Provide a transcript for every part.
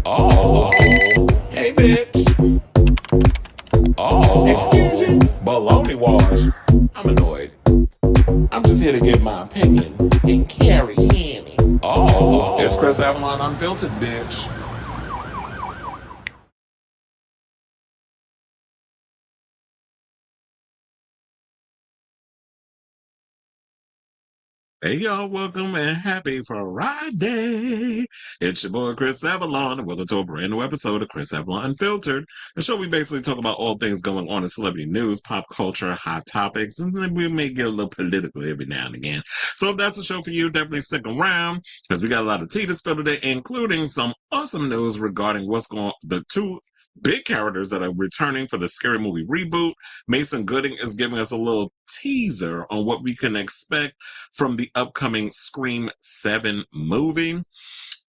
Oh, hey bitch. Oh, excuse you. Baloney wash. I'm annoyed. I'm just here to give my opinion and carry Annie. Oh, it's Chris Avalon Unfiltered, bitch. Hey y'all, welcome and happy Friday. It's your boy Chris Avalon, and welcome to a brand new episode of Chris Avalon Unfiltered, a show we basically talk about all things going on in celebrity news, pop culture, hot topics, and then we may get a little political every now and again. So if that's a show for you, definitely stick around, because we got a lot of tea to spill today, including some awesome news regarding what's going on, the two big characters that are returning for the Scary Movie reboot. Mason Gooding is giving us a little teaser on what we can expect from the upcoming Scream 7 movie.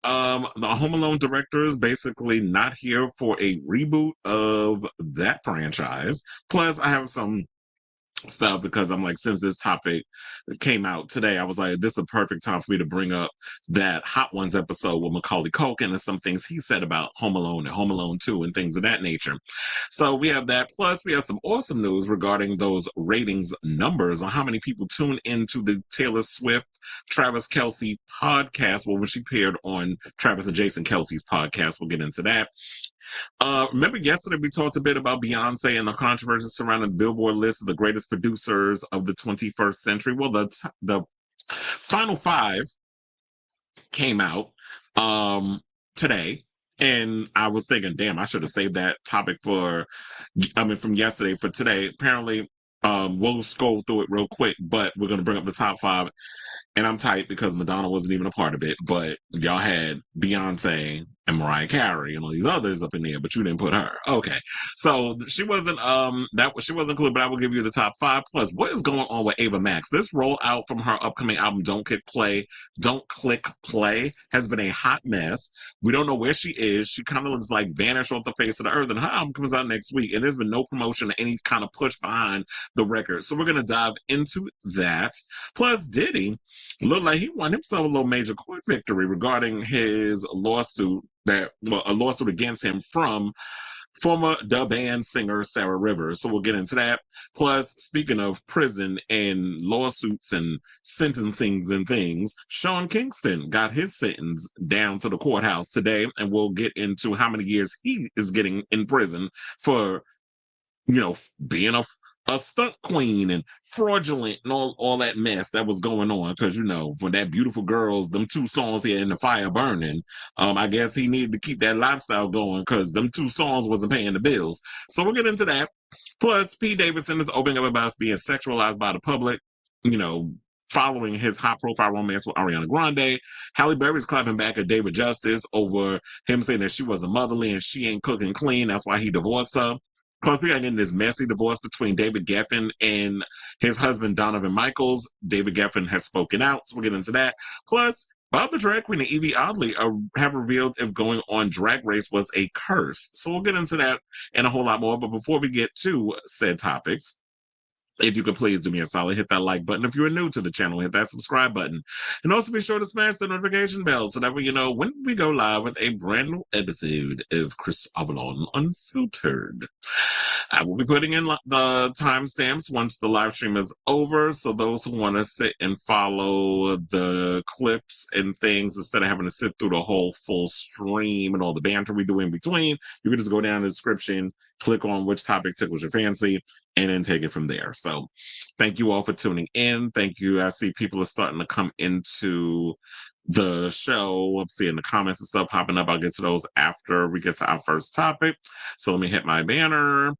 The Home Alone director is basically not here for a reboot of that franchise. Plus, I have some stuff because I'm like, since this topic came out today, I was like, this is a perfect time for me to bring up that Hot Ones episode with Macaulay Culkin and some things he said about Home Alone and Home Alone 2 and things of that nature. So we have that. Plus, we have some awesome news regarding those ratings numbers on how many people tune into the Taylor Swift Travis Kelce podcast. Well, when she appeared on Travis and Jason Kelce's podcast, we'll get into that. Remember yesterday we talked a bit about Beyonce and the controversy surrounding the Billboard list of the greatest producers of the 21st century. Well, the final five came out today, and I was thinking, damn, I should have saved that topic from yesterday for today. Apparently, we'll scroll through it real quick, but we're gonna bring up the top five. And I'm tight because Madonna wasn't even a part of it, but y'all had Beyonce and Mariah Carey and all these others up in there, but you didn't put her. Okay. So she wasn't she wasn't included, but I will give you the top five. Plus, what is going on with Ava Max? This rollout from her upcoming album, Don't Click Play, has been a hot mess. We don't know where she is. She kind of looks like vanished off the face of the earth, and her album comes out next week, and there's been no promotion or any kind of push behind the record. So we're gonna dive into that. Plus, Diddy looked like he won himself a little major court victory regarding his lawsuit a lawsuit against him from former The Band singer Sara Rivers. So we'll get into that. Plus, speaking of prison and lawsuits and sentencings and things, Sean Kingston got his sentence down to the courthouse today, and we'll get into how many years he is getting in prison for being a stunt queen and fraudulent and all that mess that was going on. Because, for that Beautiful Girls, them two songs here in the fire burning, I guess he needed to keep that lifestyle going because them two songs wasn't paying the bills. So we'll get into that. Plus, P. Davidson is opening up about being sexualized by the public, following his high-profile romance with Ariana Grande. Halle Berry's clapping back at David Justice over him saying that she wasn't motherly and she ain't cooking clean. That's why he divorced her. Plus, we got getting this messy divorce between David Geffen and his husband, Donovan Michaels. David Geffen has spoken out, so we'll get into that. Plus, Bob the Drag Queen and Yvie oddly have revealed if going on Drag Race was a curse. So we'll get into that and a whole lot more. But before we get to said topics, if you could please do me a solid, hit that like button. If you're new to the channel, hit that subscribe button. And also be sure to smash the notification bell so that way you know when we go live with a brand new episode of Chris Avalon Unfiltered. I will be putting in the timestamps once the live stream is over. So those who want to sit and follow the clips and things instead of having to sit through the whole full stream and all the banter we do in between, you can just go down in the description, click on which topic tickles your fancy, and then take it from there. So thank you all for tuning in. Thank you. I see people are starting to come into the show. I'm seeing the comments and stuff popping up. I'll get to those after we get to our first topic. So let me hit my banner.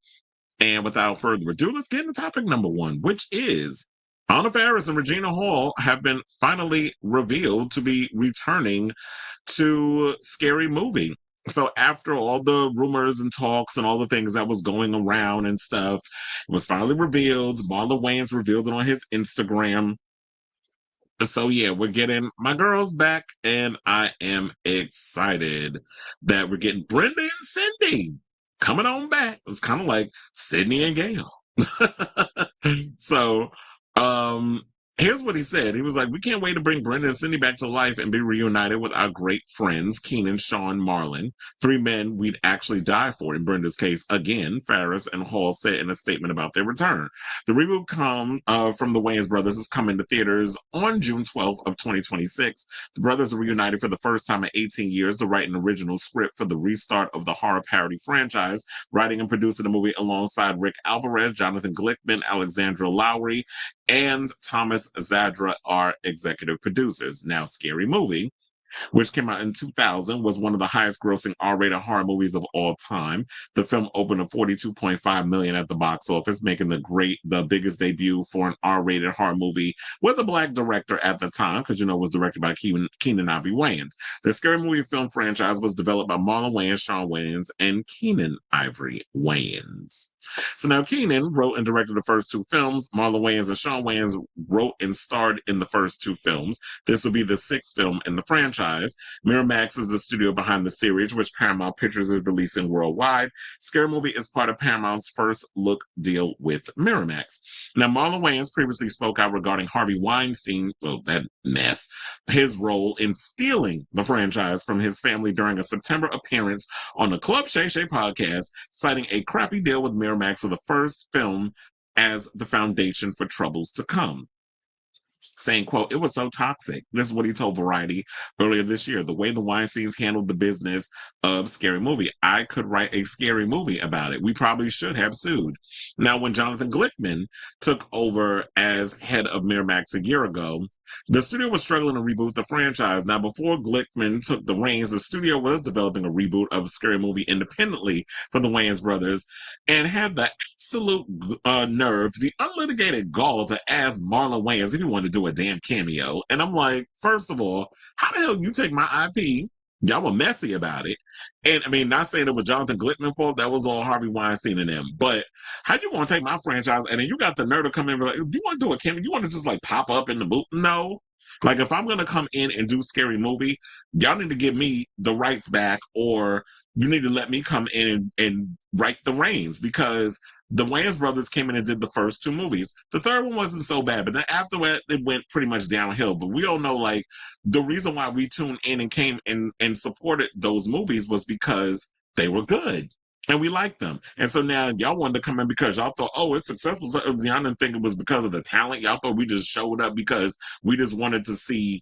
And without further ado, let's get into topic number one, which is Faris and Regina Hall have been finally revealed to be returning to Scary Movie. So after all the rumors and talks and all the things that was going around and stuff, it was finally revealed. Marlon Wayans revealed it on his Instagram. So yeah, we're getting my girls back, and I am excited that we're getting Brenda and Cindy coming on back. It's kind of like Sydney and Gail. So, Here's what he said. He was like, "We can't wait to bring Brenda and Cindy back to life and be reunited with our great friends, Keenan, Sean, Marlon, three men we'd actually die for in Brenda's case." Again, Faris and Hall said in a statement about their return. The reboot from the Wayans brothers is coming to theaters on June 12th of 2026. The brothers are reunited for the first time in 18 years to write an original script for the restart of the horror parody franchise, writing and producing the movie alongside Rick Alvarez, Jonathan Glickman, Alexandra Lowry, and Thomas Zadra are executive producers. Now, Scary Movie, which came out in 2000, was one of the highest grossing R-rated horror movies of all time. The film opened at 42.5 million at the box office, making the biggest debut for an R-rated horror movie with a black director at the time, because it was directed by Keenan Ivory Wayans. The Scary Movie film franchise was developed by Marlon Wayans, Sean Wayans, and Keenan Ivory Wayans. So now Keenan wrote and directed the first two films. Marlon Wayans and Sean Wayans wrote and starred in the first two films. This will be the sixth film in the franchise. Miramax is the studio behind the series, which Paramount Pictures is releasing worldwide. Scary Movie is part of Paramount's first look deal with Miramax. Now, Marlon Wayans previously spoke out regarding Harvey Weinstein, that mess, his role in stealing the franchise from his family during a September appearance on the Club Shay Shay podcast, citing a crappy deal with Miramax for the first film as the foundation for troubles to come, saying, quote, "It was so toxic." This is what he told Variety earlier this year. "The way the Weinsteins handled the business of Scary Movie. I could write a scary movie about it. We probably should have sued." Now, when Jonathan Glickman took over as head of Miramax a year ago, the studio was struggling to reboot the franchise. Now, before Glickman took the reins, the studio was developing a reboot of Scary Movie independently from the Wayans brothers and had the absolute nerve, the unlitigated gall to ask Marlon Wayans if he wanted to do a damn cameo. And I'm like, first of all, how the hell you take my IP? Y'all were messy about it. And I mean, not saying it was Jonathan Glickman fault, that was all Harvey Weinstein and them. But how you want to take my franchise and then you got the nerve to come in and be like, "Do you want to do a cameo? You want to just like pop up in the booth?" No. Like, if I'm going to come in and do Scary Movie, y'all need to give me the rights back, or you need to let me come in and write the reins, because the Wayans brothers came in and did the first two movies. The third one wasn't so bad, but then after that, it went pretty much downhill. But we don't know, like, the reason why we tuned in and came and supported those movies was because they were good and we liked them. And so now y'all wanted to come in because y'all thought, oh, it's successful. So y'all didn't think it was because of the talent. Y'all thought we just showed up because we just wanted to see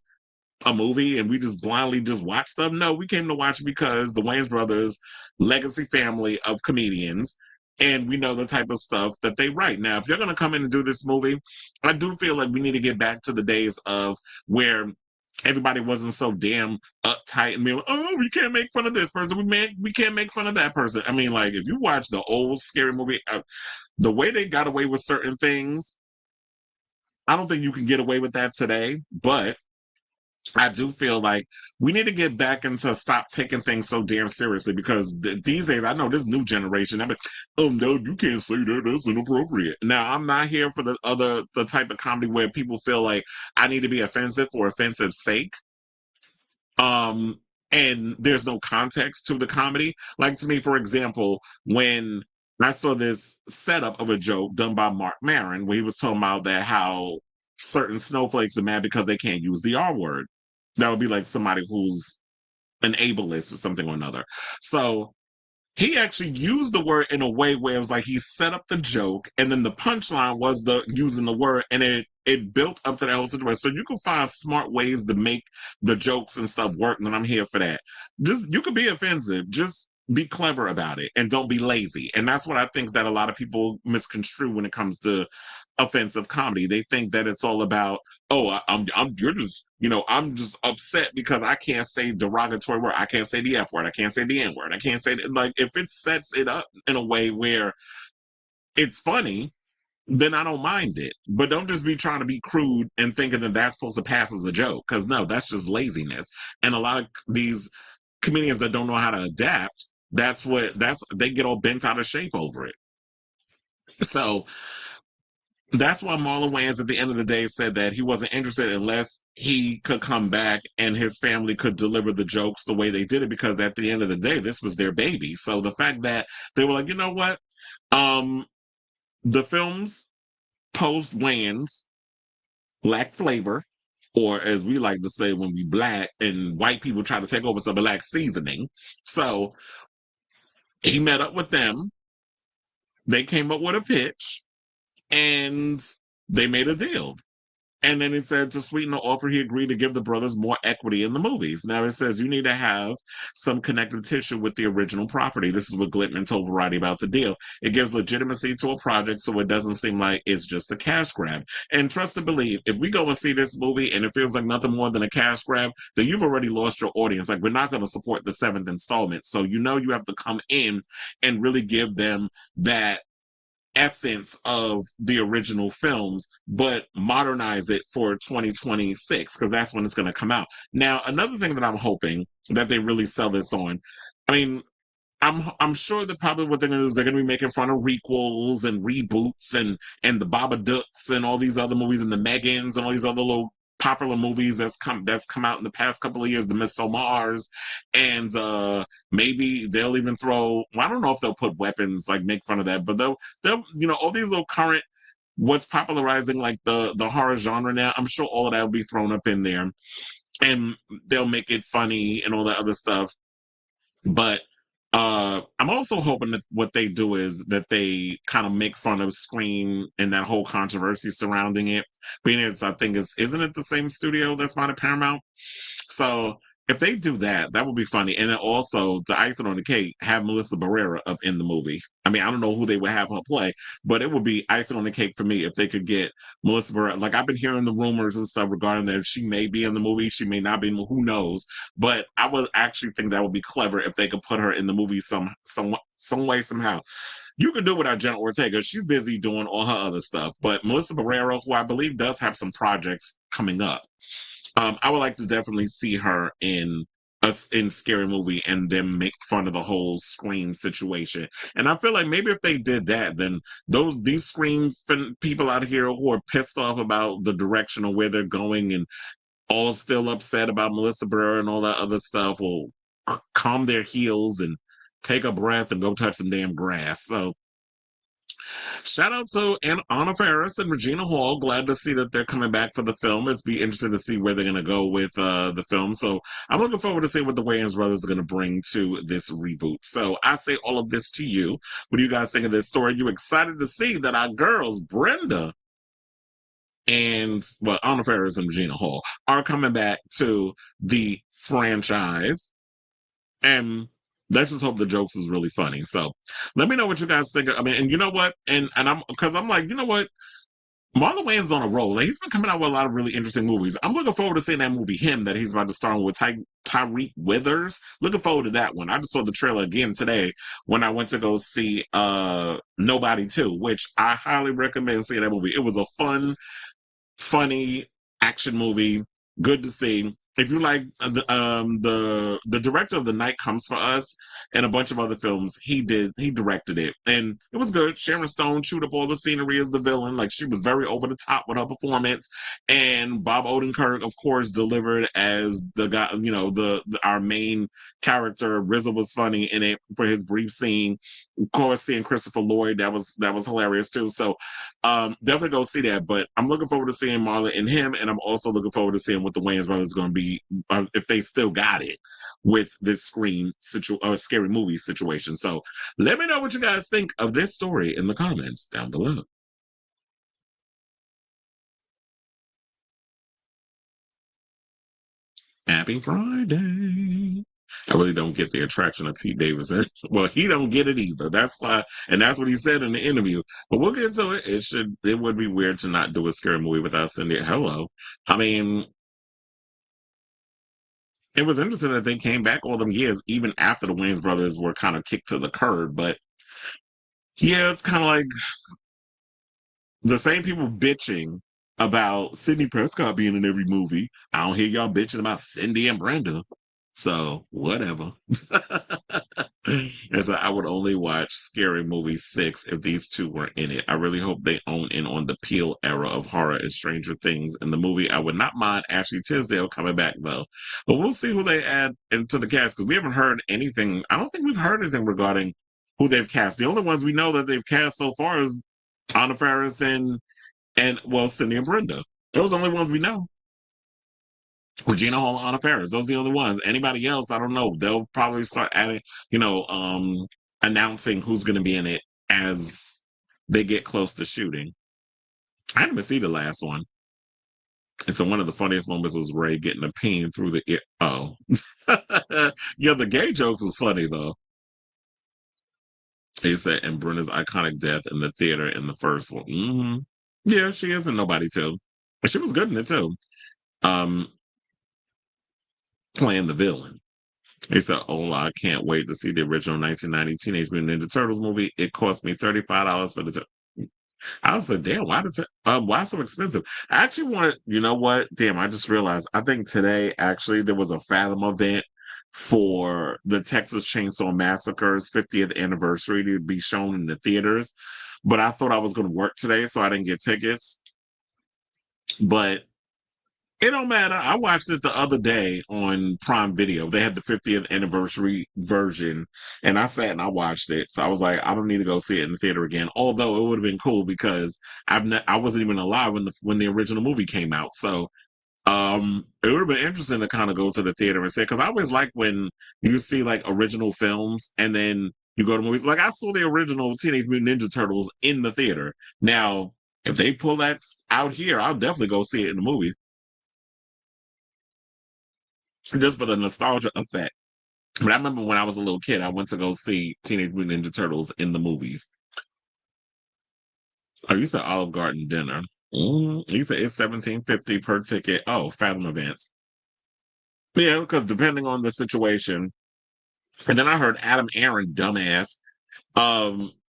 a movie and we just blindly just watched stuff. No, we came to watch because the Wayans brothers, legacy family of comedians, and we know the type of stuff that they write. Now, if you're going to come in and do this movie, I do feel like we need to get back to the days of where everybody wasn't so damn uptight and be like, "Oh, we can't make fun of this person. We can't make fun of that person." I mean, like, if you watch the old Scary Movie, the way they got away with certain things, I don't think you can get away with that today. But I do feel like we need to get back into stop taking things so damn seriously, because these days, I know this new generation, I mean, "Oh no, you can't say that, that's inappropriate." Now, I'm not here for the type of comedy where people feel like I need to be offensive for offensive sake. Um, and there's no context to the comedy. Like, to me, for example, when I saw this setup of a joke done by Mark Maron, where he was talking about that how certain snowflakes are mad because they can't use the R word. That would be like somebody who's an ableist or something or another. So he actually used the word in a way where it was like he set up the joke, and then the punchline was the using the word, and it built up to that whole situation. So you can find smart ways to make the jokes and stuff work, and I'm here for that. Just, you could be offensive, just be clever about it and don't be lazy. And that's what I think that a lot of people misconstrue when it comes to offensive comedy. They think that it's all about, "Oh, you're just, I'm just upset because I can't say derogatory word. I can't say the F word. I can't say the N word. I can't say like, if it sets it up in a way where it's funny, then I don't mind it. But don't just be trying to be crude and thinking that that's supposed to pass as a joke, because no, that's just laziness. And a lot of these comedians that don't know how to adapt, they get all bent out of shape over it. So that's why Marlon Wayans at the end of the day said that he wasn't interested unless he could come back and his family could deliver the jokes the way they did it, because at the end of the day, this was their baby. So the fact that they were like, "You know what? The films post Wayans black flavor, or as we like to say when we black and white people try to take over, some black seasoning. So he met up with them. They came up with a pitch and they made a deal. And then it said to sweeten the offer, he agreed to give the brothers more equity in the movies. Now it says you need to have some connective tissue with the original property. This is what Glickman told Variety about the deal. It gives legitimacy to a project so it doesn't seem like it's just a cash grab. And trust and believe, if we go and see this movie and it feels like nothing more than a cash grab, then you've already lost your audience. Like, we're not going to support the seventh installment. So you have to come in and really give them that essence of the original films, but modernize it for 2026 because that's when it's going to come out. Now, another thing that I'm hoping that they really sell this on, I mean, I'm sure that probably what they're going to do is they're going to be making fun of requels and reboots and the Babadooks and all these other movies and the Megans and all these other little popular movies that's come out in the past couple of years, the Miss Mars, and maybe they'll even throw. Well, I don't know if they'll put weapons, like make fun of that, but they'll all these little current what's popularizing like the horror genre now. I'm sure all of that will be thrown up in there, and they'll make it funny and all that other stuff. But I'm also hoping that what they do is that they kind of make fun of Scream and that whole controversy surrounding it. Being I think isn't it the same studio that's bought Paramount? So if they do that, that would be funny. And then also to ice it on the cake, have Melissa Barrera up in the movie. I mean, I don't know who they would have her play, but it would be icing on the cake for me if they could get Melissa Barrera. Like, I've been hearing the rumors and stuff regarding that she may be in the movie, she may not be. Who knows? But I would actually think that would be clever if they could put her in the movie some way, somehow. You could do it without Jenna Ortega. She's busy doing all her other stuff. But Melissa Barrera, who I believe does have some projects coming up, I would like to definitely see her in Scary Movie and then make fun of the whole Scream situation. And I feel like maybe if they did that, then these Scream people out here who are pissed off about the direction of where they're going and all still upset about Melissa Barrera and all that other stuff will calm their heels and take a breath and go touch some damn grass. So shout out to Anna Faris and Regina Hall. Glad to see that they're coming back for the film. It's be interesting to see where they're going to go with the film. So I'm looking forward to see what the Wayans brothers are going to bring to this reboot. So I say all of this to you. What do you guys think of this story? You excited to see that our girls, Brenda and Anna Faris and Regina Hall, are coming back to the franchise? And let's just hope the jokes is really funny. So let me know what you guys think. I mean, and you know what? And I'm like, you know what? Marlon Wayans on a roll. Like, he's been coming out with a lot of really interesting movies. I'm looking forward to seeing that movie, Him, that he's about to star in with Tyreek Withers. Looking forward to that one. I just saw the trailer again today when I went to go see Nobody 2, which I highly recommend seeing that movie. It was a fun, funny action movie. Good to see. If you like the director of The Night Comes for Us and a bunch of other films, he directed it, and it was good. Sharon Stone chewed up all the scenery as the villain, like she was very over the top with her performance, and Bob Odenkirk, of course, delivered as the guy, our main character. RZA was funny in it for his brief scene. Of course, seeing Christopher Lloyd, that was hilarious too. So definitely go see that. But I'm looking forward to seeing Marlon and him, and I'm also looking forward to seeing what the Wayans brothers are going to be, if they still got it with this Scary Movie situation. So let me know what you guys think of this story in the comments down below. Happy Friday. I really don't get the attraction of Pete Davidson. Well, he don't get it either. That's why, and that's what he said in the interview. But we'll get to it. It would be weird to not do a scary movie without Cindy. Hello. I mean, it was interesting that they came back all them years, even after the Wayans brothers were kind of kicked to the curb. But yeah, it's kind of like the same people bitching about Sidney Prescott being in every movie. I don't hear y'all bitching about Cindy and Brenda. So whatever. And so I would only watch Scary Movie 6 if these two were in it. I really hope they own in on the Peel era of horror and Stranger Things in the movie. I would not mind Ashley Tisdale coming back though. But we'll see who they add into the cast because we haven't heard anything. I don't think we've heard anything regarding who they've cast. The only ones we know that they've cast so far is Anna Faris and Cindy and Brenda. Those are the only ones we know. Regina Hall and Anna Faris. Those are the only ones. Anybody else, I don't know. They'll probably start adding, announcing who's going to be in it as they get close to shooting. I didn't even see the last one. And so one of the funniest moments was Ray getting a peen through the ear. Oh. Yeah, the gay jokes was funny, though. He said, and Brenna's iconic death in the theater in the first one. Mm-hmm. Yeah, she isn't nobody, too. But she was good in it, too. Um, Playing the villain. He said, "Oh, I can't wait to see the original 1990 Teenage Mutant Ninja Turtles movie. It cost me $35 for the." I said, "Damn, why so expensive?" I actually wanted, you know what? Damn, I just realized. I think today actually there was a Fathom event for the Texas Chainsaw Massacre's 50th anniversary to be shown in the theaters, but I thought I was going to work today, so I didn't get tickets. But it don't matter. I watched it the other day on Prime Video. They had the 50th anniversary version, and I sat and I watched it. So I was like, I don't need to go see it in the theater again. Although it would have been cool because I wasn't even alive when the original movie came out. So it would have been interesting to kind of go to the theater and say, because I always like when you see like original films and then you go to movies. Like I saw the original Teenage Mutant Ninja Turtles in the theater. Now, if they pull that out here, I'll definitely go see it in the movie just for the nostalgia effect. But I remember when I was a little kid, I went to go see Teenage Mutant Ninja Turtles in the movies. Oh, you said Olive Garden dinner. You said it's $17.50 per ticket. Oh, Fathom events. Yeah, because depending on the situation. And then I heard Adam Aaron, dumbass,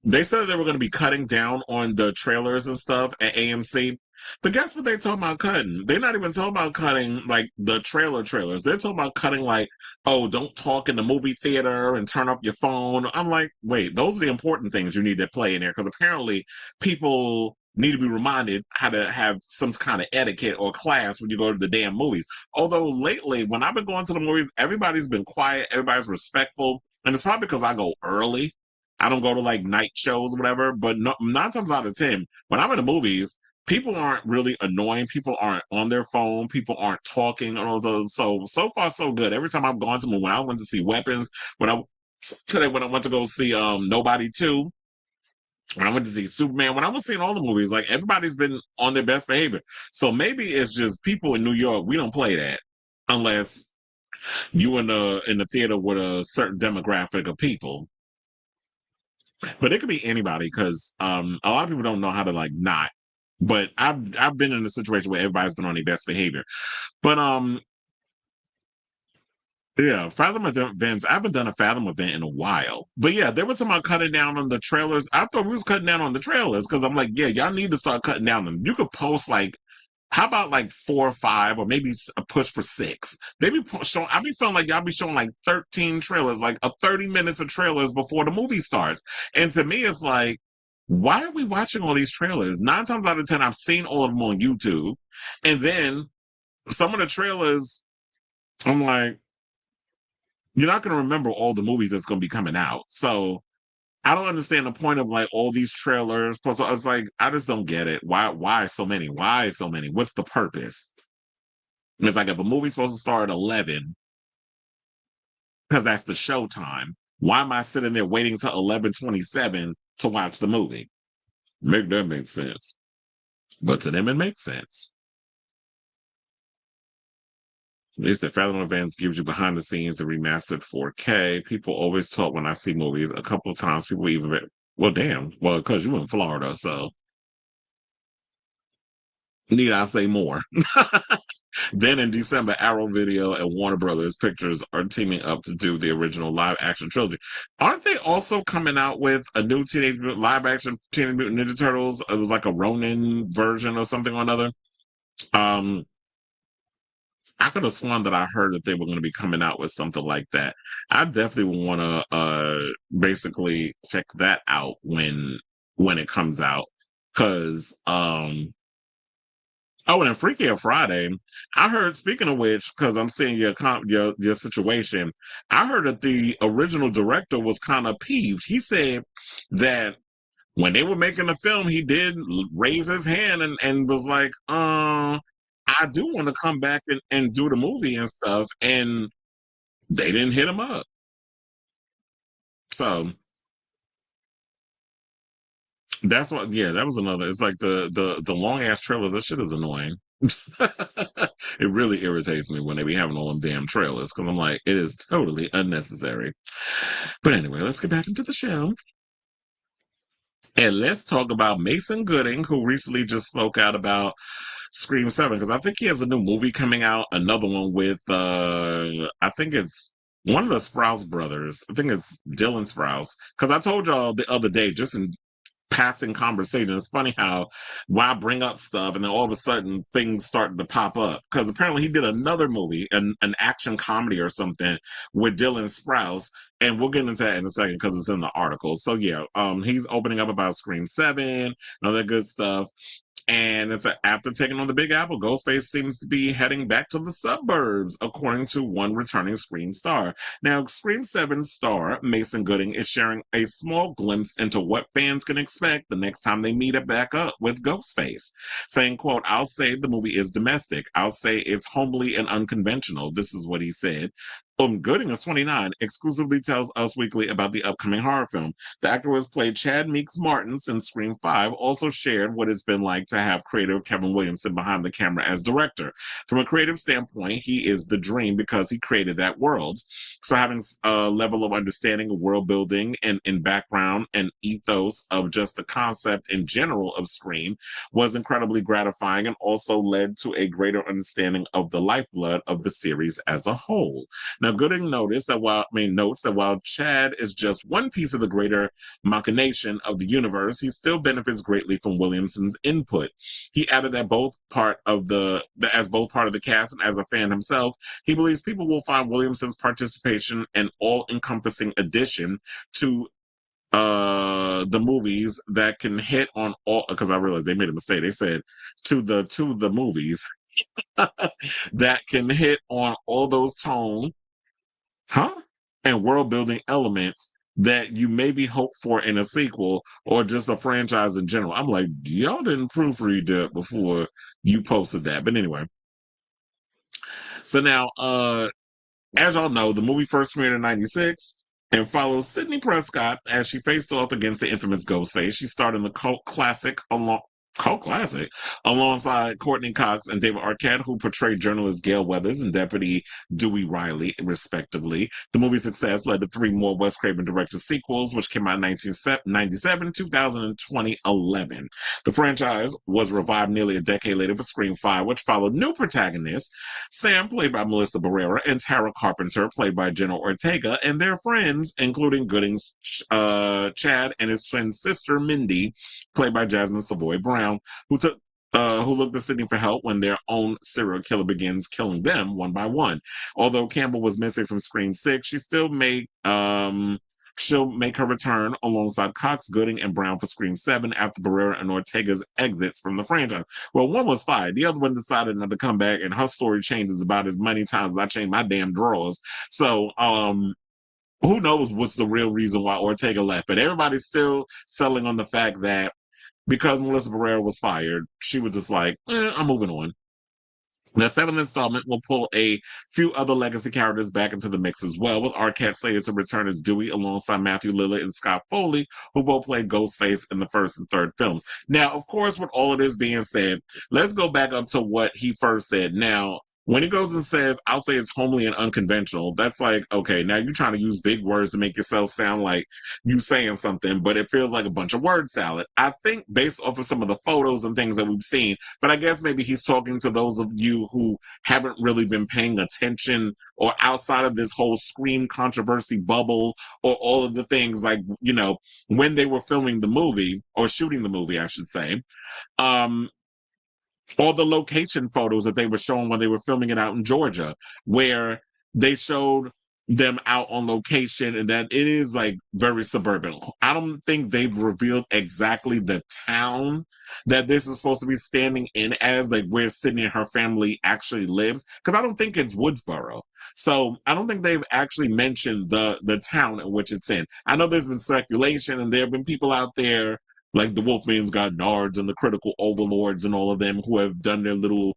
they said they were going to be cutting down on the trailers and stuff at AMC. But guess what they talking about cutting? They're not even talking about cutting like the trailers. They're talking about cutting like, oh, don't talk in the movie theater and turn off your phone. I'm like, wait, those are the important things you need to play in there because apparently people need to be reminded how to have some kind of etiquette or class when you go to the damn movies. Although lately, when I've been going to the movies, everybody's been quiet, everybody's respectful, and it's probably because I go early. I don't go to like night shows or whatever, but no, 9 times out of 10, when I'm in the movies, people aren't really annoying. People aren't on their phone. People aren't talking. So far, so good. Every time I've gone to when I went to see Weapons, when I went to go see Nobody 2, when I went to see Superman, when I was seeing all the movies, like everybody's been on their best behavior. So maybe it's just people in New York, we don't play that unless you in the theater with a certain demographic of people. But it could be anybody because a lot of people don't know how to like not. But I've been in a situation where everybody's been on their best behavior. But yeah, Fathom events. I haven't done a Fathom event in a while. But yeah, they were talking about cutting down on the trailers. I thought we was cutting down on the trailers because I'm like, yeah, y'all need to start cutting down them. You could post like how about like 4 or 5 or maybe a push for 6? They be showing. I be feeling like y'all be showing like 13 trailers, like a 30 minutes of trailers before the movie starts. And to me, it's like, why are we watching all these trailers? 9 times out of 10, I've seen all of them on YouTube, and then some of the trailers, I'm like, you're not going to remember all the movies that's going to be coming out. So I don't understand the point of like all these trailers. Plus, I was like, I just don't get it. Why so many? Why so many? What's the purpose? It's like if a movie's supposed to start at 11, because that's the show time, why am I sitting there waiting till 11:27 to watch the movie? Make that make sense. But to them, it makes sense. They said Fathom Events gives you behind the scenes and remastered 4K. People always talk when I see movies. A couple of times people even, well, damn, well, because you're in Florida, so need I say more? Then in December, Arrow Video and Warner Brothers Pictures are teaming up to do the original live action trilogy. Aren't they also coming out with a new live action Teenage Mutant Ninja Turtles? It was like a Ronin version or something or another. Um, I could have sworn that I heard that they were going to be coming out with something like that. I definitely want to basically check that out when it comes out because oh, and then Freaky Friday, I heard. Speaking of which, because I'm seeing your situation, I heard that the original director was kind of peeved. He said that when they were making the film, he did raise his hand and was like, I do want to come back and do the movie and stuff, and they didn't hit him up. So that's what, yeah, that was another. It's like the long ass trailers. That shit is annoying. It really irritates me when they be having all them damn trailers because I'm like, it is totally unnecessary. But anyway, let's get back into the show. And let's talk about Mason Gooding, who recently just spoke out about Scream 7, because I think he has a new movie coming out, another one with, I think it's one of the Sprouse brothers. I think it's Dylan Sprouse. Because I told y'all the other day, just in passing conversation. It's funny how why I bring up stuff and then all of a sudden things start to pop up. Because apparently he did another movie, an action comedy or something with Dylan Sprouse, and we'll get into that in a second because it's in the article. So yeah, he's opening up about Scream 7 and all that good stuff. And it's after taking on the Big Apple, Ghostface seems to be heading back to the suburbs, according to one returning Scream star. Now, Scream 7 star Mason Gooding is sharing a small glimpse into what fans can expect the next time they meet it back up with Ghostface, saying, quote, "I'll say the movie is domestic. I'll say it's homely and unconventional." This is what he said. Gooding is 29, exclusively tells Us Weekly about the upcoming horror film. The actor who has played Chad Meeks Martin since Scream 5 also shared what it's been like to have creator Kevin Williamson behind the camera as director. From a creative standpoint, he is the dream because he created that world. So having a level of understanding of world building and in background and ethos of just the concept in general of Scream was incredibly gratifying and also led to a greater understanding of the lifeblood of the series as a whole. Now, Gooding notes that while Chad is just one piece of the greater machination of the universe, he still benefits greatly from Williamson's input. He added that as both part of the cast and as a fan himself, he believes people will find Williamson's participation an all-encompassing addition to the movies that can hit on all, because I realized they made a mistake. They said to the movies that can hit on all those tone, huh? And world building elements that you maybe hope for in a sequel or just a franchise in general. I'm like, y'all didn't proofread that before you posted that. But anyway. So now as y'all know, the movie first premiered in 96 and follows Sidney Prescott as she faced off against the infamous Ghostface. She starred in the cult classic alongside Courtney Cox and David Arquette, who portrayed journalist Gail Weathers and Deputy Dewey Riley, respectively. The movie's success led to three more Wes Craven directed sequels, which came out in 1997, 2000, and 2011. The franchise was revived nearly a decade later for Scream 5, which followed new protagonists, Sam, played by Melissa Barrera, and Tara Carpenter, played by Jenna Ortega, and their friends, including Gooding's Chad and his twin sister, Mindy, played by Jasmine Savoy Brown, who looked to Sydney for help when their own serial killer begins killing them one by one. Although Campbell was missing from Scream 6, she'll make her return alongside Cox, Gooding, and Brown for Scream 7 after Barrera and Ortega's exits from the franchise. Well, one was fired. The other one decided not to come back, and her story changes about as many times as I changed my damn drawers. So, who knows what's the real reason why Ortega left, but everybody's still selling on the fact that because Melissa Barrera was fired, she was just like, I'm moving on. The seventh installment will pull a few other legacy characters back into the mix as well, with Arquette slated to return as Dewey alongside Matthew Lillard and Scott Foley, who both played Ghostface in the first and third films. Now, of course, with all of this being said, let's go back up to what he first said. Now, when he goes and says, "I'll say it's homely and unconventional," that's like, okay, now you're trying to use big words to make yourself sound like you saying something, but it feels like a bunch of word salad. I think based off of some of the photos and things that we've seen, but I guess maybe he's talking to those of you who haven't really been paying attention or outside of this whole Scream controversy bubble or all of the things like, when they were filming the movie or shooting the movie, I should say. Um, all the location photos that they were showing when they were filming it out in Georgia, where they showed them out on location and that it is like very suburban. I don't think they've revealed exactly the town that this is supposed to be standing in as, like where Sydney and her family actually lives, because I don't think it's Woodsboro. So I don't think they've actually mentioned the town in which it's in. I know there's been speculation and there have been people out there Like the Wolfman's got Nards and the Critical Overlords and all of them who have done their little,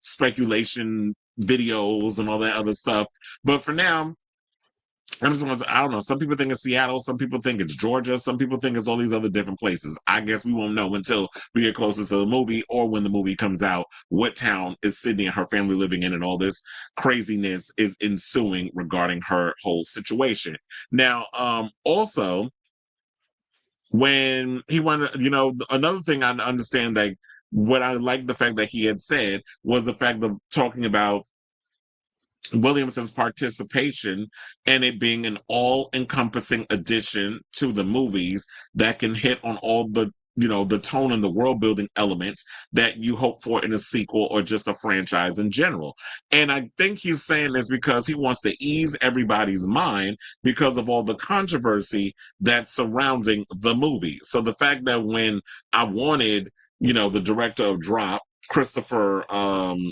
speculation videos and all that other stuff. But for now, I'm just want to, I don't know. Some people think it's Seattle. Some people think it's Georgia. Some people think it's all these other different places. I guess we won't know until we get closer to the movie or when the movie comes out, what town is Sydney and her family living in, and all this craziness is ensuing regarding her whole situation. Now, also, when he wanted, another thing I understand, like, what I like the fact that he had said was the fact of talking about Williamson's participation and it being an all-encompassing addition to the movies that can hit on all the tone and the world building elements that you hope for in a sequel or just a franchise in general. And I think he's saying this because he wants to ease everybody's mind because of all the controversy that's surrounding the movie. So the fact that when I wanted, the director of Drop, Christopher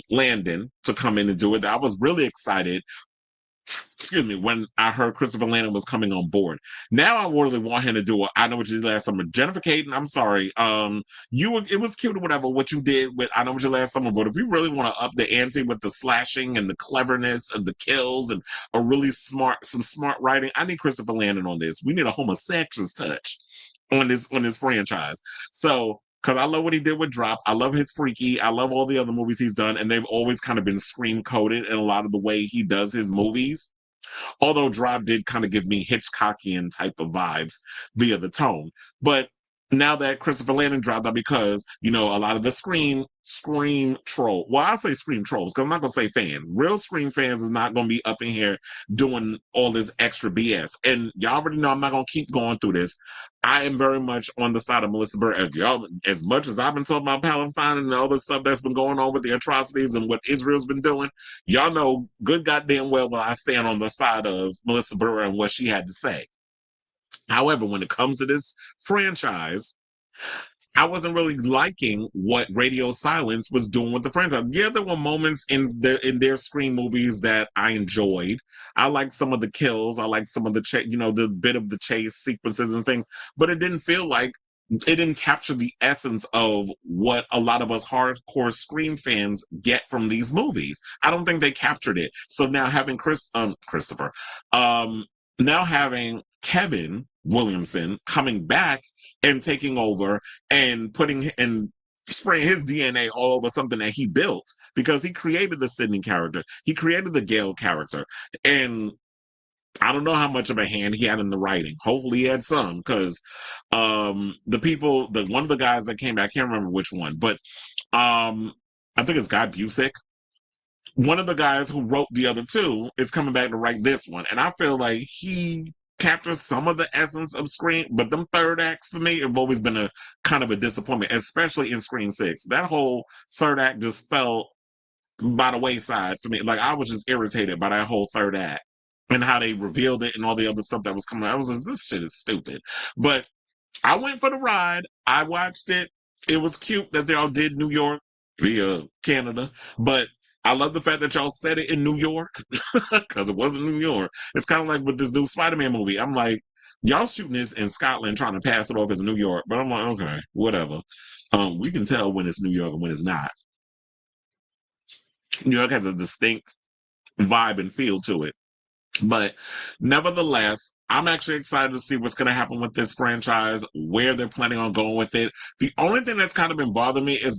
Landon, to come in and do it, I was really excited, when I heard Christopher Landon was coming on board. Now I really want him to do it. I Know What You Did Last Summer. Jennifer Caden, I'm sorry. It was cute or whatever what you did with I Know What You Did Last Summer, but if you really want to up the ante with the slashing and the cleverness and the kills and some smart writing, I need Christopher Landon on this. We need a homosexual touch on this franchise. So, because I love what he did with Drop. I love his Freaky. I love all the other movies he's done, and they've always kind of been scream coded in a lot of the way he does his movies. Although Drop did kind of give me Hitchcockian type of vibes via the tone. But now that Christopher Landon dropped out, because, a lot of the Scream troll. Well, I say Scream trolls because I'm not going to say fans. Real Scream fans is not going to be up in here doing all this extra BS. And y'all already know I'm not going to keep going through this. I am very much on the side of Melissa Burr. As much as I've been talking about Palestine and all the stuff that's been going on with the atrocities and what Israel's been doing, y'all know good goddamn well I stand on the side of Melissa Burr and what she had to say. However, when it comes to this franchise, I wasn't really liking what Radio Silence was doing with the franchise. Yeah, there were moments in their Scream movies that I enjoyed. I liked some of the kills. I liked some of the the bit of the chase sequences and things, but it didn't feel like it didn't capture the essence of what a lot of us hardcore Scream fans get from these movies. I don't think they captured it. So now having Christopher, now having Kevin Williamson coming back and taking over and putting and spraying his DNA all over something that he built, because he created the Sydney character, he created the Gail character, and I don't know how much of a hand he had in the writing. Hopefully he had some, because one of the guys that came back, I can't remember which one, but I think it's Guy Busick. One of the guys who wrote the other two is coming back to write this one. And I feel like he captures some of the essence of Scream, but them third acts for me have always been a kind of a disappointment, especially in Scream 6. That whole third act just fell by the wayside for me. Like, I was just irritated by that whole third act and how they revealed it and all the other stuff that was coming out. I was like, this shit is stupid. But I went for the ride. I watched it. It was cute that they all did New York via Canada, but I love the fact that y'all said it in New York, because it wasn't New York. It's kind of like with this new Spider-Man movie. I'm like, y'all shooting this in Scotland, trying to pass it off as New York. But I'm like, okay, whatever. We can tell when it's New York and when it's not. New York has a distinct vibe and feel to it. But nevertheless, I'm actually excited to see what's going to happen with this franchise, where they're planning on going with it. The only thing that's kind of been bothering me is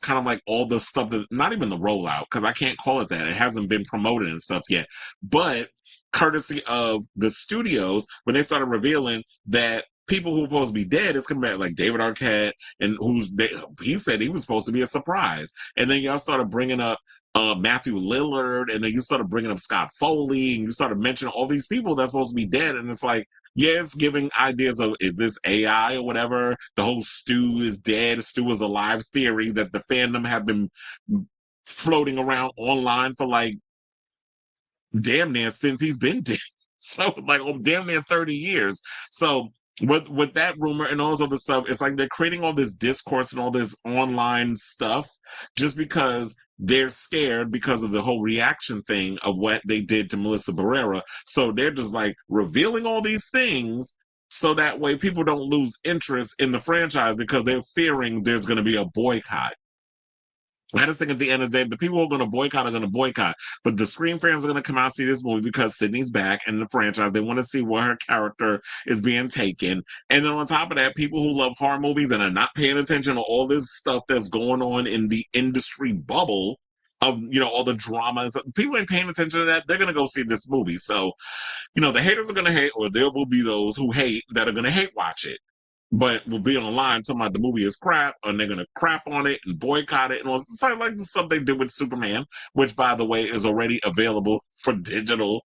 kind of like all the stuff that, not even the rollout, because I can't call it that. It hasn't been promoted and stuff yet. But courtesy of the studios, when they started revealing that people who were supposed to be dead is coming back, like David Arquette, and he said he was supposed to be a surprise. And then y'all started bringing up Matthew Lillard, and then you started bringing up Scott Foley, and you started mentioning all these people that's supposed to be dead, and it's like, yeah, it's giving ideas of, is this AI or whatever? The whole Stu is dead, Stu is alive theory that the fandom have been floating around online for like damn near since he's been dead. So like damn near 30 years. So with that rumor and all this other stuff, it's like they're creating all this discourse and all this online stuff just because they're scared because of the whole reaction thing of what they did to Melissa Barrera. So they're just like revealing all these things so that way people don't lose interest in the franchise because they're fearing there's going to be a boycott. I just think at the end of the day, the people who are going to boycott are going to boycott. But the Scream fans are going to come out and see this movie because Sydney's back in the franchise. They want to see where her character is being taken. And then on top of that, people who love horror movies and are not paying attention to all this stuff that's going on in the industry bubble of, all the drama and stuff. People ain't paying attention to that. They're going to go see this movie. So, the haters are going to hate, or there will be those who hate that are going to hate watch it, but will be online talking about the movie is crap, and they're gonna crap on it and boycott it, and all it's like the stuff they did with Superman, which by the way is already available for digital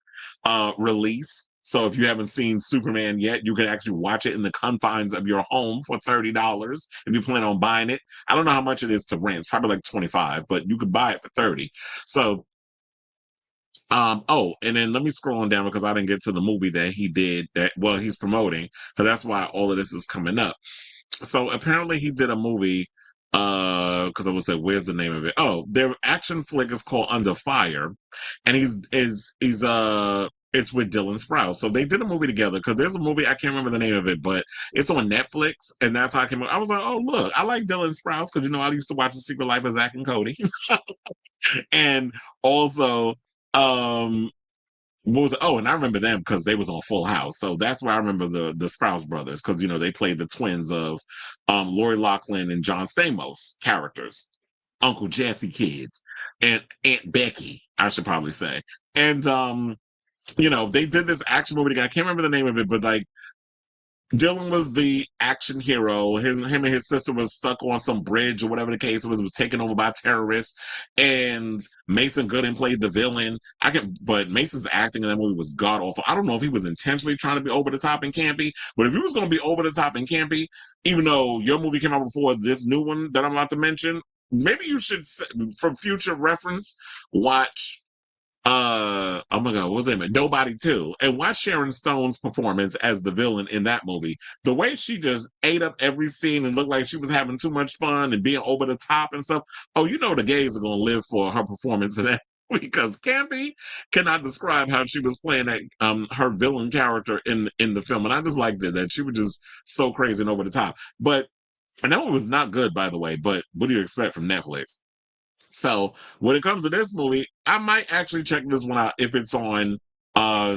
release. So if you haven't seen Superman yet, you can actually watch it in the confines of your home for $30 if you plan on buying it. I don't know how much it is to rent, it's probably like 25, but you could buy it for 30. So and then let me scroll on down because I didn't get to the movie that he did he's promoting, because that's why all of this is coming up. So apparently he did a movie, because I would say, where's the name of it? Oh, their action flick is called Under Fire, and it's with Dylan Sprouse. So they did a movie together, because there's a movie, I can't remember the name of it, but it's on Netflix, and that's how I came up. I was like, oh, look, I like Dylan Sprouse, because I used to watch The Secret Life of Zack and Cody. And also, what was it? Oh, and I remember them because they was on Full House. So that's why I remember the Sprouse brothers, because they played the twins of Lori Loughlin and John Stamos characters, Uncle Jesse kids, and Aunt Becky, I should probably say. And they did this action movie together. I can't remember the name of it, but like Dylan was the action hero. Him and his sister was stuck on some bridge or whatever the case was taken over by terrorists. And Mason Gooding played the villain. But Mason's acting in that movie was god awful. I don't know if he was intentionally trying to be over the top and campy, but if he was going to be over the top and campy, even though your movie came out before this new one that I'm about to mention, maybe you should, for future reference, watch oh my god, what was the name? Nobody 2. And watch Sharon Stone's performance as the villain in that movie. The way she just ate up every scene and looked like she was having too much fun and being over the top and stuff. Oh, the gays are gonna live for her performance in that, because Campy cannot describe how she was playing that her villain character in the film. And I just liked it, that she was just so crazy and over the top. And that one was not good, by the way, but what do you expect from Netflix? So when it comes to this movie, I might actually check this one out if it's on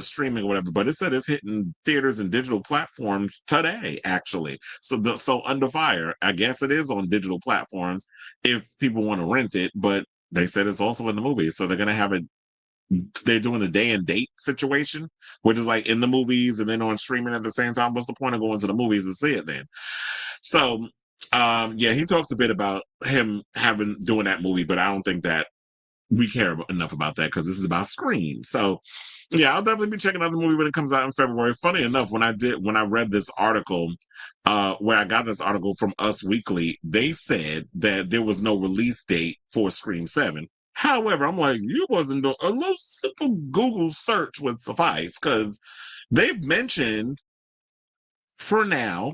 streaming or whatever. But it said it's hitting theaters and digital platforms today, actually. So Under Fire, I guess it is on digital platforms if people want to rent it. But they said it's also in the movie, so they're gonna have it. They're doing the day and date situation, which is like in the movies and then on streaming at the same time. What's the point of going to the movies to see it then? So yeah, he talks a bit about him doing that movie, but I don't think that we care enough about that because this is about Scream. So yeah, I'll definitely be checking out the movie when it comes out in February. Funny enough, when I read this article, where I got this article from Us Weekly, they said that there was no release date for Scream 7. However, I'm like, you wasn't doing a little simple Google search would suffice, because they've mentioned, for now,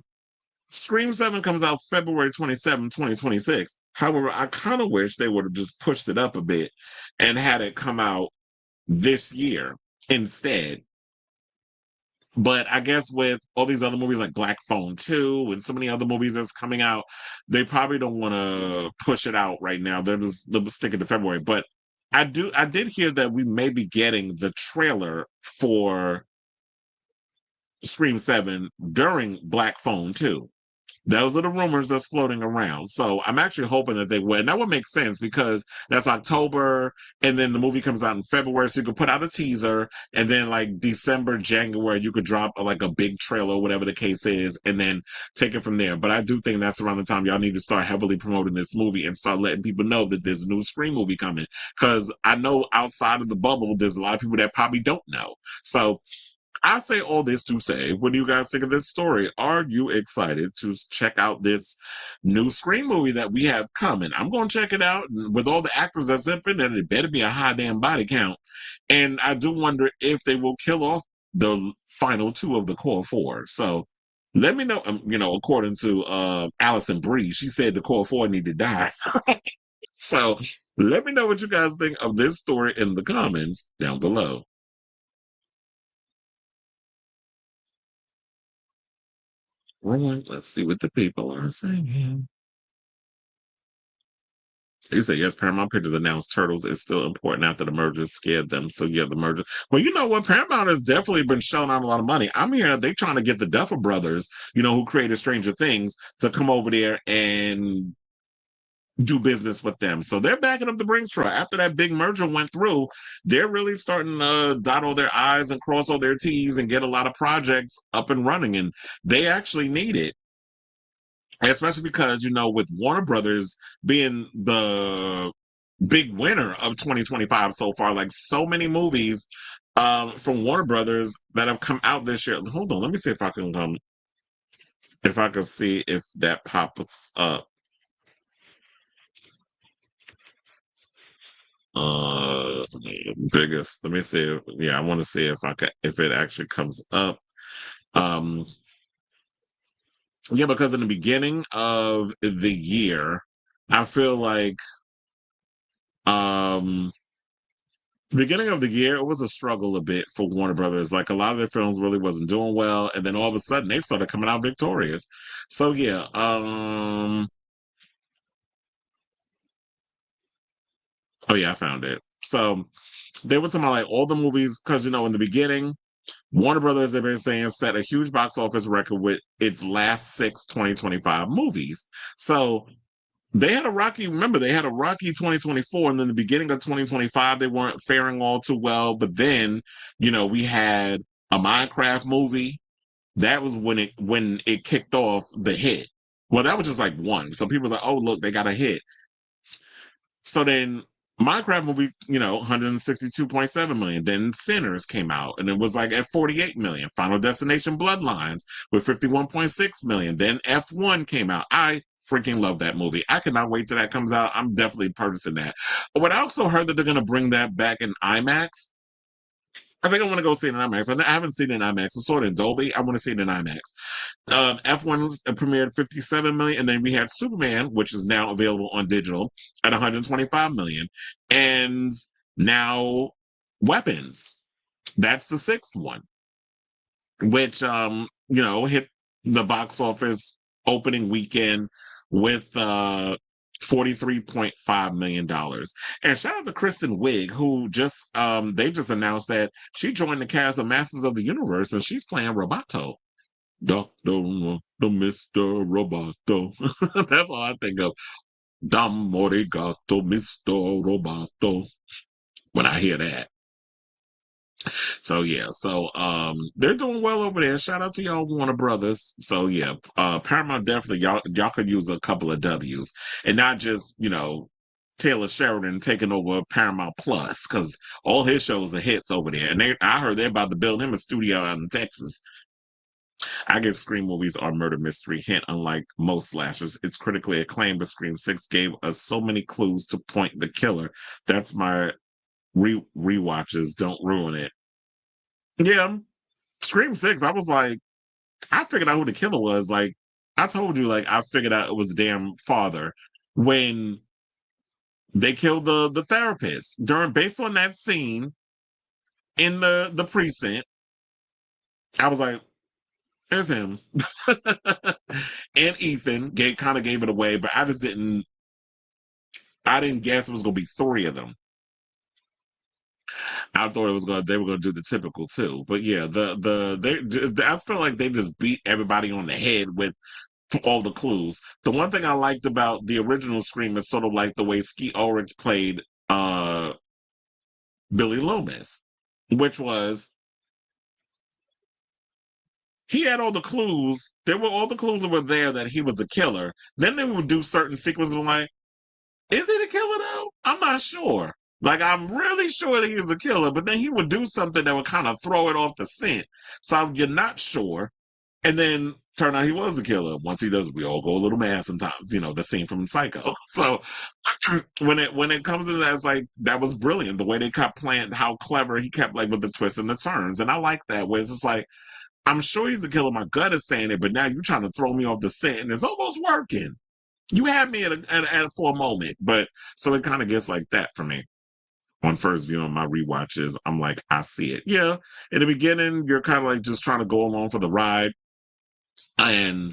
Scream 7 comes out February 27, 2026. However, I kind of wish they would have just pushed it up a bit and had it come out this year instead. But I guess with all these other movies like Black Phone 2 and so many other movies that's coming out, they probably don't want to push it out right now. They'll stick it to February. But I did hear that we may be getting the trailer for Scream 7 during Black Phone 2. Those are the rumors that's floating around. So I'm actually hoping that they would. And that would make sense because that's October, and then the movie comes out in February. So you could put out a teaser, and then like December, January, you could drop like a big trailer, whatever the case is, and then take it from there. But I do think that's around the time y'all need to start heavily promoting this movie and start letting people know that there's a new Scream movie coming. Because I know outside of the bubble, there's a lot of people that probably don't know. So I say all this to say, what do you guys think of this story? Are you excited to check out this new Scream movie that we have coming? I'm going to check it out with all the actors that's in it, and it better be a high damn body count. And I do wonder if they will kill off the final 2 of the core 4. So let me know, according to Allison Brie, she said the core 4 need to die. So let me know what you guys think of this story in the comments down below. Let's see what the people are saying. You say, yes, Paramount Pictures announced Turtles is still important after the merger scared them. So, yeah, the merger. Well, you know what? Paramount has definitely been shelling out a lot of money. I'm here. They trying to get the Duffer Brothers, who created Stranger Things, to come over there and do business with them. So they're backing up the Brinks truck. After that big merger went through, they're really starting to dot all their I's and cross all their T's and get a lot of projects up and running. And they actually need it. Especially because, with Warner Brothers being the big winner of 2025 so far, like so many movies from Warner Brothers that have come out this year. Hold on, let me see if I can see if that pops up. Biggest. Let me see. Yeah, I want to see if it actually comes up. Yeah, because in the beginning of the year, I feel like beginning of the year, it was a struggle a bit for Warner Brothers. Like a lot of their films really wasn't doing well, and then all of a sudden they started coming out victorious. So yeah, oh yeah, I found it. So they were talking about like all the movies because in the beginning, Warner Brothers, they've been saying, set a huge box office record with its last 2025 movies. So they had a rocky, remember, they had a rocky 2024, and then the beginning of 2025, they weren't faring all too well. But then, we had a Minecraft movie. That was when it kicked off the hit. Well, that was just like one. So people were like, oh, look, they got a hit. So then Minecraft movie, 162.7 million. Then Sinners came out and it was like at 48 million. Final Destination Bloodlines with 51.6 million. Then F1 came out. I freaking love that movie. I cannot wait till that comes out. I'm definitely purchasing that. But I also heard that they're going to bring that back in IMAX. I think I want to go see it in IMAX. I haven't seen it in IMAX. I saw it in Dolby. I want to see it in IMAX. F1 premiered 57 million, and then we had Superman, which is now available on digital at 125 million, and now Weapons. That's the sixth one, which hit the box office opening weekend with $43.5 million. And shout out to Kristen Wiig, who they just announced that she joined the cast of Masters of the Universe and she's playing Roboto. Doctor, the Mr. Roboto. That's all I think of. Dam Morigato, Mr. Roboto. When I hear that. So yeah, they're doing well over there. Shout out to y'all Warner Brothers. So yeah, Paramount definitely y'all could use a couple of W's and not just Taylor Sheridan taking over Paramount Plus because all his shows are hits over there. And I heard they're about to build him a studio out in Texas. I guess Scream movies are murder mystery. Hint, unlike most slashers, it's critically acclaimed, but Scream 6 gave us so many clues to point the killer. That's my rewatches. Don't ruin it. Yeah, Scream 6, I was like, I figured out who the killer was. Like, I told you, like, I figured out it was the damn father when they killed the therapist. Based on that scene in the precinct, I was like, there's him. And Ethan kind of gave it away, but I didn't guess it was gonna be three of them. I thought they were gonna do the typical too. But yeah, I feel like they just beat everybody on the head with all the clues. The one thing I liked about the original Scream is sort of like the way Skeet Ulrich played Billy Loomis, which was he had all the clues. All the clues that were there that he was the killer. Then they would do certain sequences like, is he the killer though? I'm not sure. Like, I'm really sure that he was the killer, but then he would do something that would kind of throw it off the scent. So you're not sure. And then turn out he was the killer. Once he does, we all go a little mad sometimes, the scene from Psycho. So when it comes to that, it's like, that was brilliant. The way they kept playing, how clever he kept like with the twists and the turns. And I like that, where it's just like, I'm sure he's the killer. My gut is saying it, but now you're trying to throw me off the scent and it's almost working. You had me for a moment, but so it kind of gets like that for me. On first view on my rewatches, I'm like, I see it. Yeah, in the beginning, you're kind of like just trying to go along for the ride. And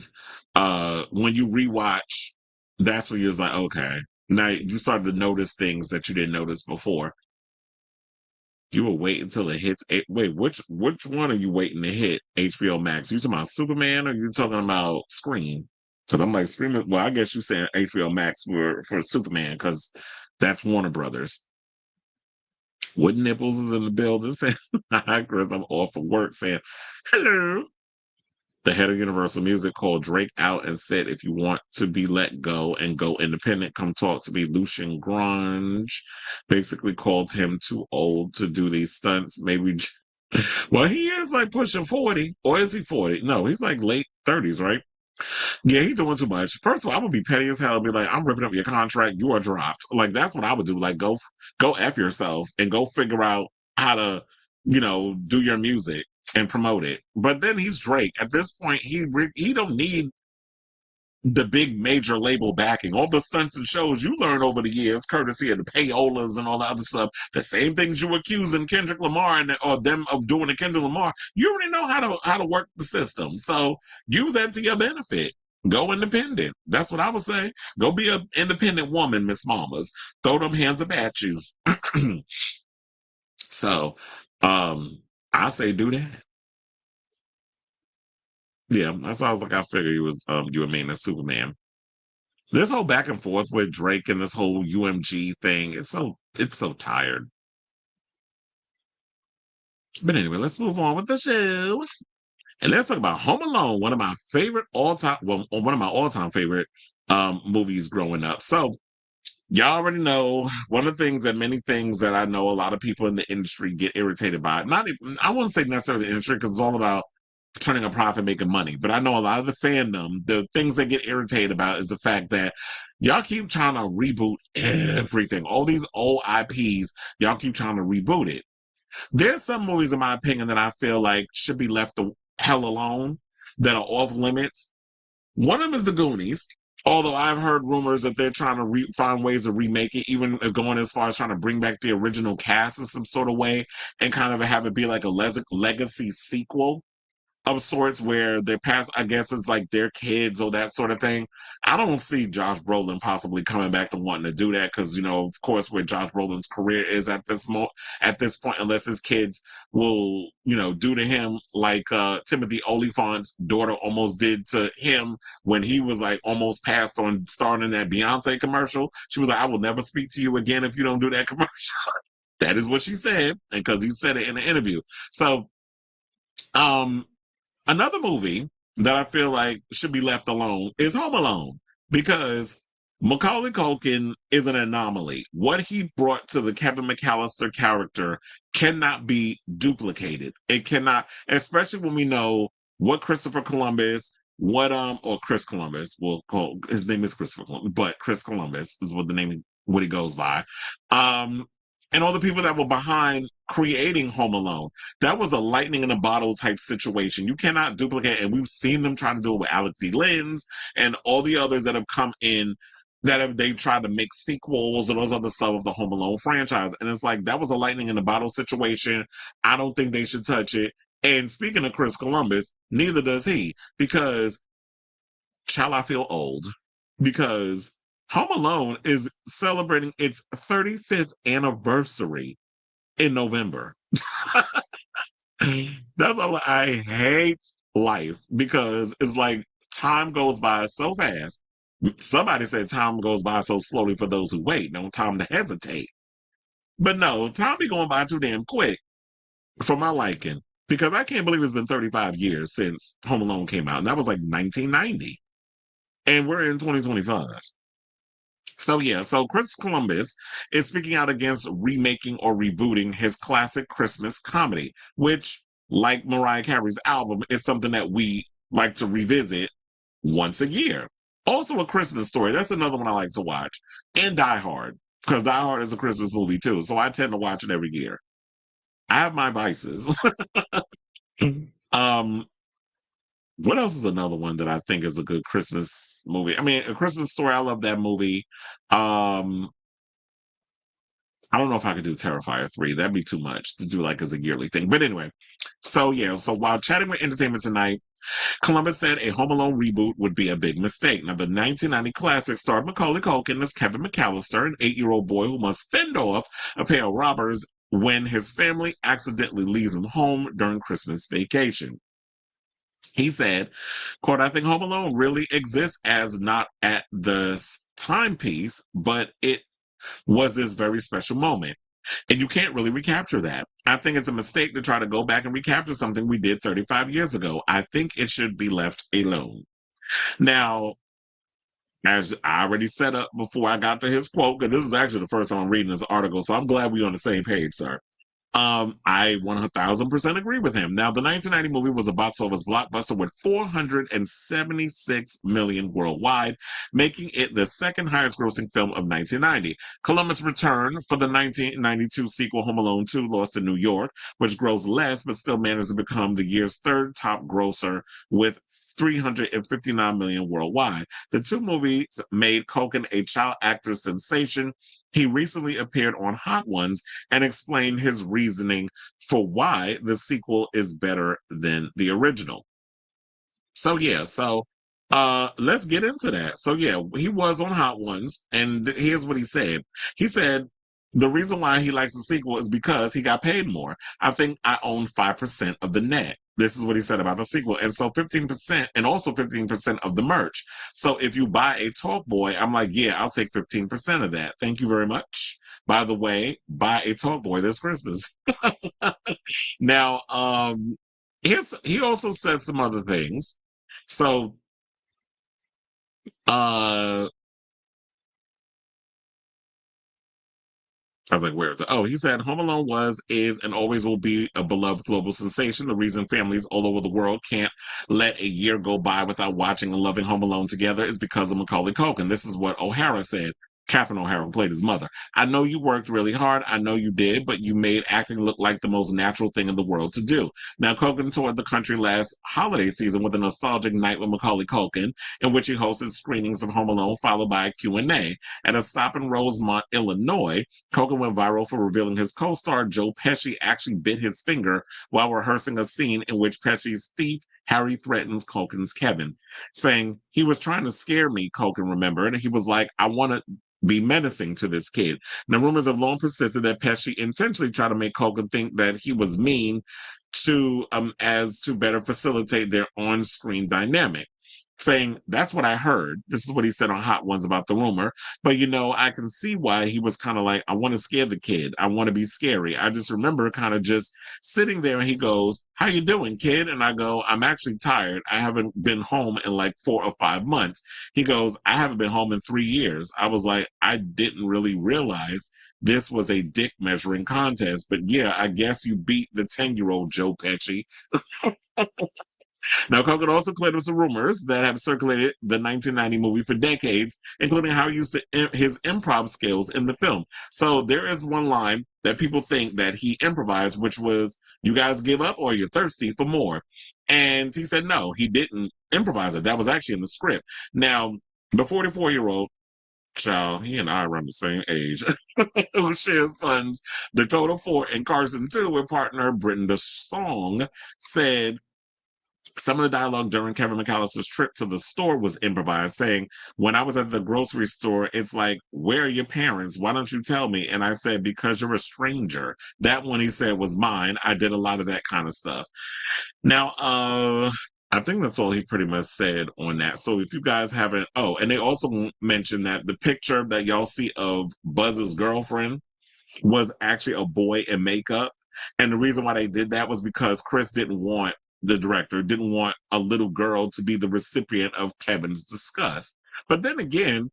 when you rewatch, that's when you're like, okay, now you started to notice things that you didn't notice before. You were waiting until it hits. Wait, which one are you waiting to hit? HBO Max? You talking about Superman, or you talking about Scream? Because I'm like Scream. Well, I guess you saying HBO Max for Superman because that's Warner Brothers. Wood Nipples is in the building saying, "Hi, Chris. I'm off for work." Saying, "Hello." The head of Universal Music called Drake out and said, "If you want to be let go and go independent, come talk to me." Lucian Grande basically called him too old to do these stunts. Maybe, well, he is like pushing 40, or is he 40? No, he's like late 30s, right? Yeah, he's doing too much. First of all, I would be petty as hell and be like, "I'm ripping up your contract. You are dropped." Like, that's what I would do. Like, go F yourself and go figure out how to, do your music and promote it. But then he's Drake. At this point, he don't need the big major label backing. All the stunts and shows you learn over the years, courtesy of the payolas and all the other stuff, the same things you accusing Kendrick Lamar or them of doing to Kendrick Lamar, you already know how to work the system. So use that to your benefit. Go independent. That's what I would say. Go be an independent woman, Miss Mamas. Throw them hands up at you. So I say do that. Yeah, that's why I was like, I figured you were mean as Superman. This whole back and forth with Drake and this whole UMG thing, it's so tired. But anyway, let's move on with the show. And let's talk about Home Alone, one of my favorite all-time, well, one of my all-time favorite movies growing up. So y'all already know one of the things that many things that I know a lot of people in the industry get irritated by. Not even, I wouldn't say necessarily the industry because it's all about turning a profit, making money. But I know a lot of the fandom, the things they get irritated about is the fact that y'all keep trying to reboot everything. All these old IPs, y'all keep trying to reboot it. There's some movies, in my opinion, that I feel like should be left the hell alone, that are off limits. One of them is The Goonies. Although I've heard rumors that they're trying to find ways to remake it, even going as far as trying to bring back the original cast in some sort of way and kind of have it be like a legacy sequel of sorts where their past, I guess, is like their kids or that sort of thing. I don't see Josh Brolin possibly coming back to wanting to do that because, of course, where Josh Brolin's career is at this point, unless his kids will, do to him like Timothy Olyphant's daughter almost did to him when he was like almost passed on starring in that Beyonce commercial. She was like, "I will never speak to you again if you don't do that commercial." That is what she said, and because he said it in the interview. So, um, another movie that I feel like should be left alone is Home Alone because Macaulay Culkin is an anomaly. What he brought to the Kevin McAllister character cannot be duplicated. It cannot, especially when we know what Christopher Columbus, or Chris Columbus, we'll call his name is Christopher Columbus, but Chris Columbus is what he goes by. And all the people that were behind creating Home Alone. That was a lightning in a bottle type situation. You cannot duplicate, and we've seen them try to do it with Alex D. Linz and all the others that have come in they've tried to make sequels and those other stuff of the Home Alone franchise. And it's like that was a lightning in a bottle situation. I don't think they should touch it. And speaking of Chris Columbus, neither does he, because shall I feel old? Because Home Alone is celebrating its 35th anniversary in November. That's all. I hate life because it's like time goes by so fast. Somebody said time goes by so slowly for those who wait. No time to hesitate. But no, time be going by too damn quick for my liking. Because I can't believe it's been 35 years since Home Alone came out. And that was like 1990. And we're in 2025. So yeah, so Chris Columbus is speaking out against remaking or rebooting his classic Christmas comedy, which, like Mariah Carey's album, is something that we like to revisit once a year. Also, A Christmas Story. That's another one I like to watch. And Die Hard, because Die Hard is a Christmas movie too. So I tend to watch it every year. I have my vices. um, what else is another one that I think is a good Christmas movie? I mean, A Christmas Story. I love that movie. Um, I don't know if I could do Terrifier 3. That'd be too much to do like as a yearly thing. But anyway, so yeah, so while chatting with Entertainment Tonight, Columbus said a Home Alone reboot would be a big mistake. Now, the 1990 classic starred Macaulay Culkin as Kevin McAllister, an 8-year-old boy who must fend off a pair of robbers when his family accidentally leaves him home during Christmas vacation. He said, quote, I think Home Alone really exists as not at the timepiece, but it was this very special moment. And you can't really recapture that. I think it's a mistake to try to go back and recapture something we did 35 years ago. I think it should be left alone. Now, as I already set up before I got to his quote, because this is actually the first time I'm reading this article, so I'm glad we're on the same page, sir. I 1000% agree with him. Now, the 1990 movie was a box office blockbuster with 476 million worldwide, making it the second highest grossing film of 1990. Columbus' return for the 1992 sequel Home Alone 2 lost in New York, which grossed less but still managed to become the year's third top grosser with 359 million worldwide. The two movies made Culkin a child actor sensation. He recently appeared on Hot Ones and explained his reasoning for why the sequel is better than the original. So let's get into that. So yeah, he was on Hot Ones, and here's what he said. He said the reason why he likes the sequel is because he got paid more. I think I own 5% of the net. This is what he said about the sequel. And so 15%, and also 15% of the merch. So if you buy a Talk Boy, I'm like, yeah, I'll take 15% of that. Thank you very much. By the way, buy a Talk Boy this Christmas. Now, he also said some other things. So, uh, I'm like, where is it? Oh, he said Home Alone was, is, and always will be a beloved global sensation. The reason families all over the world can't let a year go by without watching and loving Home Alone together is because of Macaulay Culkin. This is what O'Hara said. Catherine O'Hara played his mother. I know you worked really hard. I know you did, but you made acting look like the most natural thing in the world to do. Now, Culkin toured the country last holiday season with a nostalgic night with Macaulay Culkin, in which he hosted screenings of Home Alone, followed by a Q&A. At a stop in Rosemont, Illinois, Culkin went viral for revealing his co-star Joe Pesci actually bit his finger while rehearsing a scene in which Pesci's thief Harry threatens Culkin's Kevin, saying, he was trying to scare me, Culkin remembered. He was like, I want to be menacing to this kid. Now, rumors have long persisted that Pesci intentionally tried to make Culkin think that he was mean to as to better facilitate their on-screen dynamic, saying, that's what I heard. This is what he said on Hot Ones about the rumor. But, I can see why he was kind of like, I want to scare the kid. I want to be scary. I just remember kind of just sitting there, and he goes, how you doing, kid? And I go, I'm actually tired. I haven't been home in like 4 or 5 months. He goes, I haven't been home in 3 years. I was like, I didn't really realize this was a dick measuring contest. But yeah, I guess you beat the 10-year-old Joe Pesci. Now, Culkin also cleared up some rumors that have circulated the 1990 movie for decades, including how he used his improv skills in the film. So there is one line that people think that he improvised, which was, you guys give up or you're thirsty for more. And he said, no, he didn't improvise it. That was actually in the script. Now, the 44-year-old child, he and I are around the same age, who shares sons Dakota 4 and Carson 2 with partner Brenda Song, said, some of the dialogue during Kevin McAllister's trip to the store was improvised, saying, when I was at the grocery store, it's like, where are your parents? Why don't you tell me? And I said, because you're a stranger. That one he said was mine. I did a lot of that kind of stuff. Now, I think that's all he pretty much said on that. So if you guys haven't, and they also mentioned that the picture that y'all see of Buzz's girlfriend was actually a boy in makeup. And the reason why they did that was because the director didn't want a little girl to be the recipient of Kevin's disgust. But then again,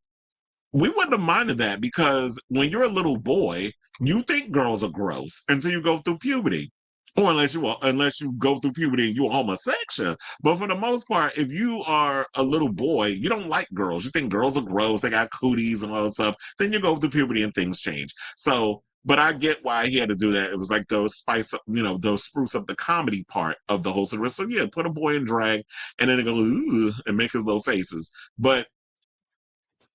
we wouldn't have minded that, because when you're a little boy, you think girls are gross until you go through puberty. Or unless you go through puberty and you're homosexual. But for the most part, if you are a little boy, you don't like girls. You think girls are gross, they got cooties and all that stuff. Then you go through puberty and things change. So, but I get why he had to do that. It was like those spice up, those spruce up the comedy part of the whole series. So yeah, put a boy in drag and then they go, ooh, and make his little faces. But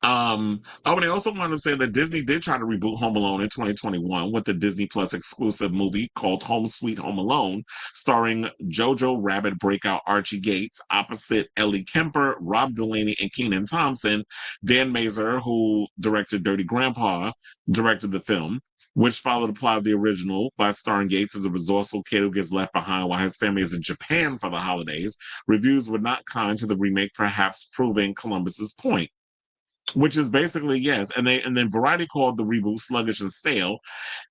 Oh, and I also wanted to say that Disney did try to reboot Home Alone in 2021 with the Disney Plus exclusive movie called Home Sweet Home Alone, starring Jojo Rabbit breakout Archie Gates opposite Ellie Kemper, Rob Delaney, and Kenan Thompson. Dan Mazer, who directed Dirty Grandpa, directed the film, which followed the plot of the original by starring Gates as a resourceful kid who gets left behind while his family is in Japan for the holidays. Reviews were not kind to the remake, perhaps proving Columbus's point, which is basically yes. And then Variety called the reboot sluggish and stale,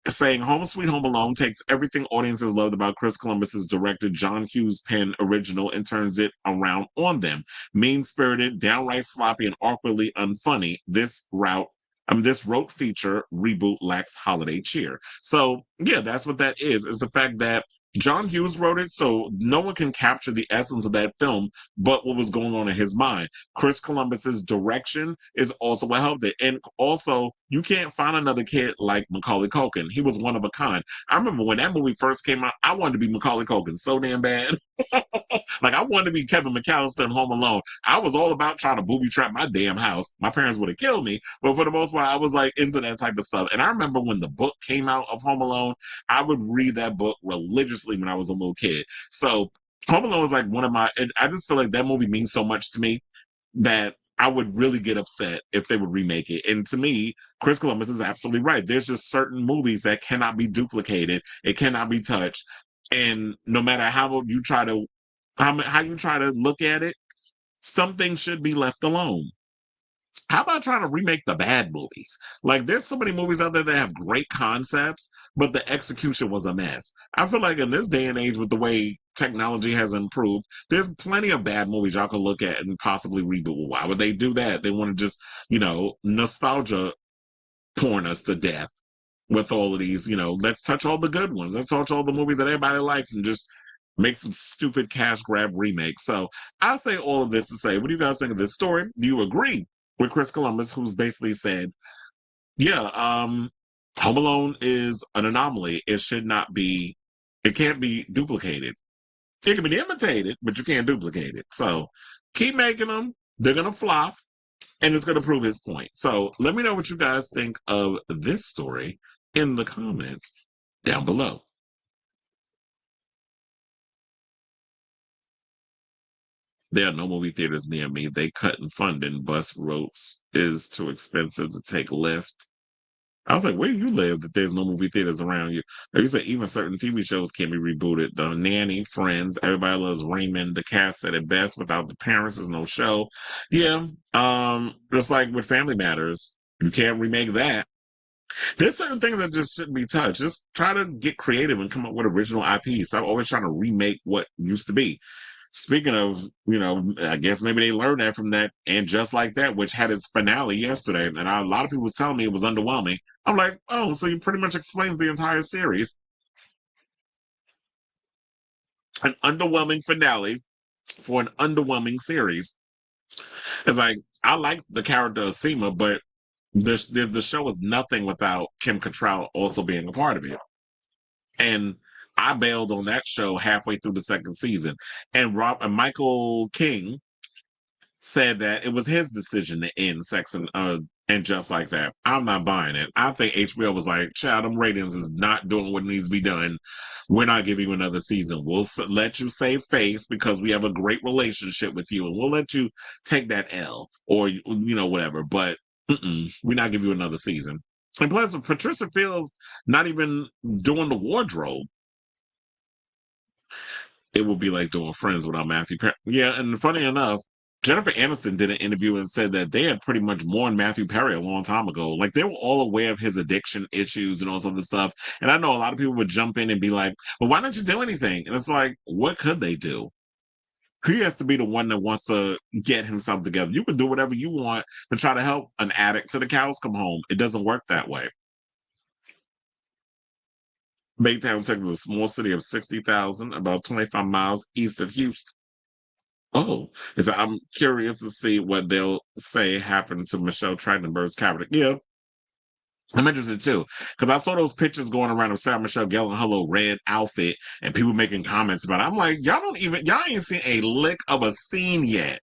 saying Home Sweet Home Alone takes everything audiences loved about Chris Columbus's directed John Hughes pen original and turns it around on them. Mean-spirited, downright sloppy, and awkwardly unfunny. This rote feature reboot lacks holiday cheer. So yeah, that's what that is the fact that John Hughes wrote it, so no one can capture the essence of that film but what was going on in his mind. Chris Columbus's direction is also what helped it. And also, you can't find another kid like Macaulay Culkin. He was one of a kind. I remember when that movie first came out, I wanted to be Macaulay Culkin so damn bad. Like, I wanted to be Kevin McAllister in Home Alone. I was all about trying to booby trap my damn house. My parents would have killed me, but for the most part, I was like into that type of stuff. And I remember when the book came out of Home Alone, I would read that book religiously when I was a little kid. So Home Alone was like one of my, I just feel like that movie means so much to me that I would really get upset if they would remake it. And to me, Chris Columbus is absolutely right. There's just certain movies that cannot be duplicated. It cannot be touched. And no matter how you try to, how you try to look at it, something should be left alone. How about trying to remake the bad movies? Like, there's so many movies out there that have great concepts, but the execution was a mess. I feel like in this day and age, with the way technology has improved, there's plenty of bad movies y'all could look at and possibly reboot. Why would they do that? They want to just, nostalgia porn us to death with all of these, let's touch all the good ones. Let's touch all the movies that everybody likes and just make some stupid cash grab remakes. So I say all of this to say, what do you guys think of this story? Do you agree with Chris Columbus, who's basically said, yeah, Home Alone is an anomaly. It can't be duplicated. It can be imitated, but you can't duplicate it. So keep making them. They're going to flop, and it's going to prove his point. So let me know what you guys think of this story in the comments down below. There are no movie theaters near me. They cutting funding. Bus routes is too expensive to take Lyft. I was like, where you live that there's no movie theaters around you? Like you said, even certain TV shows can be rebooted. The Nanny, Friends, Everybody Loves Raymond, the cast said it best, without the parents, there's no show. Yeah. Just like with Family Matters, you can't remake that. There's certain things that just shouldn't be touched. Just try to get creative and come up with original IP. Stop always trying to remake what used to be. Speaking of, I guess maybe they learned that from that and Just Like That, which had its finale yesterday. And a lot of people was telling me it was underwhelming. I'm like, oh, so you pretty much explained the entire series. An underwhelming finale for an underwhelming series. It's like, I like the character of Seema, but the show is nothing without Kim Cattrall also being a part of it. And I bailed on that show halfway through the second season. And Michael King said that it was his decision to end Sex and Just Like That. I'm not buying it. I think HBO was like, child, them ratings is not doing what needs to be done. We're not giving you another season. We'll let you save face because we have a great relationship with you, and we'll let you take that L or, whatever. But we're not giving you another season. And plus, Patricia Fields not even doing the wardrobe. It would be like doing Friends without Matthew Perry. Yeah, and funny enough, Jennifer Aniston did an interview and said that they had pretty much mourned Matthew Perry a long time ago. Like, they were all aware of his addiction issues and all this other stuff. And I know a lot of people would jump in and be like, well, why don't you do anything? And it's like, what could they do? He has to be the one that wants to get himself together. You can do whatever you want to try to help an addict till the cows come home. It doesn't work that way. Baytown, Texas is a small city of 60,000, about 25 miles east of Houston. Oh, I'm curious to see what they'll say happened to Michelle Trachtenberg's character. Yeah, I'm interested too, because I saw those pictures going around of Sarah Michelle Gellar in her little red outfit and people making comments about it. I'm like, y'all ain't seen a lick of a scene yet.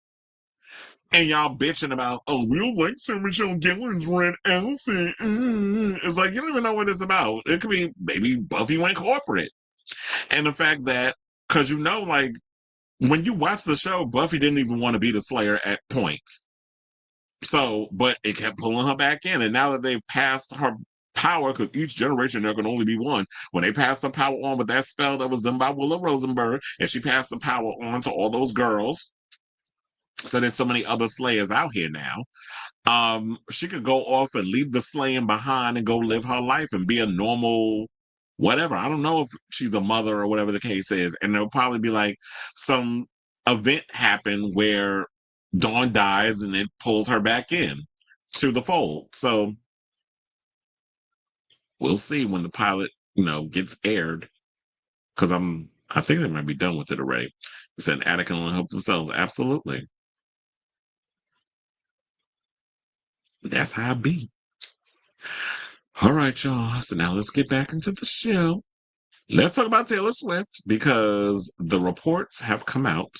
And y'all bitching about, oh, we don't like Sarah Michelle Gellar's red outfit. It's like, you don't even know what it's about. It could be maybe Buffy went corporate. And the fact that, because you know, like, when you watch the show, Buffy didn't even want to be the Slayer at points. So, but it kept pulling her back in. And now that they've passed her power, because each generation there can only be one, when they passed the power on with that spell that was done by Willow Rosenberg, and she passed the power on to all those girls. So there's so many other Slayers out here now. She could go off and leave the slaying behind and go live her life and be a normal whatever. I don't know if she's a mother or whatever the case is. And there'll probably be like some event happen where Dawn dies and it pulls her back in to the fold. So we'll see when the pilot, gets aired. Because I think they might be done with it already. They said Attica can only help themselves. Absolutely. That's how it be. All right, y'all. So now let's get back into the show. Let's talk about Taylor Swift because the reports have come out.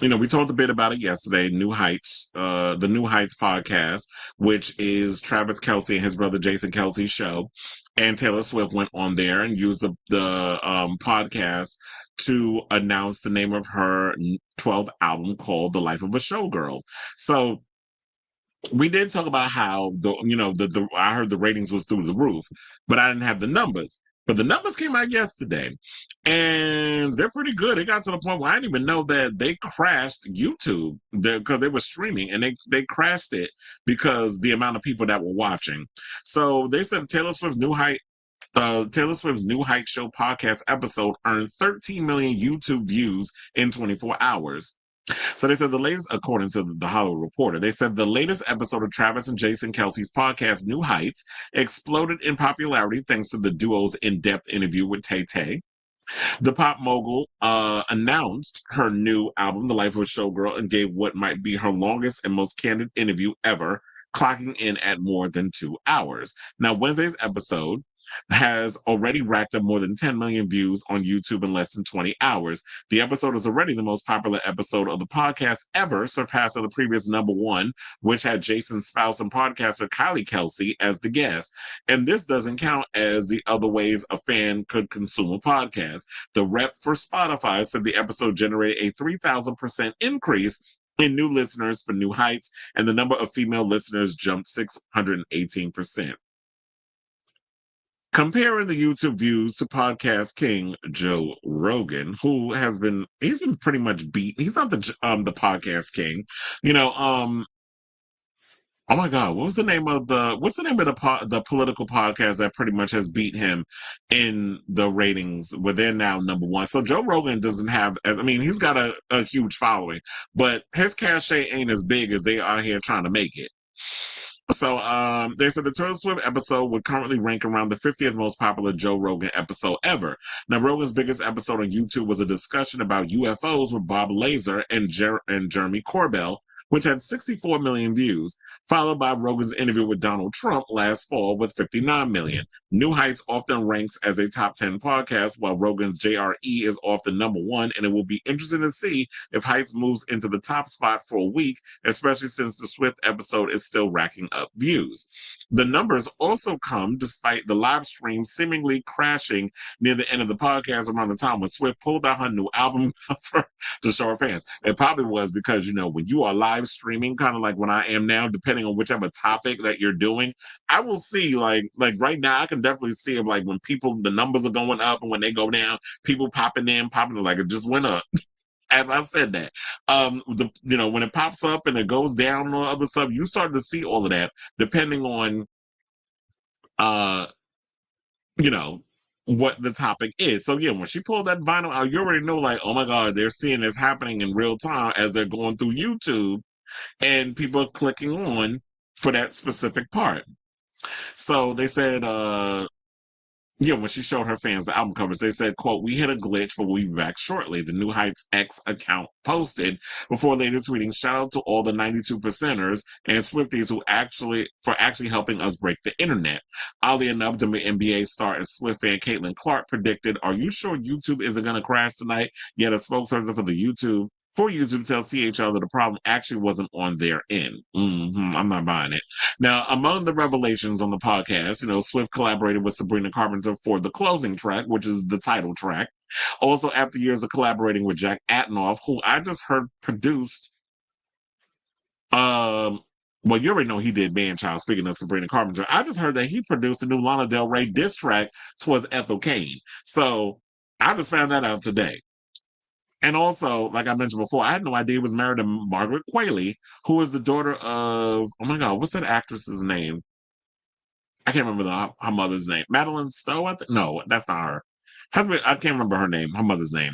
We talked a bit about it yesterday. New Heights, the New Heights podcast, which is Travis Kelce and his brother Jason Kelce's show. And Taylor Swift went on there and used the podcast to announce the name of her 12th album called The Life of a Showgirl. So we did talk about how I heard the ratings was through the roof, but I didn't have the numbers. But the numbers came out yesterday, and they're pretty good. It got to the point where I didn't even know that they crashed YouTube because they were streaming, and they crashed it because the amount of people that were watching. So they said Taylor Swift's New Heights Show podcast episode earned 13 million YouTube views in 24 hours. So they said the latest, according to the Hollywood Reporter, they said the latest episode of Travis and Jason Kelce's podcast, New Heights, exploded in popularity thanks to the duo's in-depth interview with Tay-Tay. The pop mogul announced her new album, The Life of a Showgirl, and gave what might be her longest and most candid interview ever, clocking in at more than 2 hours. Now, Wednesday's episode has already racked up more than 10 million views on YouTube in less than 20 hours. The episode is already the most popular episode of the podcast ever, surpassing the previous number one, which had Jason's spouse and podcaster Kylie Kelce as the guest. And this doesn't count as the other ways a fan could consume a podcast. The rep for Spotify said the episode generated a 3,000% increase in new listeners for New Heights, and the number of female listeners jumped 618%. Comparing the YouTube views to podcast king Joe Rogan, he's been pretty much beat. He's not the podcast king, oh my God, what's the name of the political podcast that pretty much has beat him in the ratings where they're now number one? So Joe Rogan doesn't have, he's got a huge following, but his cachet ain't as big as they are here trying to make it. So they said the Taylor Swift episode would currently rank around the 50th most popular Joe Rogan episode ever. Now, Rogan's biggest episode on YouTube was a discussion about UFOs with Bob Lazar and Jeremy Corbell, which had 64 million views, followed by Rogan's interview with Donald Trump last fall with 59 million. New Heights often ranks as a top 10 podcast, while Rogan's JRE is often number one, and it will be interesting to see if Heights moves into the top spot for a week, especially since the Swift episode is still racking up views. The numbers also come despite the live stream seemingly crashing near the end of the podcast around the time when Swift pulled out her new album cover to show her fans. It probably was because, when you are live streaming, kind of like when I am now, depending on whichever topic that you're doing, I will see like right now, I can definitely see it like when the numbers are going up and when they go down, people popping like it just went up. As I said that, when it pops up and it goes down and all other stuff, you start to see all of that depending on, what the topic is. So yeah, when she pulled that vinyl out, you already know, like, oh my God, they're seeing this happening in real time as they're going through YouTube, and people are clicking on for that specific part. So they said, when she showed her fans the album covers, they said, quote, "We hit a glitch, but we'll be back shortly," the New Heights X account posted, before later tweeting, "Shout out to all the 92%ers and Swifties who actually helping us break the internet." Oddly enough, the NBA star and Swift fan Caitlin Clark predicted, "Are you sure YouTube isn't going to crash tonight?" Yet a spokesperson for for YouTube tells THL that the problem actually wasn't on their end. I'm not buying it. Now, among the revelations on the podcast, Swift collaborated with Sabrina Carpenter for the closing track, which is the title track. Also, after years of collaborating with Jack Antonoff, who I just heard produced, well, you already know he did Man Child. Speaking of Sabrina Carpenter, I just heard that he produced a new Lana Del Rey diss track towards Ethel Cain. So I just found that out today. And also, like I mentioned before, I had no idea he was married to Margaret Qualley, who is the daughter of, oh my God, what's that actress's name? I can't remember her mother's name. Madeline Stowe? No, that's not her. I can't remember her name, her mother's name.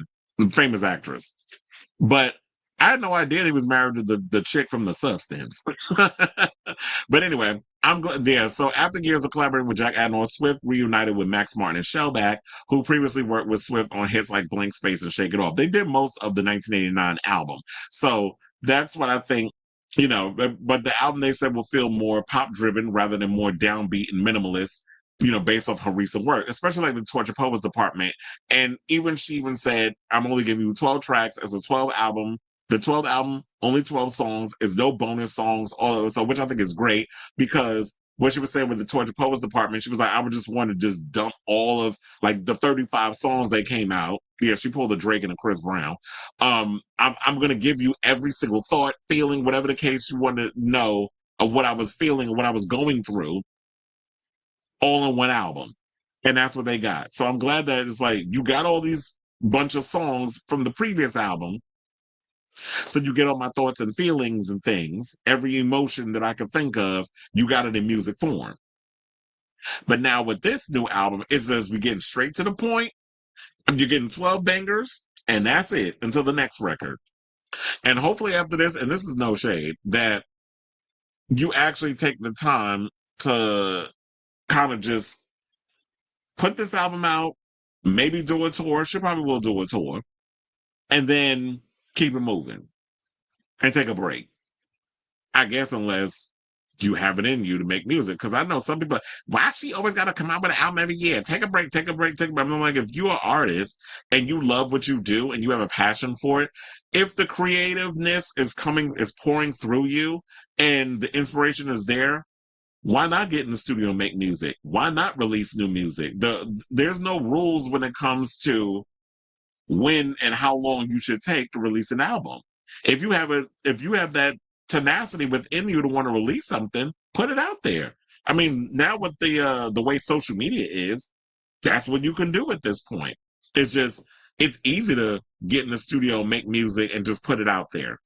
Famous actress. But I had no idea he was married to the chick from The Substance. But anyway, I'm glad. Yeah, so after years of collaborating with Jack Antonoff, Swift reunited with Max Martin and Shellback, who previously worked with Swift on hits like Blank Space and Shake It Off. They did most of the 1989 album. So that's what I think, but the album they said will feel more pop-driven rather than more downbeat and minimalist, based off her recent work, especially like the Torture Poets department. And she even said, I'm only giving you 12 tracks as a 12 album. The 12th album, only 12 songs, is no bonus songs, which I think is great, because what she was saying with the Torture Poets department, she was like, I would just want to just dump all of like the 35 songs that came out. Yeah, she pulled a Drake and a Chris Brown. I'm gonna give you every single thought, feeling, whatever the case you want to know of what I was feeling and what I was going through, all in one album. And that's what they got. So I'm glad that it's like you got all these bunch of songs from the previous album. So you get all my thoughts and feelings and things, every emotion that I could think of, you got it in music form. But now with this new album, it says we're getting straight to the point. You're getting 12 bangers, and that's it until the next record. And hopefully after this, and this is no shade, that you actually take the time to kind of just put this album out, maybe do a tour. She probably will do a tour. And then keep it moving and take a break. I guess unless you have it in you to make music. Because I know some people, why she always got to come out with an album every year? Take a break, take a break, take a break. I'm like, if you're an artist and you love what you do and you have a passion for it, if the creativeness is pouring through you and the inspiration is there, why not get in the studio and make music? Why not release new music? There's no rules when it comes to when and how long you should take to release an album. If you have that tenacity within you to want to release something, put it out there. I mean, now with the way social media is, that's what you can do at this point. It's easy to get in the studio, make music, and just put it out there.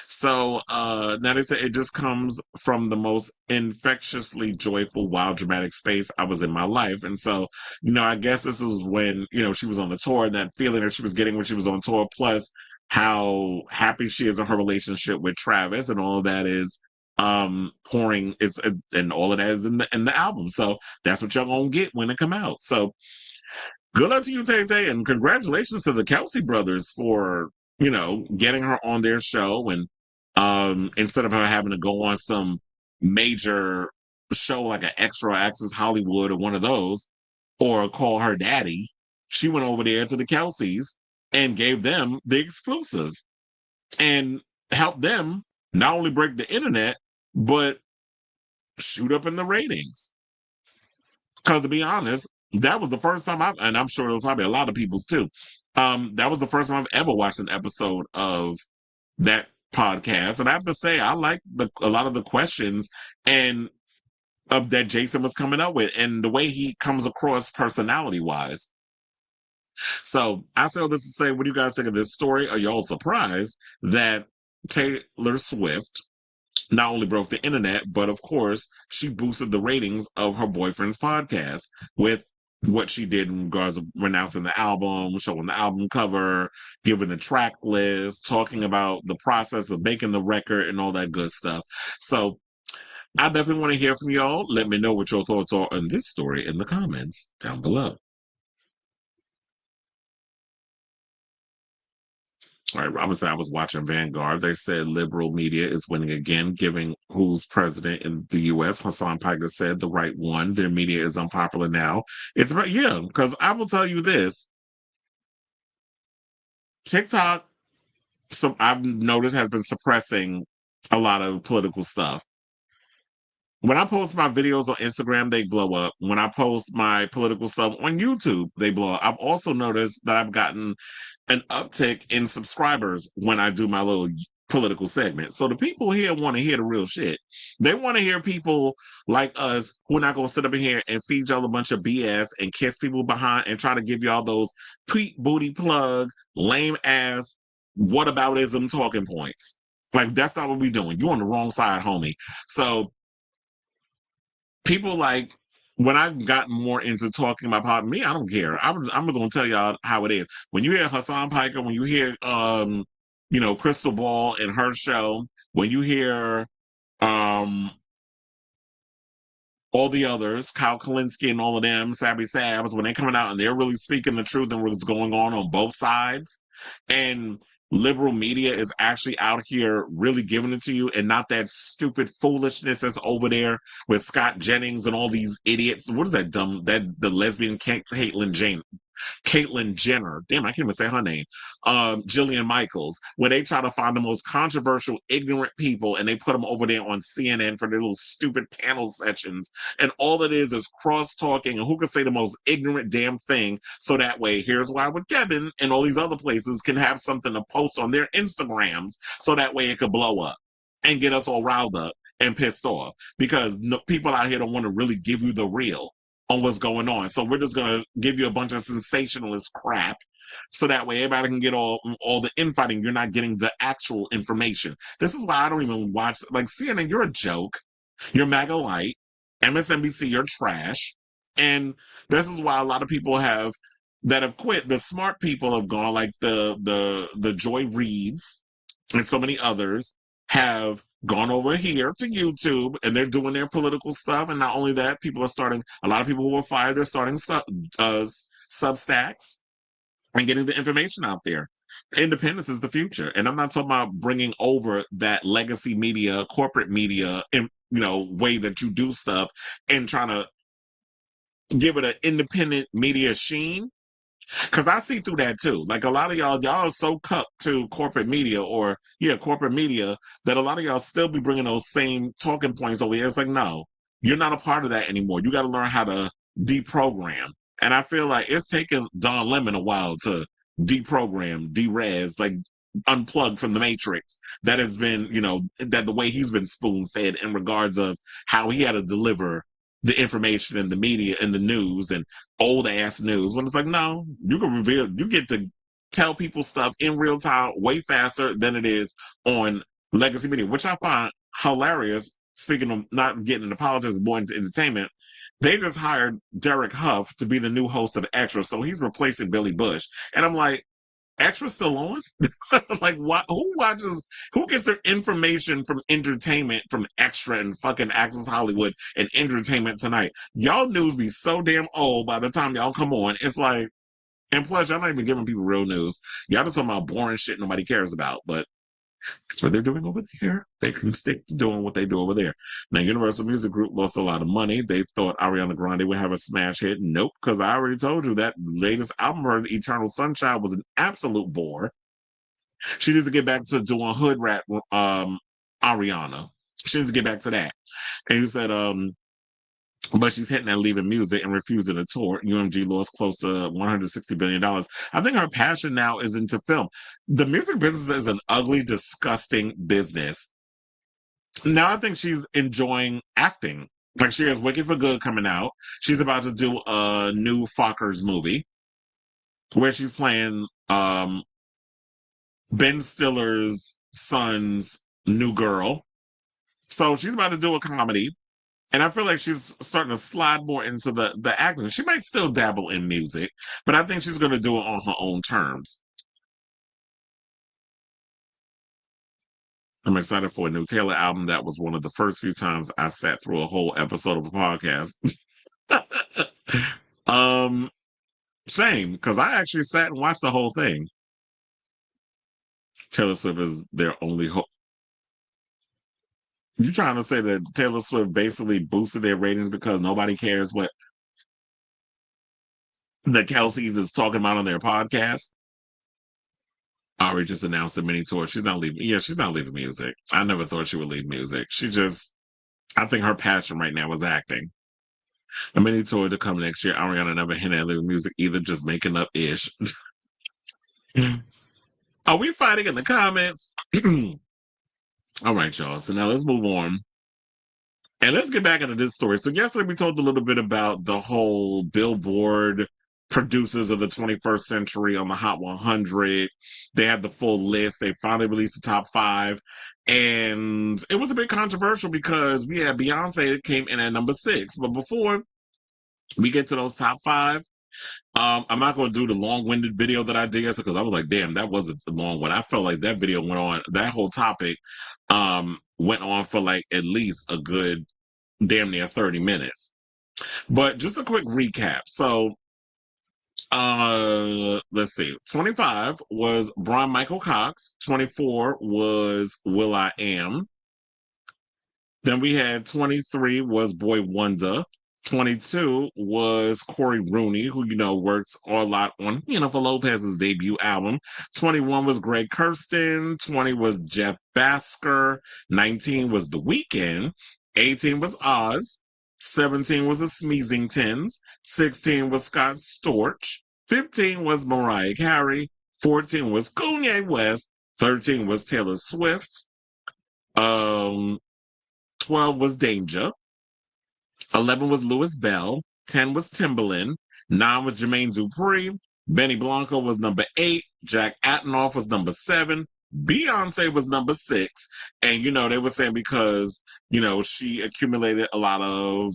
So now they say it just comes from the most infectiously joyful, wild, dramatic space I was in my life. And so, I guess this was when, she was on the tour, and that feeling that she was getting when she was on tour, plus how happy she is in her relationship with Travis, and all of that is pouring, and all of that is in the album. So that's what y'all gonna get when it come out. So good luck to you, Tay Tay, and congratulations to the Kelce brothers for, getting her on their show. And instead of her having to go on some major show like an Extra Access Hollywood or one of those, or call her daddy, she went over there to the Kelces and gave them the exclusive and helped them not only break the internet, but shoot up in the ratings. Because to be honest, that was the first time and I'm sure it was probably a lot of people's too. That was the first time I've ever watched an episode of that podcast. And I have to say, I like a lot of the questions and that Jason was coming up with, and the way he comes across personality wise. So I say all this to say, what do you guys think of this story? Are y'all surprised that Taylor Swift not only broke the internet, but of course, she boosted the ratings of her boyfriend's podcast with what she did in regards of announcing the album, showing the album cover, giving the track list, talking about the process of making the record and all that good stuff. So I definitely want to hear from y'all. Let me know what your thoughts are on this story in the comments down below. All right, Robinson, I was watching Vanguard. They said liberal media is winning again, giving who's president in the U.S. Hassan Piker said the right one. Their media is unpopular now. It's because I will tell you this. TikTok so I've noticed has been suppressing a lot of political stuff. When I post my videos on Instagram, they blow up. When I post my political stuff on YouTube, they blow up. I've also noticed that I've gotten an uptick in subscribers when I do my little political segment. So the people here want to hear the real shit. They want to hear people like us who are not going to sit up in here and feed y'all a bunch of BS and kiss people behind and try to give y'all those Pete booty plug, lame ass, whataboutism talking points. Like, that's not what we're doing. You're on the wrong side, homie. So people like, when I've gotten more into talking about me, I don't care. I'm going to tell y'all how it is. When you hear Hassan Piker, when you hear, Crystal Ball and her show, when you hear, all the others, Kyle Kalinske and all of them, Sabby Sabs, when they're coming out and they're really speaking the truth and what's going on both sides, and liberal media is actually out here really giving it to you, and not that stupid foolishness that's over there with Scott Jennings and all these idiots. What is that the lesbian Caitlyn Jenner, damn, I can't even say her name, Jillian Michaels, where they try to find the most controversial, ignorant people and they put them over there on CNN for their little stupid panel sessions. And all it is cross talking and who can say the most ignorant damn thing. So that way, here's why with Kevin and all these other places can have something to post on their Instagrams. So that way it could blow up and get us all riled up and pissed off, because people out here don't want to really give you the real on what's going on. So we're just going to give you a bunch of sensationalist crap so that way everybody can get all the infighting. You're not getting the actual information. This is why I don't even watch, like, CNN, you're a joke. You're MAGA light. MSNBC, you're trash. And this is why a lot of people have quit. The smart people have gone, like the Joy Reids and so many others have gone over here to YouTube and they're doing their political stuff. And not only that, a lot of people who were fired, they're starting Substacks and getting the information out there. Independence is the future. And I'm not talking about bringing over that legacy media, corporate media, way that you do stuff and trying to give it an independent media sheen. Because I see through that too. Like, a lot of y'all are so cut to corporate media that a lot of y'all still be bringing those same talking points over here. It's like, no, you're not a part of that anymore. You got to learn how to deprogram. And I feel like it's taken Don Lemon a while to deprogram, derez, like unplug from the matrix. That has been, that the way he's been spoon fed in regards of how he had to deliver the information and the media and the news and old ass news, when it's like, no, you get to tell people stuff in real time way faster than it is on legacy media, which I find hilarious. Speaking of not getting into politics, more into entertainment, they just hired Derek Huff to be the new host of Extra, so he's replacing Billy Bush. And I'm like, Extra still on? Like, what? Who gets their information from entertainment from Extra and fucking Access Hollywood and Entertainment Tonight? Y'all news be so damn old by the time y'all come on. It's like, and plus, y'all not even giving people real news. Y'all just talking about boring shit nobody cares about, but that's what they're doing over there. They can stick to doing what they do over there. Now, Universal Music Group lost a lot of money. They thought Ariana Grande would have a smash hit. Nope, because I already told you that latest album, Eternal Sunshine, was an absolute bore. She needs to get back to doing hood rap, Ariana. She needs to get back to that. And he said, but she's hitting and leaving music and refusing to tour. UMG lost close to $160 billion. I think her passion now is into film. The music business is an ugly, disgusting business. Now I think she's enjoying acting. Like, she has Wicked for Good coming out. She's about to do a new Fockers movie where she's playing Ben Stiller's son's new girl. So she's about to do a comedy. And I feel like she's starting to slide more into the acting. She might still dabble in music, but I think she's going to do it on her own terms. I'm excited for a new Taylor album. That was one of the first few times I sat through a whole episode of a podcast. um, Same, because I actually sat and watched the whole thing. Taylor Swift is their only hope. You trying to say that Taylor Swift basically boosted their ratings because nobody cares what the Kelces is talking about on their podcast? Ari just announced a mini tour. She's not leaving. Yeah, she's not leaving music. I never thought she would leave music. I think her passion right now is acting. A mini tour to come next year. Ariana never hinted at leaving music either, just making up ish. Are we fighting in the comments? All right, y'all. So now let's move on. And let's get back into this story. So yesterday we talked a little bit about the whole Billboard producers of the 21st century on the Hot 100. They had the full list. They finally released the top 5. And it was a bit controversial because we had Beyonce that came in at number 6. But before we get to those top 5, I'm not going to do the long-winded video that I did yesterday because I was like, damn, that wasn't a long one. I felt like that video went on, that whole topic went on for like at least a good damn near 30 minutes. But just a quick recap. So, let's see. 25 was Brian Michael Cox. 24 was will.i.am. Then we had 23 was Boy Wonder. 22 was Corey Rooney, who, worked a lot on, for Lopez's debut album. 21 was Greg Kirsten. 20 was Jeff Basker. 19 was The Weeknd. 18 was Oz. 17 was the Smeezingtons. 16 was Scott Storch. 15 was Mariah Carey. 14 was Kanye West. 13 was Taylor Swift. 12 was Danger. 11 was Louis Bell. 10 was Timbaland. 9 was Jermaine Dupri. Benny Blanco was number 8. Jack Antonoff was number 7. Beyonce was number 6. And, they were saying because, she accumulated a lot of,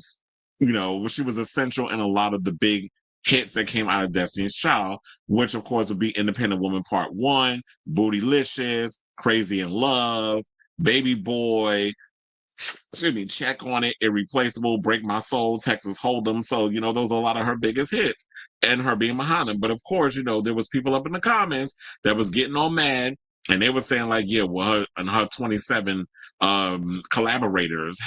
she was essential in a lot of the big hits that came out of Destiny's Child, which, of course, would be Independent Woman Part 1, Bootylicious, Crazy in Love, Baby Boy, Check on It, Irreplaceable, Break My Soul, Texas Hold'em. So, those are a lot of her biggest hits and her being behind them. But of course, there was people up in the comments that was getting all mad and they were saying like, yeah, well, her and her 27 collaborators,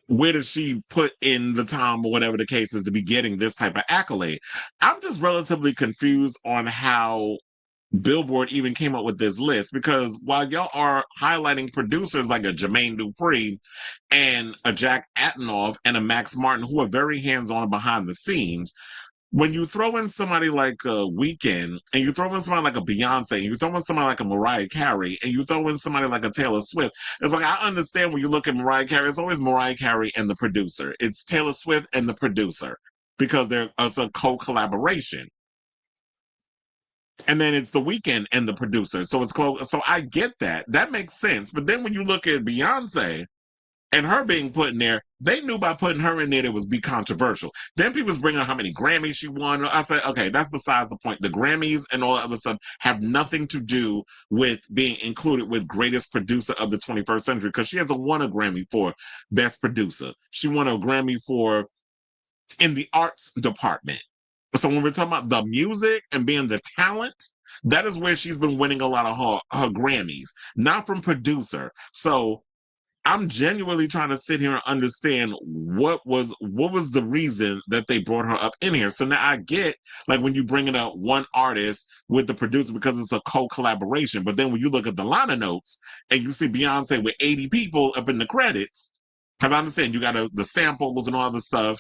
where does she put in the time or whatever the case is to be getting this type of accolade? I'm just relatively confused on how Billboard even came up with this list, because while y'all are highlighting producers like a Jermaine Dupri and a Jack Antonoff and a Max Martin who are very hands-on behind the scenes, when you throw in somebody like a Weeknd and you throw in somebody like a Beyonce and you throw in somebody like a Mariah Carey and you throw in somebody like a Taylor Swift, it's like, I understand when you look at Mariah Carey, it's always Mariah Carey and the producer. It's Taylor Swift and the producer because it's a co-collaboration. And then it's The Weeknd and the producer. So it's close. So I get that. That makes sense. But then when you look at Beyonce and her being put in there, they knew by putting her in there it was be controversial. Then people was bringing up how many Grammys she won. I said, okay, that's besides the point. The Grammys and all that other stuff have nothing to do with being included with greatest producer of the 21st century, because she hasn't won a Grammy for best producer. She won a Grammy for in the arts department. So when we're talking about the music and being the talent, that is where she's been winning a lot of her Grammys, not from producer. So I'm genuinely trying to sit here and understand what was the reason that they brought her up in here. So now I get, like, when you bring it up one artist with the producer because it's a co-collaboration. But then when you look at the liner notes and you see Beyonce with 80 people up in the credits, because I understand you got the samples and all the stuff.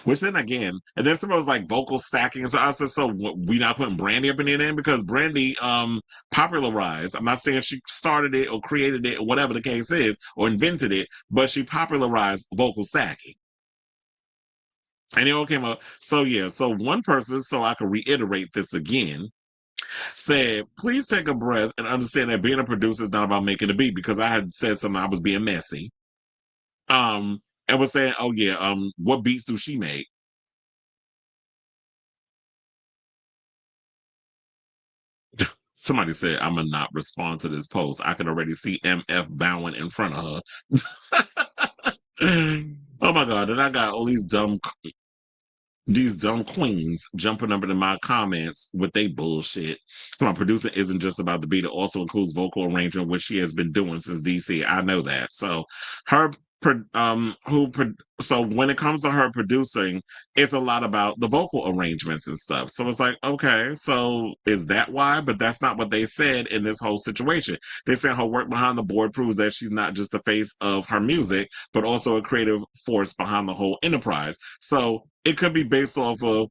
Which then again, and then someone was like vocal stacking. So I said, so we not putting Brandy up in there then? Because Brandy popularized. I'm not saying she started it or created it or whatever the case is, or invented it, but she popularized vocal stacking. And it all came up. So yeah, so one person, so I can reiterate this again, said, please take a breath and understand that being a producer is not about making a beat, because I had said something, I was being messy. And was saying, oh yeah, what beats do she make? Somebody said, I'm gonna not respond to this post. I can already see MF bowing in front of her. Oh my God. And I got all these dumb queens jumping up into my comments with they bullshit. My producer isn't just about the beat. It also includes vocal arrangement, which she has been doing since DC. I know that. So her so when it comes to her producing, it's a lot about the vocal arrangements and stuff. So it's like, okay, so is that why? But that's not what they said in this whole situation. They said her work behind the board proves that she's not just the face of her music, but also a creative force behind the whole enterprise. So it could be based off of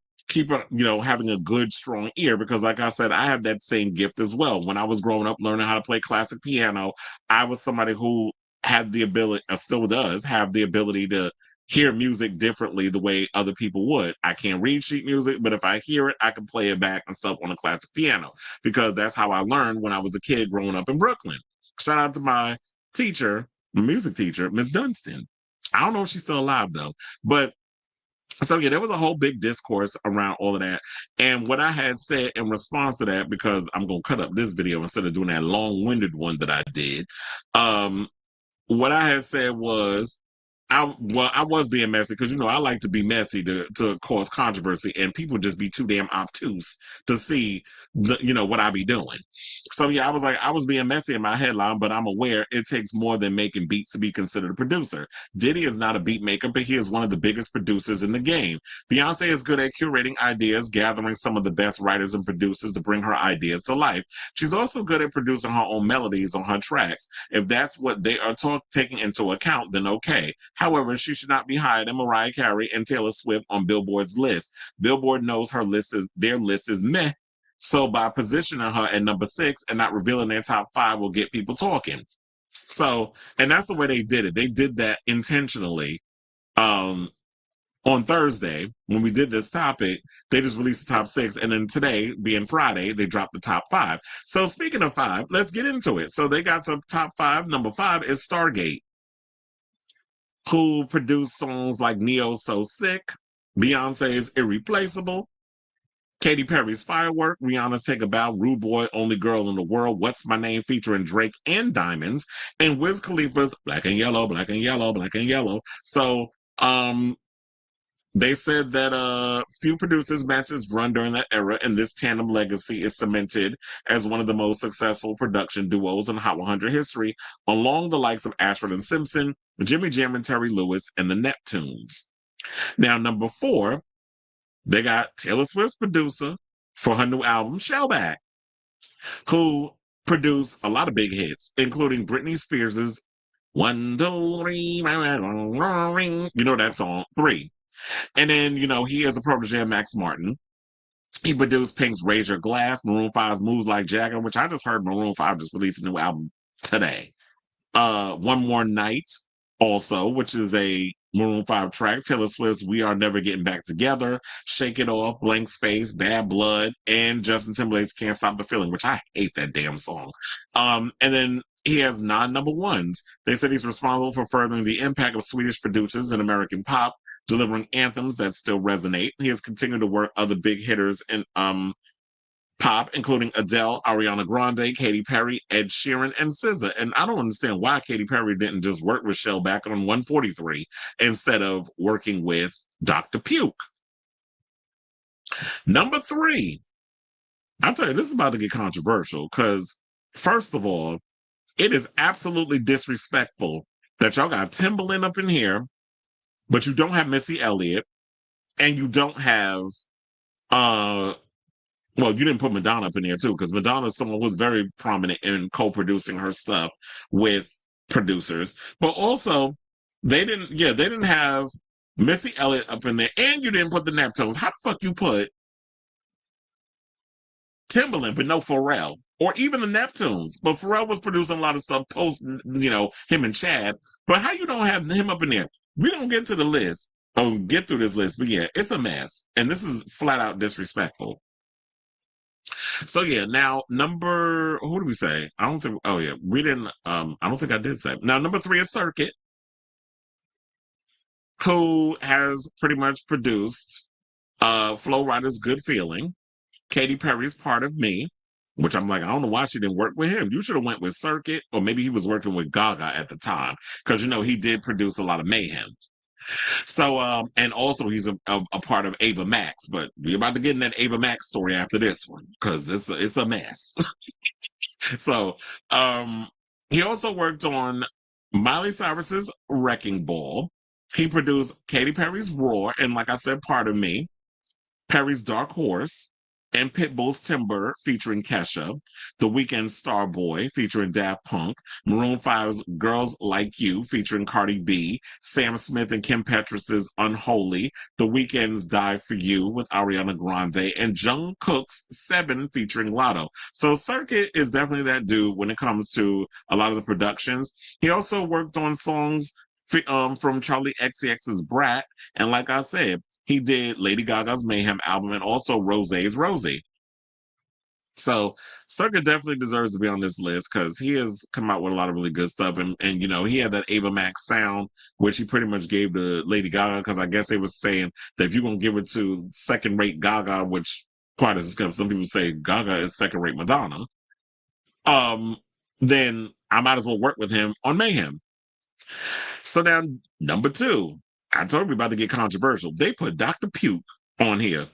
having a good, strong ear, because like I said, I have that same gift as well. When I was growing up learning how to play classic piano, I was somebody who had the ability, still does have the ability to hear music differently the way other people would. I can't read sheet music, but if I hear it, I can play it back and stuff on a classic piano, because that's how I learned when I was a kid growing up in Brooklyn. Shout out to my teacher, my music teacher, Miss Dunstan. I don't know if she's still alive though, but so yeah, there was a whole big discourse around all of that. And what I had said in response to that, because I'm gonna cut up this video instead of doing that long-winded one that I did, what I had said was, I was being messy, because I like to be messy to cause controversy, and people just be too damn obtuse to see what I be doing. So yeah, I was being messy in my headline, but I'm aware it takes more than making beats to be considered a producer. Diddy is not a beat maker, but he is one of the biggest producers in the game. Beyonce is good at curating ideas, gathering some of the best writers and producers to bring her ideas to life. She's also good at producing her own melodies on her tracks. If that's what they are taking into account, then okay. However, she should not be higher than Mariah Carey and Taylor Swift on Billboard's list. Billboard knows their list is meh. So by positioning her at number 6 and not revealing their top 5 will get people talking. So, and that's the way they did it. They did that intentionally. On Thursday, when we did this topic, they just released the top 6. And then today, being Friday, they dropped the top 5. So speaking of 5, let's get into it. So they got to top 5. Number 5 is Stargate, who produced songs like Neo's So Sick, Beyonce's Irreplaceable, Katy Perry's Firework, Rihanna's Take a Bow, Rude Boy, Only Girl in the World, What's My Name featuring Drake and Diamonds, and Wiz Khalifa's Black and Yellow, Black and Yellow, Black and Yellow. So, they said that few producers matches run during that era, and this tandem legacy is cemented as one of the most successful production duos in Hot 100 history, along the likes of Ashford and Simpson, Jimmy Jam and Terry Lewis, and the Neptunes. Now, number 4, they got Taylor Swift's producer for her new album, Shellback, who produced a lot of big hits, including Britney Spears's 1, 2, 3, you know that song, 3. And then, he is a protege of Max Martin. He produced Pink's Raise Your Glass, Maroon 5's Moves Like Jagger, which I just heard Maroon 5 just released a new album today. One More Night, also, which is a Maroon 5 track. Taylor Swift's We Are Never Getting Back Together, Shake It Off, Blank Space, Bad Blood, and Justin Timberlake's Can't Stop the Feeling, which I hate that damn song. And then he has 9 number 1s. They said he's responsible for furthering the impact of Swedish producers in American pop, delivering anthems that still resonate. He has continued to work other big hitters in pop, including Adele, Ariana Grande, Katy Perry, Ed Sheeran, and SZA. And I don't understand why Katy Perry didn't just work with Shellback on 143 instead of working with Dr. Puke. Number 3, I'll tell you, this is about to get controversial, because first of all, it is absolutely disrespectful that y'all got Timbaland up in here, but you don't have Missy Elliott, and you don't have well, you didn't put Madonna up in there too, because Madonna is someone who's very prominent in co-producing her stuff with producers. But also, they didn't have Missy Elliott up in there, and you didn't put the Neptunes. How the fuck you put Timbaland but no Pharrell, or even the Neptunes? But Pharrell was producing a lot of stuff post, him and Chad. But how you don't have him up in there? We don't get to the list. Get through this list, but yeah, it's a mess, and this is flat out disrespectful. So yeah, now who do we say? I don't think, oh yeah, we didn't, I don't think I did say. Now number 3 is Circuit, who has pretty much produced Flo Rida's Good Feeling, Katy Perry's Part of Me, which I'm like, I don't know why she didn't work with him. You should have went with Circuit, or maybe he was working with Gaga at the time, because he did produce a lot of mayhem. So, and also he's a part of Ava Max, but we're about to get in that Ava Max story after this one, because it's a mess. So, he also worked on Miley Cyrus's Wrecking Ball. He produced Katy Perry's Roar, and like I said, Part of Me. Perry's Dark Horse, and Pitbull's Timber featuring Kesha, The Weeknd's Starboy featuring Daft Punk, Maroon 5's Girls Like You featuring Cardi B, Sam Smith and Kim Petras' Unholy, The Weeknd's Die For You with Ariana Grande, and Jungkook's Seven featuring Lotto. So Circuit is definitely that dude when it comes to a lot of the productions. He also worked on songs from Charlie XCX's Brat, and like I said, he did Lady Gaga's Mayhem album and also Rosé's Rosie. So Circuit definitely deserves to be on this list because he has come out with a lot of really good stuff. And you know, he had that Ava Max sound, which he pretty much gave to Lady Gaga, because I guess they were saying that if you're going to give it to second-rate Gaga, which quite as some people say Gaga is second-rate Madonna, then I might as well work with him on Mayhem. So now, number 2, I told you about to get controversial. They put Dr. Puke on here.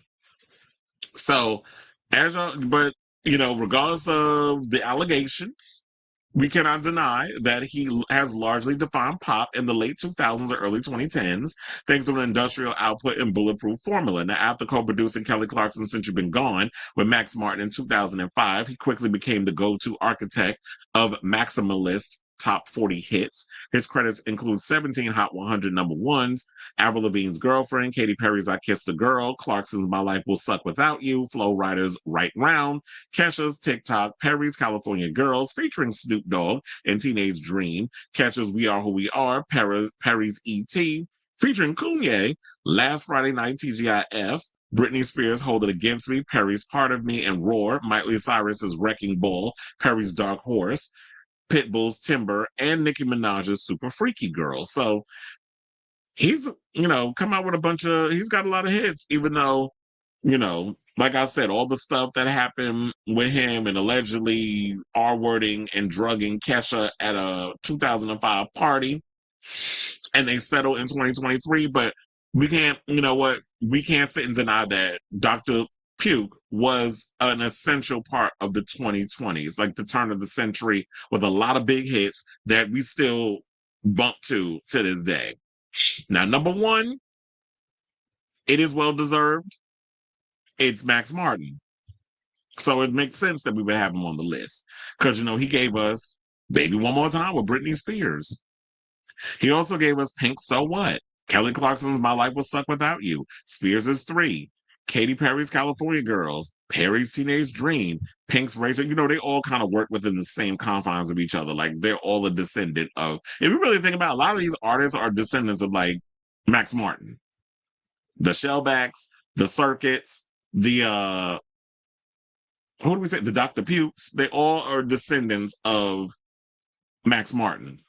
So, but you know, regardless of the allegations, we cannot deny that he has largely defined pop in the late 2000s or early 2010s, thanks to an industrial output and bulletproof formula. Now, after co-producing Kelly Clarkson's Since You've Been Gone with Max Martin in 2005, he quickly became the go-to architect of maximalist top 40 hits. His credits include 17 Hot 100 number ones, Avril Lavigne's Girlfriend, Katy Perry's I Kissed a Girl, Clarkson's My Life Will Suck Without You, Flo Rida's Right Round, Kesha's TikTok, Perry's California Girls featuring Snoop Dogg and Teenage Dream, Kesha's We Are Who We Are, Perry's E.T., featuring Kanye, Last Friday Night TGIF, Britney Spears' Hold It Against Me, Perry's Part of Me and Roar, Miley Cyrus's Wrecking Ball, Perry's Dark Horse, Pitbull's Timber, and Nicki Minaj's Super Freaky Girl. So he's, you know, come out with he's got a lot of hits, even though, you know, like I said, all the stuff that happened with him and allegedly R-wording and drugging Kesha at a 2005 party, and they settled in 2023, but we can't, you know what, we can't sit and deny that Dr. Puke was an essential part of the 2020s, like the turn of the century, with a lot of big hits that we still bump to this day. Now, number 1, it is well deserved. It's Max Martin. So it makes sense that we would have him on the list because, you know, he gave us Baby One More Time with Britney Spears. He also gave us Pink So What, Kelly Clarkson's My Life Will Suck Without You, Spears' 3, Katy Perry's California Girls, Perry's Teenage Dream, Pink's Rachel. You know, they all kind of work within the same confines of each other. Like, they're all a descendant of, if you really think about it, a lot of these artists are descendants of, like, Max Martin. The Shellbacks, the Circuits, the, what do we say? The Dr. Pukes. They all are descendants of Max Martin,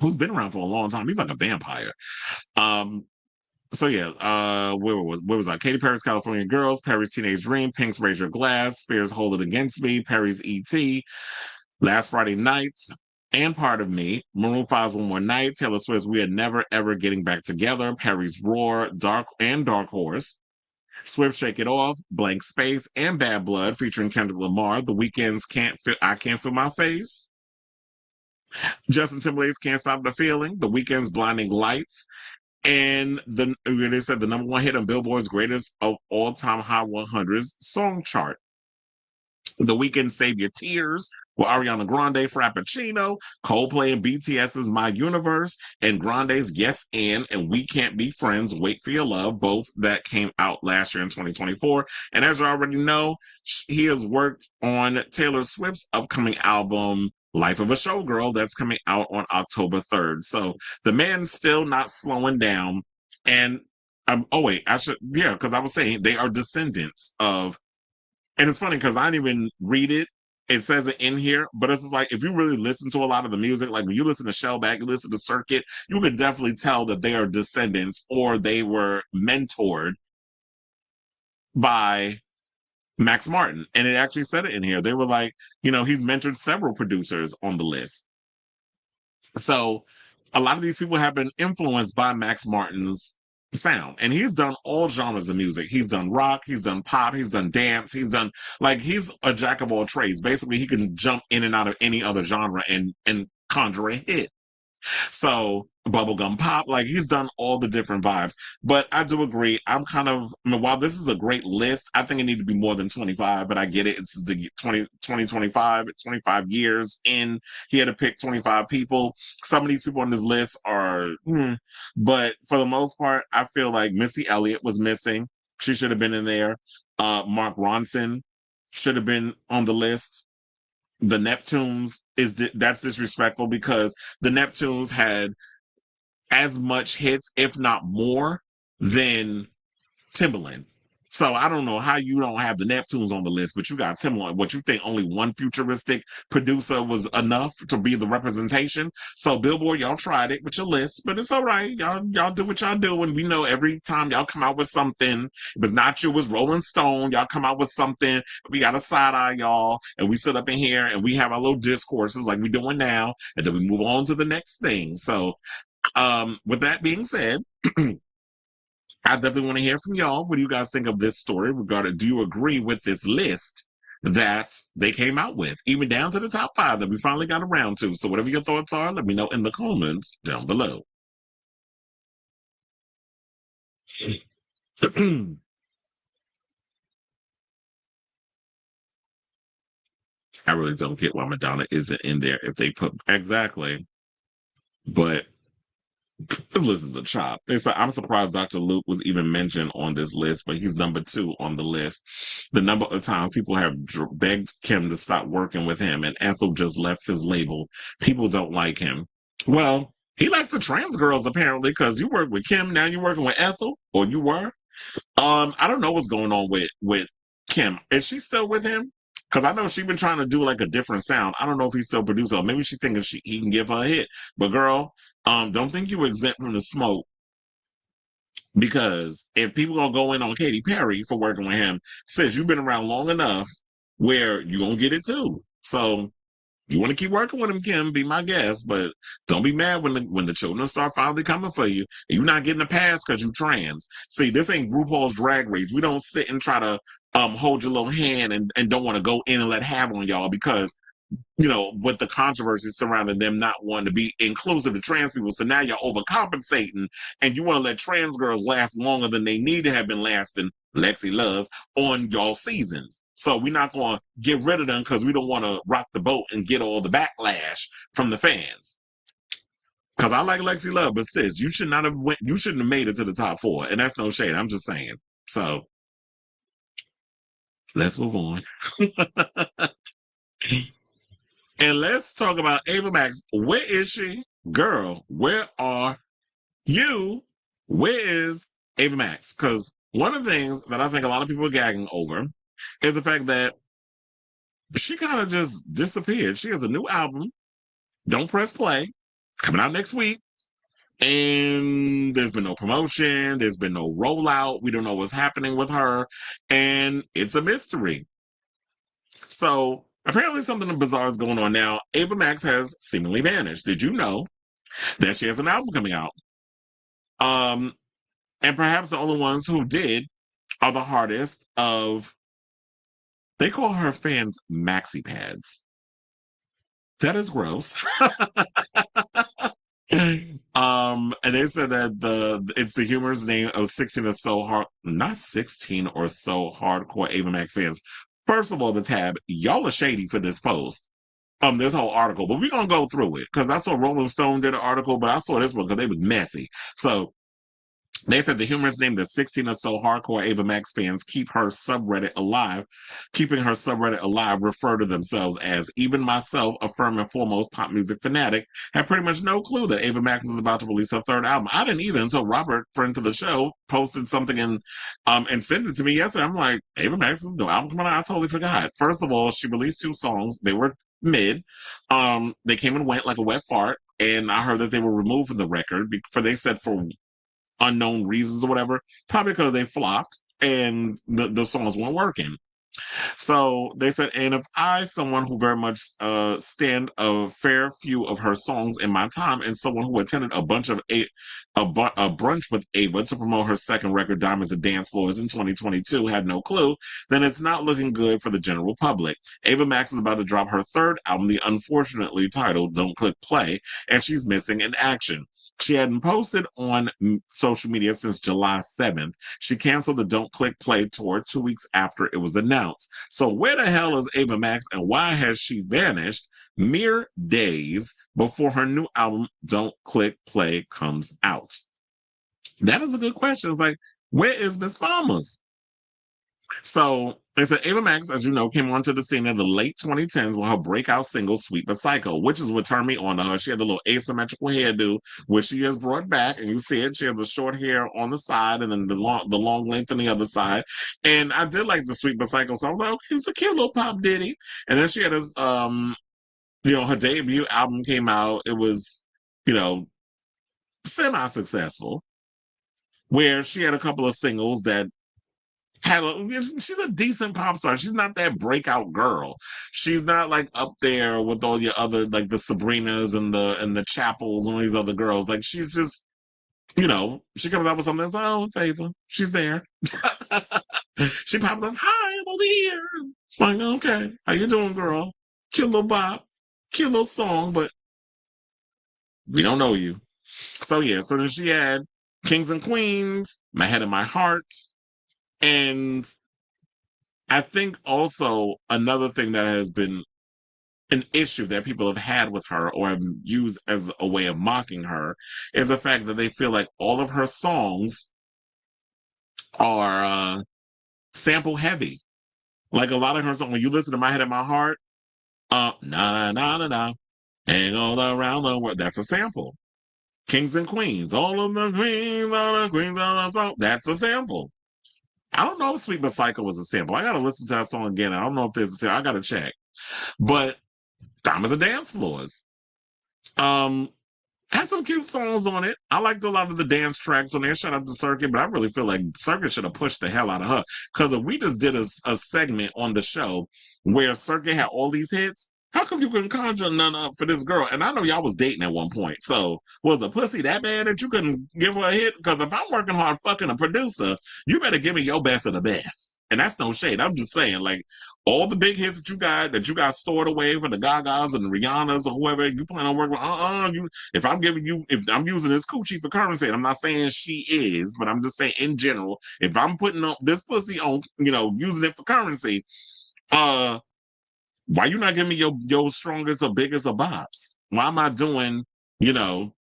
who's been around for a long time. He's like a vampire. So yeah, where was I? Katy Perry's California Girls, Perry's Teenage Dream, Pink's Raise Your Glass, Spears' Hold It Against Me, Perry's E.T., Last Friday Nights, and Part of Me, Maroon 5's One More Night, Taylor Swift's We Are Never Ever Getting Back Together, Perry's Roar, Dark Horse, Swift Shake It Off, Blank Space, and Bad Blood featuring Kendrick Lamar, The Weeknd's I Can't Feel My Face, Justin Timberlake's Can't Stop the Feeling, The Weeknd's Blinding Lights, and they said the number 1 hit on Billboard's Greatest of All Time Hot 100s song chart. The Weeknd Save Your Tears with Ariana Grande, Frappuccino, Coldplay and BTS's My Universe, and Grande's Yes and We Can't Be Friends, Wait for Your Love, both that came out last year in 2024. And as you already know, he has worked on Taylor Swift's upcoming album, Life of a Showgirl, that's coming out on October 3rd. So the man's still not slowing down. And because I was saying they are descendants of, and it's funny because I didn't even read it. It says it in here, but it's just like, if you really listen to a lot of the music, like when you listen to Shellback, you listen to Circuit, you can definitely tell that they are descendants or they were mentored by Max Martin. And it actually said it in here. They were like, you know, he's mentored several producers on the list. So a lot of these people have been influenced by Max Martin's sound, and he's done all genres of music. He's done rock, he's done pop, he's done dance, he's a jack of all trades. Basically, he can jump in and out of any other genre and conjure a hit. So bubblegum pop, like he's done all the different vibes. But I do agree. I mean, while this is a great list, I think it need to be more than 25, but I get it. It's the 25 years in. He had to pick 25 people. Some of these people on this list are, but for the most part, I feel like Missy Elliott was missing. She should have been in there. Mark Ronson should have been on the list. The Neptunes that's disrespectful because the Neptunes had as much hits, if not more, than Timbaland. So I don't know how you don't have the Neptunes on the list, but you got Timbaland. What you think only one futuristic producer was enough to be the representation? So Billboard, y'all tried it with your list, but it's all right. Y'all do what y'all do, and we know every time y'all come out with something, if it's not you, it's Rolling Stone. Y'all come out with something, we got a side eye y'all, and we sit up in here and we have our little discourses like we doing now, and then we move on to the next thing. So with that being said, I definitely want to hear from y'all. What do you guys think of this story? Do you agree with this list that they came out with, even down to the top 5 that we finally got around to? So whatever your thoughts are, let me know in the comments down below. I really don't get why Madonna isn't in there if they put exactly, but the list is a chop. They said, I'm surprised Dr. Luke was even mentioned on this list, but he's number 2 on the list. The number of times people have begged Kim to stop working with him, and Ethel just left his label. People don't like him. Well, he likes the trans girls apparently, because you work with Kim, now you're working with Ethel, or you were. I don't know what's going on with Kim. Is she still with him? Because I know she's been trying to do like a different sound. I don't know if he's still producer. Or maybe she thinking he can give her a hit. But girl, don't think you were exempt from the smoke. Because if people gonna go in on Katy Perry for working with him, sis, you've been around long enough where you gonna get it too. So you want to keep working with him, Kim, be my guest, but don't be mad when the children start finally coming for you. You're not getting a pass because you trans. See, this ain't RuPaul's Drag Race. We don't sit and try to hold your little hand and don't want to go in and let have on y'all because with the controversy surrounding them not wanting to be inclusive to trans people. So now you're overcompensating and you want to let trans girls last longer than they need to have been lasting, Lexi Love, on y'all seasons. So we're not going to get rid of them because we don't want to rock the boat and get all the backlash from the fans. Because I like Lexi Love, but sis, you shouldn't have made it to the top 4. And that's no shade. I'm just saying. So let's move on. And let's talk about Ava Max. Where is she? Girl, where are you? Where is Ava Max? Because one of the things that I think a lot of people are gagging over is the fact that she kind of just disappeared. She has a new album, Don't Press Play, coming out next week. And there's been no promotion. There's been no rollout. We don't know what's happening with her. And it's a mystery. So apparently something bizarre is going on now. Ava Max has seemingly vanished. Did you know that she has an album coming out? And perhaps the only ones who did are the hardest of, they call her fans maxi pads. That is gross. And they said that it's the humorous name of 16 or so hard, not 16 or so hardcore Ava Max fans. First of all, the tab, y'all are shady for this post. This whole article, but we're gonna go through it because I saw Rolling Stone did an article, but I saw this one because they was messy. So they said the humorous name that 16 or so hardcore Ava Max fans keeping her subreddit alive, refer to themselves as. Even myself, a firm and foremost pop music fanatic, had pretty much no clue that Ava Max was about to release her 3rd album. I didn't either until Robert, friend to the show, posted something and sent it to me yesterday. I'm like, Ava Max's new album coming out? I totally forgot. First of all, she released 2 songs. They were mid. They came and went like a wet fart, and I heard that they were removed from the record they said for unknown reasons or whatever, probably because they flopped and the songs weren't working. So they said, and if I, someone who very much stand a fair few of her songs in my time, and someone who attended a bunch of a brunch with Ava to promote her second record, Diamonds and Dance Floors, in 2022, had no clue, then it's not looking good for the general public. Ava Max is about to drop her third album, the unfortunately titled "Don't Click Play," and she's missing in action. She hadn't posted on social media since July 7th. She canceled the Don't Click Play tour 2 weeks after it was announced. So where the hell is Ava Max and why has she vanished mere days before her new album, Don't Click Play, comes out? That is a good question. It's like, where is Miss Farmers? So they said Ava Max, as you know, came onto the scene in the late 2010s with her breakout single "Sweet But Psycho," which is what turned me on to her. She had the little asymmetrical hairdo, which she has brought back, and you see it. She has the short hair on the side and then the long length on the other side. And I did like the "Sweet But Psycho" song. I was like, okay, it's a cute little pop ditty. And then she had this, her debut album came out. It was, you know, semi-successful, where she had a couple of singles that she's a decent pop star. She's not that breakout girl. She's not like up there with all your other like the Sabrinas and the Chapels and all these other girls. Like she's just, she comes out with something that's like, oh, it's Ava. She's there. She pops up, hi, I'm over here. It's like, okay, how you doing, girl? Cute little bop, cute little song, but we don't know you. So yeah, so then she had Kings and Queens, My Head and My Heart, and I think also another thing that has been an issue that people have had with her or have used as a way of mocking her is the fact that they feel like all of her songs are sample heavy. Like a lot of her songs, when you listen to My Head and My Heart, na na na na na, hang all around the world, that's a sample. Kings and Queens, all of the queens, all of the, that's a sample. I don't know if Sweet But Psycho was a sample. I gotta listen to that song again. I don't know if there's a sample. I gotta check. But Diamonds and Dance Floors. Um, had some cute songs on it. I liked a lot of the dance tracks on there. Shout out to Circuit, but I really feel like Circuit should have pushed the hell out of her. Because if we just did a segment on the show where Circuit had all these hits, how come you couldn't conjure none up for this girl? And I know y'all was dating at one point. So was the pussy that bad that you couldn't give her a hit? Because if I'm working hard fucking a producer, you better give me your best of the best. And that's no shade. I'm just saying, like, all the big hits that you got stored away for the Gagas and the Rihannas or whoever you plan on working with, if I'm using this coochie for currency, and I'm not saying she is, but I'm just saying in general, if I'm putting up this pussy on, using it for currency, why you not giving me your strongest or biggest of bops? Why am I doing, you know,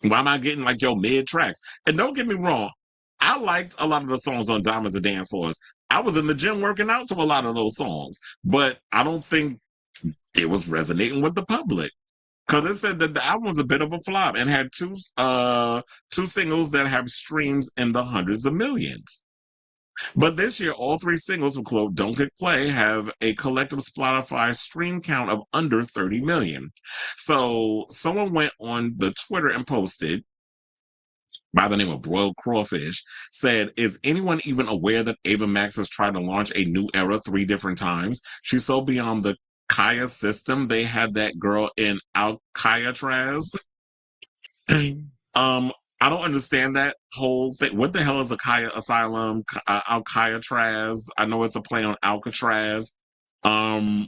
why am I getting like your mid tracks? And don't get me wrong, I liked a lot of the songs on Diamonds and Dance Floors. I was in the gym working out to a lot of those songs, but I don't think it was resonating with the public. Because it said that the album was a bit of a flop and had two singles that have streams in the hundreds of millions. But this year, all three singles from quote Don't Click Play have a collective Spotify stream count of under 30 million. So someone went on the Twitter and posted by the name of Broiled Crawfish, said, is anyone even aware that Ava Max has tried to launch a new era 3 different times? She's so beyond the Kaya system. They had that girl in Alcatraz. I don't understand that whole thing. What the hell is a Kaya Asylum? Alcatraz. I know it's a play on Alcatraz. Um,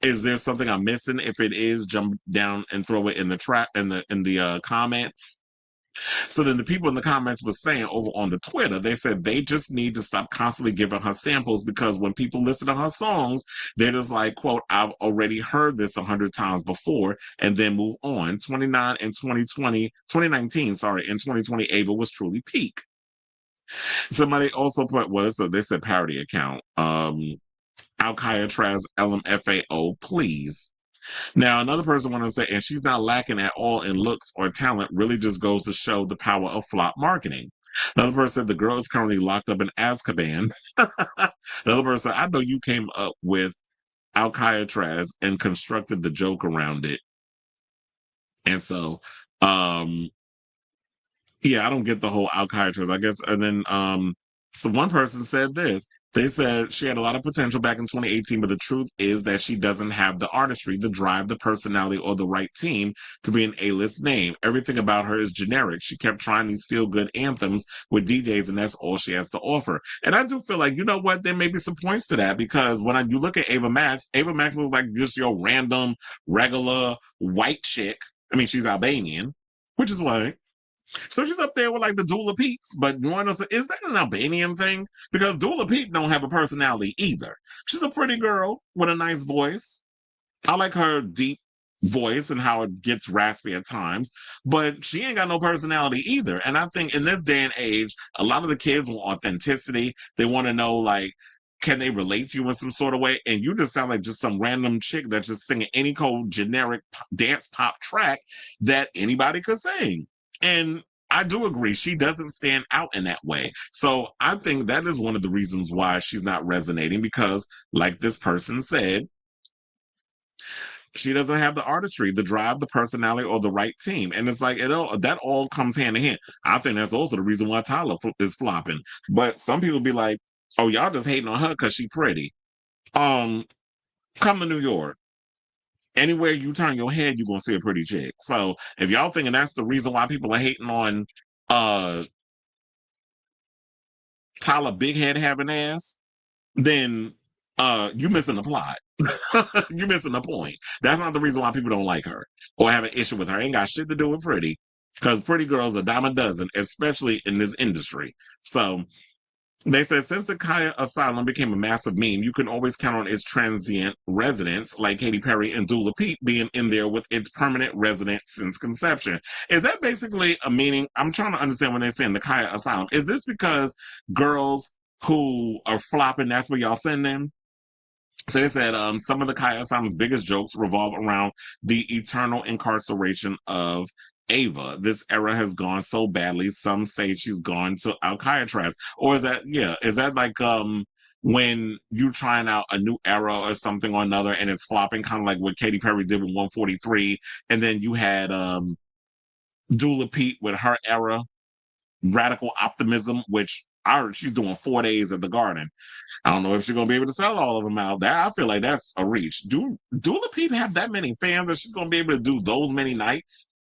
is there something I'm missing? If it is, jump down and throw it in the trap in the comments. So then the people in the comments were saying over on the Twitter, they said they just need to stop constantly giving her samples because when people listen to her songs, they're just like, quote, I've already heard this 100 times before and then move on. 29 and 2019, in 2020, Ava was truly peak. Somebody also put, they said parody account. Alcatraz LMFAO, please. Now, another person wanted to say, and she's not lacking at all in looks or talent, really just goes to show the power of flop marketing. Another person said, the girl is currently locked up in Azkaban. Another person said, I know you came up with Alcatraz and constructed the joke around it. And so, yeah, I don't get the whole Alcatraz, I guess. And then, so one person said this, They said she had a lot of potential back in 2018, but the truth is that she doesn't have the artistry, the drive, the personality, or the right team to be an A-list name. Everything about her is generic. She kept trying these feel-good anthems with DJs, and that's all she has to offer. And I do feel like, you know what, there may be some points to that, because when you look at Ava Max looks like just your random, regular white chick. I mean, she's Albanian, which is why. So she's up there with like the Dula Peeps, but you want to say, is that an Albanian thing? Because Dula Peep don't have a personality either. She's a pretty girl with a nice voice. I like her deep voice and how it gets raspy at times, but she ain't got no personality either. And I think in this day and age, a lot of the kids want authenticity. They want to know, like, can they relate to you in some sort of way? And you just sound like just some random chick that's just singing any cold generic dance pop track that anybody could sing. And I do agree, she doesn't stand out in that way. So I think that is one of the reasons why she's not resonating, because, like this person said, she doesn't have the artistry, the drive, the personality, or the right team. And it's like, that all comes hand in hand. I think that's also the reason why Tyler is flopping. But some people be like, oh, y'all just hating on her because she pretty. Come to New York. Anywhere you turn your head, you're gonna see a pretty chick. So if y'all thinking that's the reason why people are hating on Tyler Big Head having ass, then you missing the plot. You missing the point. That's not the reason why people don't like her or have an issue with her. Ain't got shit to do with pretty. Because pretty girls are a dime a dozen, especially in this industry. So they said, since the Kaya Asylum became a massive meme, you can always count on its transient residents, like Katy Perry and Dula Peep, being in there with its permanent resident since conception. Is that basically a meaning? I'm trying to understand when they're saying the Kaya Asylum. Is this because girls who are flopping, that's where y'all send them? So they said some of the Kaya Asylum's biggest jokes revolve around the eternal incarceration of Ava. This era has gone so badly, some say she's gone to Alcatraz. Or is that like when you trying out a new era or something or another and it's flopping, kind of like what Katy Perry did with 143, and then you had Dula Peep with her era, Radical Optimism, which I heard she's doing 4 days at the Garden. I don't know if she's gonna be able to sell all of them out. That I feel like that's a reach. Do the people have that many fans that she's gonna be able to do those many nights?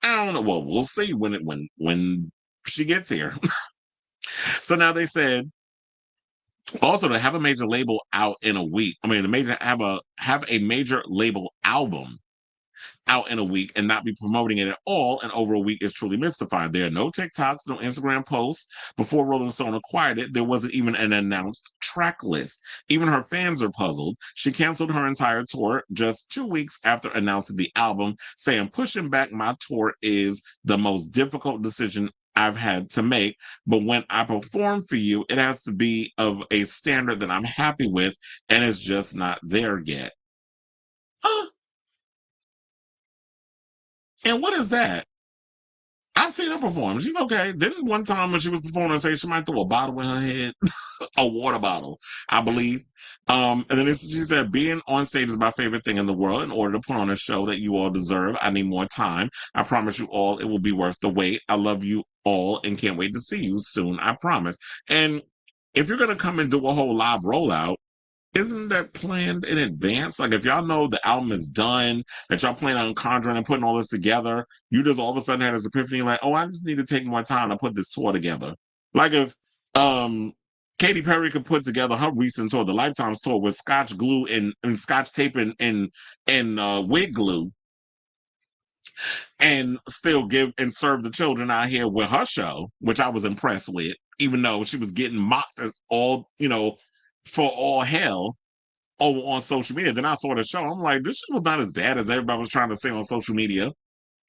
I don't know. Well, we'll see when she gets here. So now they said also to have a major label out in a week. I mean, have a major label album out in a week and not be promoting it at all and over a week is truly mystifying. There are no TikToks, no Instagram posts. Before Rolling Stone acquired it, there wasn't even an announced track list. Even her fans are puzzled. She canceled her entire tour just 2 weeks after announcing the album, saying, pushing back my tour is the most difficult decision I've had to make, but when I perform for you, it has to be of a standard that I'm happy with, and it's just not there yet. Huh? And what is that? I've seen her perform. She's okay. Didn't one time when she was performing say she might throw a bottle in her head? A water bottle, I believe. And then she said, being on stage is my favorite thing in the world. In order to put on a show that you all deserve, I need more time. I promise you all it will be worth the wait. I love you all and can't wait to see you soon. I promise. And if you're going to come and do a whole live rollout, isn't that planned in advance? Like if y'all know the album is done, that y'all plan on conjuring and putting all this together, you just all of a sudden had this epiphany like, oh, I just need to take more time to put this tour together. Like if Katy Perry could put together her recent tour, the Lifetimes tour, with scotch glue and scotch tape and wig glue, and still give and serve the children out here with her show, which I was impressed with, even though she was getting mocked as all, for all hell over on social media. Then I saw the show. I'm like, this shit was not as bad as everybody was trying to say on social media.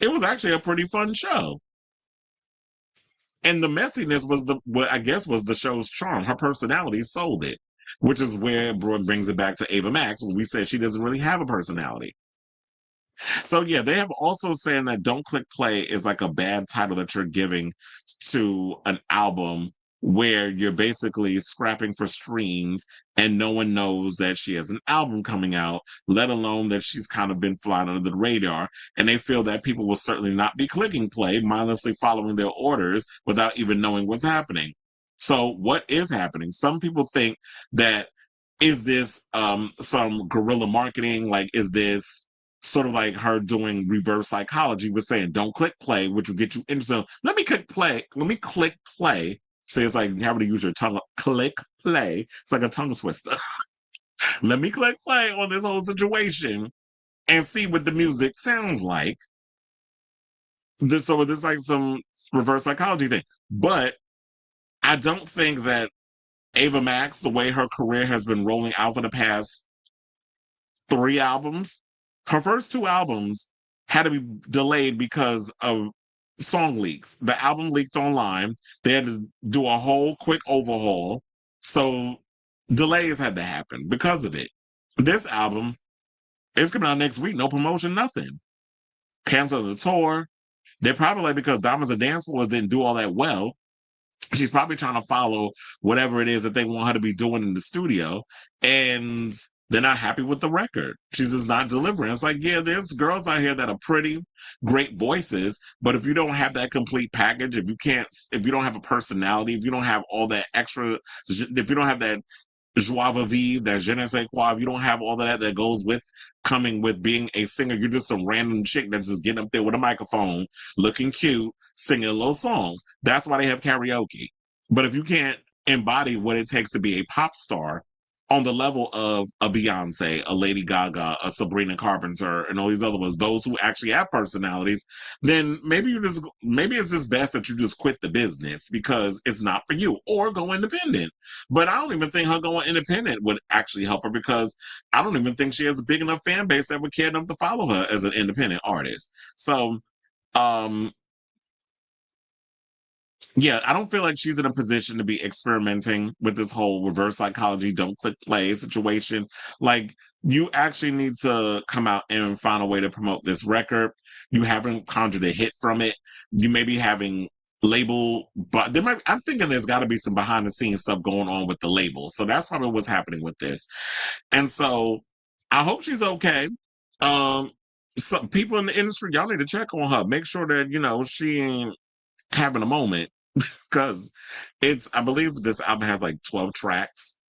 It was actually a pretty fun show. And the messiness was what I guess was the show's charm. Her personality sold it, which is where it brings it back to Ava Max when we said she doesn't really have a personality. So yeah, they have also saying that Don't Click Play is like a bad title that you're giving to an album where you're basically scrapping for streams and no one knows that she has an album coming out, let alone that she's kind of been flying under the radar. And they feel that people will certainly not be clicking play, mindlessly following their orders without even knowing what's happening. So what is happening? Some people think that is this some guerrilla marketing? Like, is this sort of like her doing reverse psychology with saying, don't click play, which will get you interested. Let me click play. Let me click play. So it's like having to use your tongue. Click play. It's like a tongue twister. Let me click play on this whole situation and see what the music sounds like. So this is like some reverse psychology thing. But I don't think that Ava Max, the way her career has been rolling out for the past 3 albums, her first 2 albums had to be delayed because of song leaks. The album leaked online. They had to do a whole quick overhaul. So delays had to happen because of it. This album is coming out next week. No promotion, nothing. Cancel the tour. They're probably like, because Diamonds and Dance Floors didn't do all that well, she's probably trying to follow whatever it is that they want her to be doing in the studio, and they're not happy with the record. She's just not delivering. It's like, yeah, there's girls out here that are pretty, great voices, but if you don't have that complete package, if you don't have a personality, if you don't have all that extra, if you don't have that joie de vivre, that je ne sais quoi, if you don't have all of that goes with coming with being a singer, you're just some random chick that's just getting up there with a microphone, looking cute, singing little songs. That's why they have karaoke. But if you can't embody what it takes to be a pop star on the level of a Beyonce, a Lady Gaga, a Sabrina Carpenter, and all these other ones, those who actually have personalities, then maybe it's just best that you just quit the business because it's not for you, or go independent. But I don't even think her going independent would actually help her, because I don't even think she has a big enough fan base that would care enough to follow her as an independent artist. So, um, yeah, I don't feel like she's in a position to be experimenting with this whole reverse psychology, don't click play situation. Like, you actually need to come out and find a way to promote this record. You haven't conjured a hit from it. You may be having label, but I'm thinking there's got to be some behind the scenes stuff going on with the label. So that's probably what's happening with this. And so I hope she's okay. Um, some people in the industry, y'all need to check on her. Make sure that, she ain't having a moment, because I believe this album has like 12 tracks.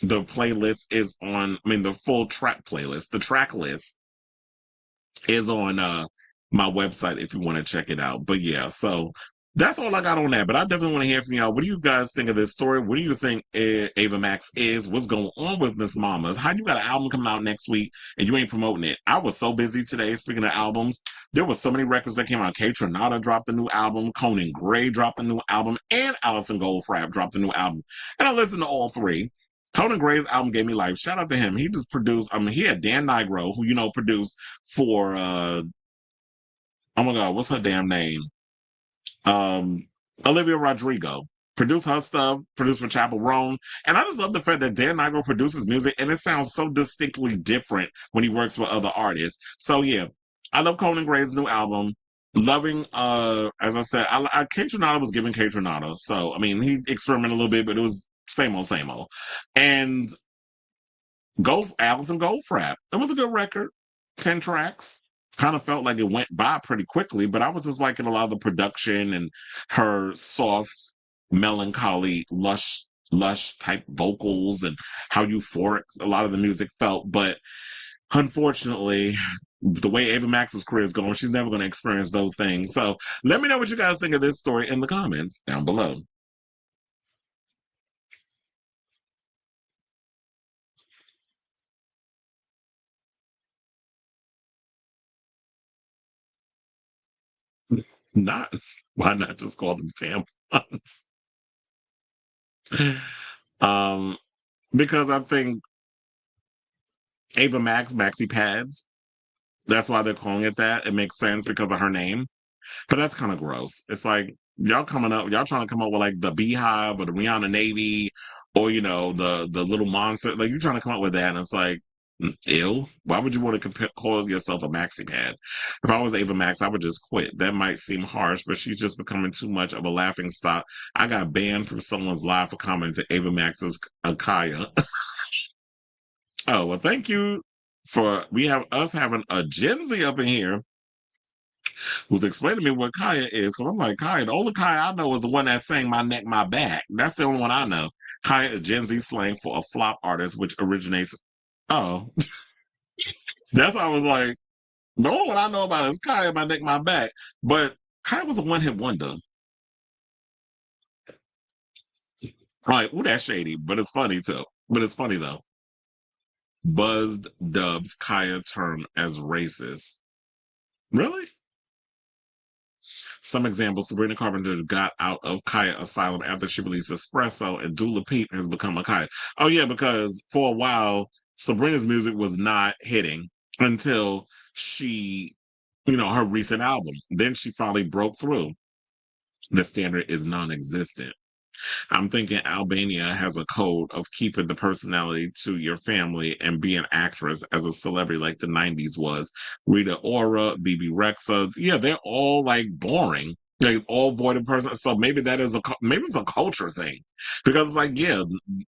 The playlist is the full track playlist, the track list is on my website if you want to check it out. But yeah, so that's all I got on that. But I definitely want to hear from y'all. What do you guys think of this story? What do you think Ava Max is? What's going on with Miss Mamas? How you got an album coming out next week and you ain't promoting it? I was so busy today. Speaking of albums, there were so many records that came out. Kaytranada dropped a new album. Conan Gray dropped a new album. And Allison Goldfrapp dropped a new album. And I listened to all three. Conan Gray's album gave me life. Shout out to him. He just produced, he had Dan Nigro, who, produced for, oh my God, what's her damn name? Olivia Rodrigo. Produced her stuff, produced for Chapel Roan. And I just love the fact that Dan Nigro produces music and it sounds so distinctly different when he works with other artists. So yeah, I love Conan Gray's new album. Loving, as I said, Kaytranada was giving Kaytranada. So, he experimented a little bit, but it was same old, same old. And Allison Goldfrapp. It was a good record. 10 tracks. Kind of felt like it went by pretty quickly, but I was just liking a lot of the production and her soft, melancholy, lush type vocals and how euphoric a lot of the music felt. But unfortunately, the way Ava Max's career is going, she's never going to experience those things. So let me know what you guys think of this story in the comments down below. Not, why not just call them tampons? um, because I think Ava Max, Maxi Pads, that's why they're calling it that. It makes sense because of her name. But that's kind of gross. It's like y'all y'all trying to come up with like the Beehive or the Rihanna Navy, or the little monster. Like, you're trying to come up with that, and it's like, ew. Why would you want to call yourself a maxi pad? If I was Ava Max, I would just quit. That might seem harsh, but she's just becoming too much of a laughing stock. I got banned from someone's live for commenting to Ava Max's Akaya. Oh, well, thank you we have us having a Gen Z up in here. was explaining to me what Kaya is, because I'm like, Kaya, the only Kaya I know is the one that sang My Neck, My Back. That's the only one I know. Kaya is Gen Z slang for a flop artist, which originates. Oh, that's why I was like, the only one I know about is Kaya, My Neck, My Back. But Kaya was a one-hit wonder. I'm like, ooh, that's shady, but it's funny too. But it's funny though. Buzzed dubs Kaya term as racist. Really? Some examples: Sabrina Carpenter got out of Kaya Asylum after she released Espresso, and Dula Peep has become a Kaya. Oh yeah, because for a while Sabrina's music was not hitting until she, her recent album. Then she finally broke through. The standard is non-existent. I'm thinking Albania has a code of keeping the personality to your family and be an actress as a celebrity like the 90s was. Rita Ora, BB Rexa, yeah, they're all like boring. They all void of person. So maybe maybe it's a culture thing. Because it's like, yeah,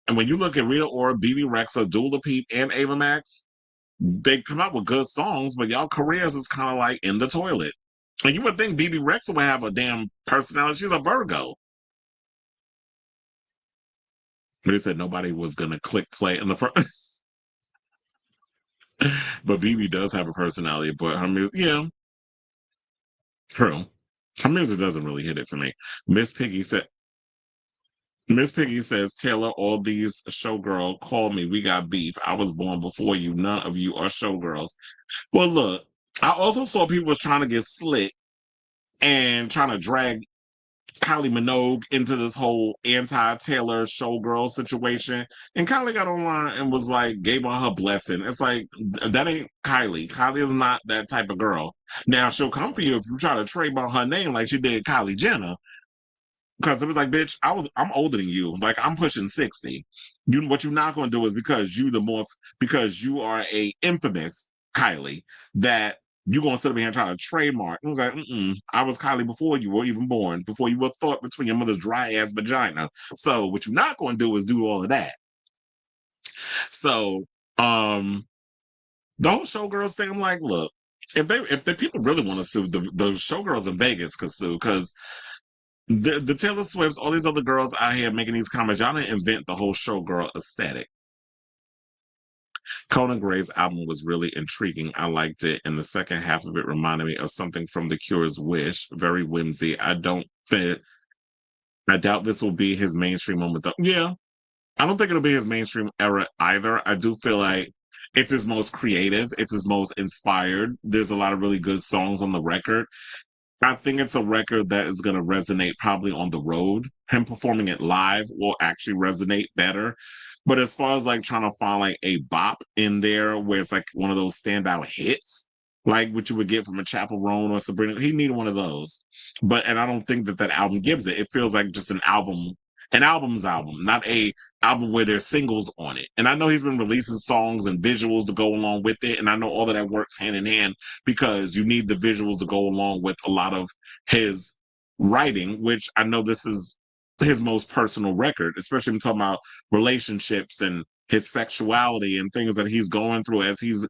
and when you look at Rita Ora, BB Rexa, Dula Peep, and Ava Max, they come out with good songs, but y'all careers is kind of like in the toilet. And you would think BB Rexa would have a damn personality. She's a Virgo. But they said nobody was going to click play in the first. But Vivi does have a personality, but her music, yeah, true. Her music doesn't really hit it for me. Miss Piggy said, Miss Piggy says, Taylor, all these showgirl call me. We got beef. I was born before you. None of you are showgirls. Well, look, I also saw people was trying to get slick and trying to drag Kylie Minogue into this whole anti-Taylor showgirl situation. And Kylie got online and was like, gave her blessing. It's like, that ain't Kylie. Kylie is not that type of girl. Now, she'll come for you if you try to trademark her name like she did Kylie Jenner. Because it was like, bitch, I'm older than you. Like, I'm pushing 60. What you're not going to do is because you are a infamous Kylie, that you're going to sit up here and try to trademark. It was like, I was Kylie before you were even born, before you were thought between your mother's dry ass vagina. So what you're not going to do is do all of that. So, the whole showgirls thing, I'm like, look, if the people really want to sue, the showgirls in Vegas could sue, because the Taylor Swifts, all these other girls out here making these comments, y'all didn't invent the whole showgirl aesthetic. Conan Gray's album was really intriguing. I liked it, and the second half of it reminded me of something from The Cure's Wish. Very whimsy. I doubt this will be his mainstream moment though. Yeah, I don't think it'll be his mainstream era either. I do feel like it's his most creative. It's his most inspired. There's a lot of really good songs on the record. I think it's a record that is going to resonate probably on the road. Him performing it live will actually resonate better. But as far as like trying to find like a bop in there where it's like one of those standout hits, like what you would get from a Chapel Roan or Sabrina, he needed one of those. And I don't think that album gives it. It feels like just an album's album, not a album where there's singles on it. And I know he's been releasing songs and visuals to go along with it. And I know all of that works hand in hand because you need the visuals to go along with a lot of his writing, which I know this is his most personal record, especially when talking about relationships and his sexuality and things that he's going through as he's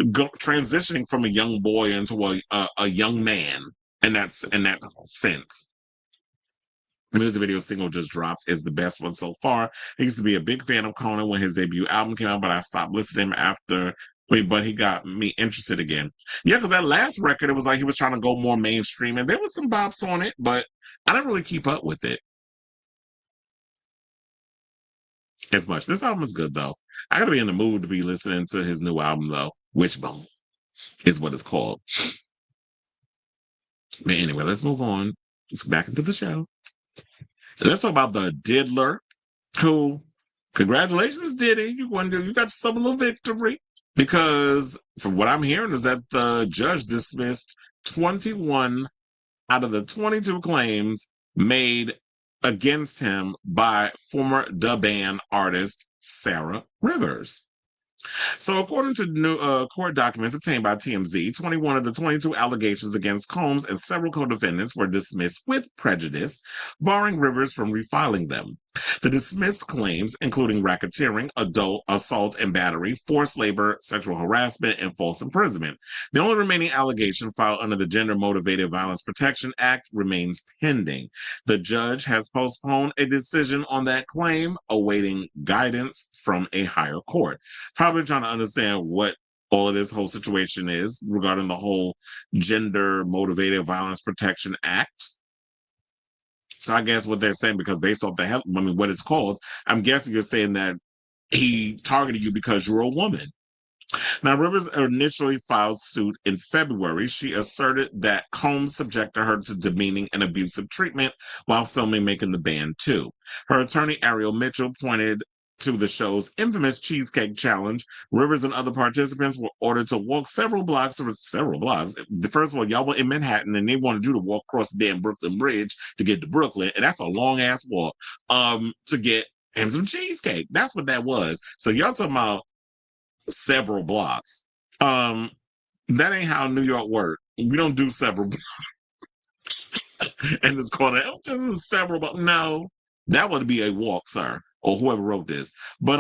transitioning from a young boy into a young man. And that's in that sense. The music video single just dropped is the best one so far. I used to be a big fan of Conan when his debut album came out, but I stopped listening to him after. But he got me interested again. Yeah, because that last record, it was like he was trying to go more mainstream, and there was some bops on it, but I didn't really keep up with it as much. This album is good though. I gotta be in the mood to be listening to his new album though. Wishbone is what it's called. But anyway, let's move on. Let's back into the show. Let's talk about the Diddler, who, congratulations, Diddy. You got yourself a little victory. Because from what I'm hearing is that the judge dismissed 21 out of the 22 claims made against him by former Da Band artist Sara Rivers. So, according to new court documents obtained by TMZ, 21 of the 22 allegations against Combs and several co-defendants were dismissed with prejudice, barring Rivers from refiling them. The dismissed claims, including racketeering, adult assault and battery, forced labor, sexual harassment, and false imprisonment. The only remaining allegation filed under the Gender Motivated Violence Protection Act remains pending. The judge has postponed a decision on that claim, awaiting guidance from a higher court. Probably trying to understand what all of this whole situation is regarding the whole Gender Motivated Violence Protection Act. So I guess what they're saying, because based off what it's called, I'm guessing you're saying that he targeted you because you're a woman. Now, Rivers initially filed suit in February. She asserted that Combs subjected her to demeaning and abusive treatment while filming Making the Band 2. Her attorney, Ariel Mitchell, pointed to the show's infamous cheesecake challenge. Rivers and other participants were ordered to walk several blocks. First of all, y'all were in Manhattan and they wanted you to walk across the damn Brooklyn Bridge to get to Brooklyn. And that's a long ass walk to get him some cheesecake. That's what that was. So y'all talking about several blocks. That ain't how New York work. We don't do several and it's called several blocks. No, that would be a walk, sir, or whoever wrote this. But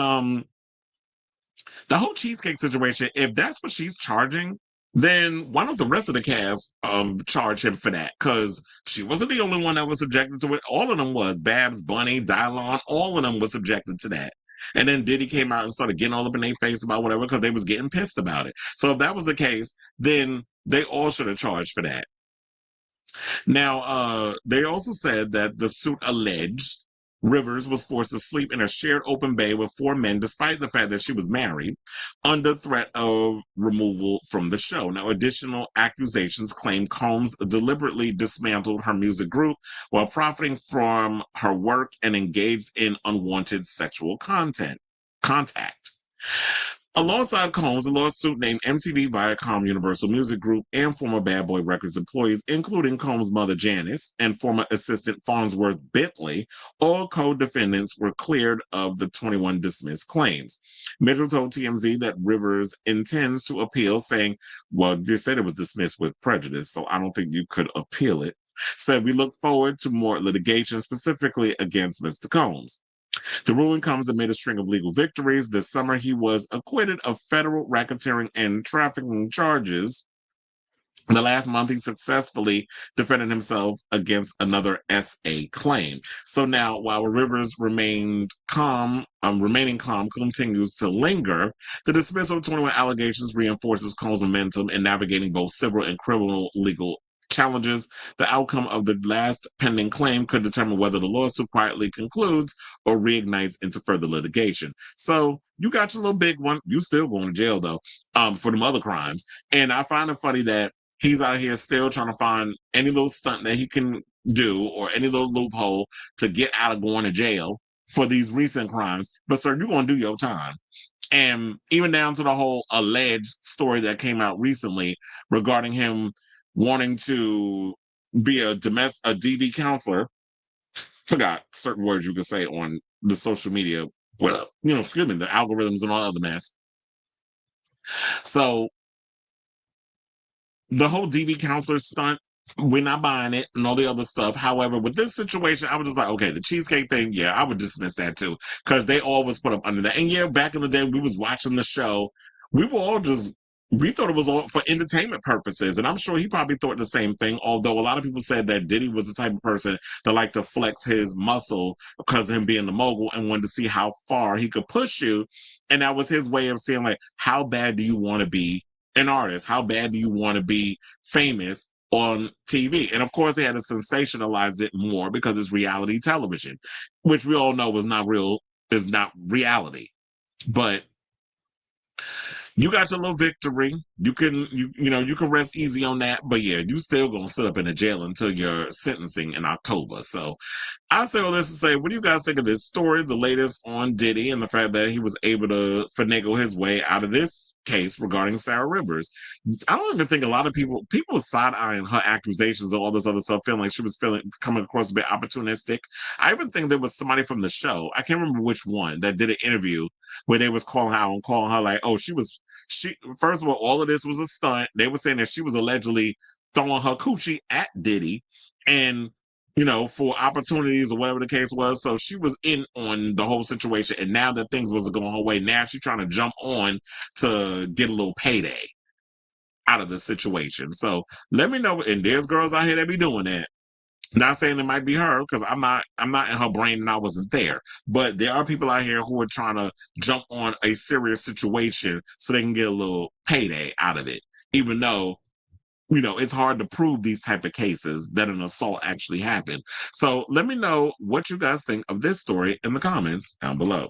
the whole cheesecake situation, if that's what she's charging, then why don't the rest of the cast charge him for that? Because she wasn't the only one that was subjected to it. All of them was. Babs, Bunny, Dylon, all of them was subjected to that. And then Diddy came out and started getting all up in their face about whatever because they was getting pissed about it. So if that was the case, then they all should have charged for that. Now, they also said that the suit alleged Rivers was forced to sleep in a shared open bay with 4 men, despite the fact that she was married, under threat of removal from the show. Now, additional accusations claim Combs deliberately dismantled her music group while profiting from her work and engaged in unwanted sexual contact. Alongside Combs, the lawsuit named MTV, Viacom, Universal Music Group, and former Bad Boy Records employees, including Combs' mother Janice and former assistant Farnsworth Bentley. All co-defendants were cleared of the 21 dismissed claims. Mitchell told TMZ that Rivers intends to appeal, saying, well, they said it was dismissed with prejudice, so I don't think you could appeal it. Said, we look forward to more litigation, specifically against Mr. Combs. The ruling comes amid a string of legal victories. This summer, he was acquitted of federal racketeering and trafficking charges. The last month, he successfully defended himself against another SA claim. So now, while Rivers remaining calm continues to linger, the dismissal of 21 allegations reinforces Combs' momentum in navigating both civil and criminal legal challenges. The outcome of the last pending claim could determine whether the lawsuit quietly concludes or reignites into further litigation. So you got your little big one. You still going to jail though, for them other crimes. And I find it funny that he's out here still trying to find any little stunt that he can do or any little loophole to get out of going to jail for these recent crimes. But sir, you're going to do your time. And even down to the whole alleged story that came out recently regarding him wanting to be a DV counselor. Forgot certain words you could say on the social media. Well, excuse me, the algorithms and all other mess. So the whole DV counselor stunt, we're not buying it and all the other stuff. However, with this situation, I was just like, okay, the cheesecake thing, yeah, I would dismiss that too. Because they always put up under that. And yeah, back in the day, we was watching the show. We were all we thought it was all for entertainment purposes. And I'm sure he probably thought the same thing. Although a lot of people said that Diddy was the type of person that liked to flex his muscle because of him being the mogul and wanted to see how far he could push you. And that was his way of saying, like, how bad do you want to be an artist? How bad do you want to be famous on TV? And of course, they had to sensationalize it more because it's reality television, which we all know is not reality. But you got your little victory. You can rest easy on that. But yeah, you still gonna sit up in the jail until your sentencing in October. So I say all this to say, what do you guys think of this story, the latest on Diddy, and the fact that he was able to finagle his way out of this case regarding Sara Rivers? I don't even think a lot of people side-eyeing her accusations and all this other stuff, feeling like she was coming across a bit opportunistic. I even think there was somebody from the show, I can't remember which one, that did an interview where they was calling her like, oh, she first of all of this was a stunt. They were saying that she was allegedly throwing her coochie at Diddy, and for opportunities or whatever the case was. So she was in on the whole situation. And now that things wasn't going her way, now she's trying to jump on to get a little payday out of the situation. So let me know. And there's girls out here that be doing that. Not saying it might be her, because I'm not in her brain and I wasn't there. But there are people out here who are trying to jump on a serious situation so they can get a little payday out of it. Even though, it's hard to prove these type of cases that an assault actually happened. So let me know what you guys think of this story in the comments down below.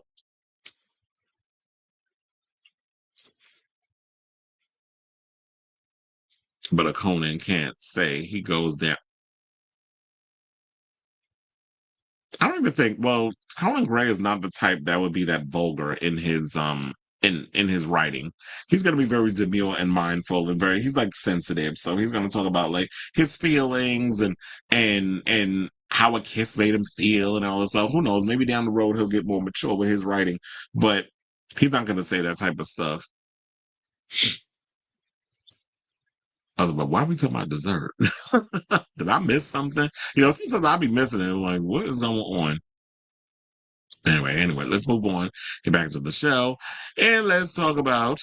But a Conan can't say he goes down. I don't even think. Well, Colin Gray is not the type that would be that vulgar in his in his writing. He's going to be very demure and mindful and he's like sensitive. So he's going to talk about like his feelings and how a kiss made him feel and all this stuff. Who knows? Maybe down the road he'll get more mature with his writing, but he's not going to say that type of stuff. I was like, why are we talking about dessert? Did I miss something? Sometimes I'll be missing it. Like, what is going on? Anyway, let's move on. Get back to the show. And let's talk about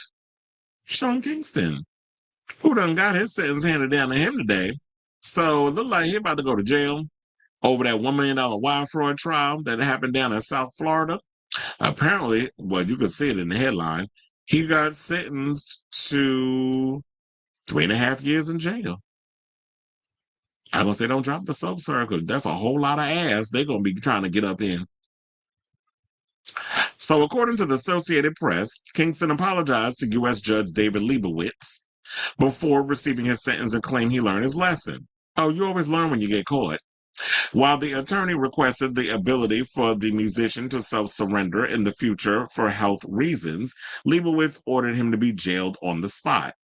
Sean Kingston, who done got his sentence handed down to him today. So it looked like he about to go to jail over that $1 million wire fraud trial that happened down in South Florida. Apparently, well, you can see it in the headline. He got sentenced to 3.5 years in jail. I'm going to say don't drop the soap, sir, because that's a whole lot of ass they're going to be trying to get up in. So according to the Associated Press, Kingston apologized to U.S. Judge David Leibowitz before receiving his sentence and claimed he learned his lesson. Oh, you always learn when you get caught. While the attorney requested the ability for the musician to self-surrender in the future for health reasons, Leibowitz ordered him to be jailed on the spot.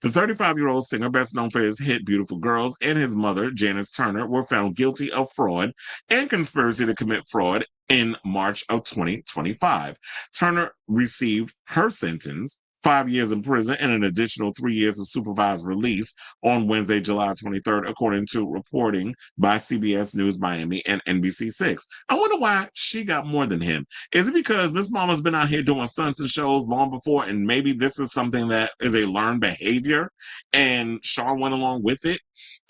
The 35-year-old singer, best known for his hit Beautiful Girls, and his mother, Janice Turner, were found guilty of fraud and conspiracy to commit fraud in March of 2025. Turner received her sentence, 5 years in prison and an additional 3 years of supervised release on Wednesday, July 23rd, according to reporting by CBS News Miami and NBC6. I wonder why she got more than him. Is it because Miss Mama's been out here doing stunts and shows long before, and maybe this is something that is a learned behavior and Sean went along with it?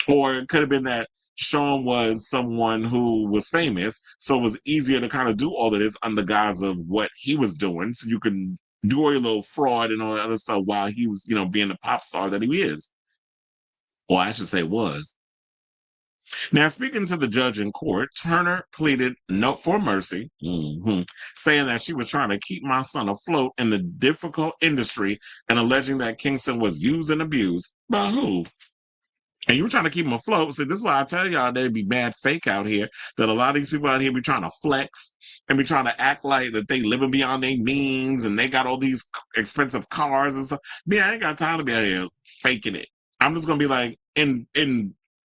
Or it could have been that Sean was someone who was famous, so it was easier to kind of do all of this under guise of what he was doing, so you can do a little fraud and all that other stuff while he was, being the pop star that he is. Or I should say was. Now, speaking to the judge in court, Turner pleaded no for mercy, saying that she was trying to keep my son afloat in the difficult industry and alleging that Kingston was used and abused. By who? And you were trying to keep them afloat. So this is why I tell y'all there'd be mad fake out here, that a lot of these people out here be trying to flex and be trying to act like that they living beyond their means and they got all these expensive cars and stuff. Me, I ain't got time to be out here faking it. I'm just gonna be like, in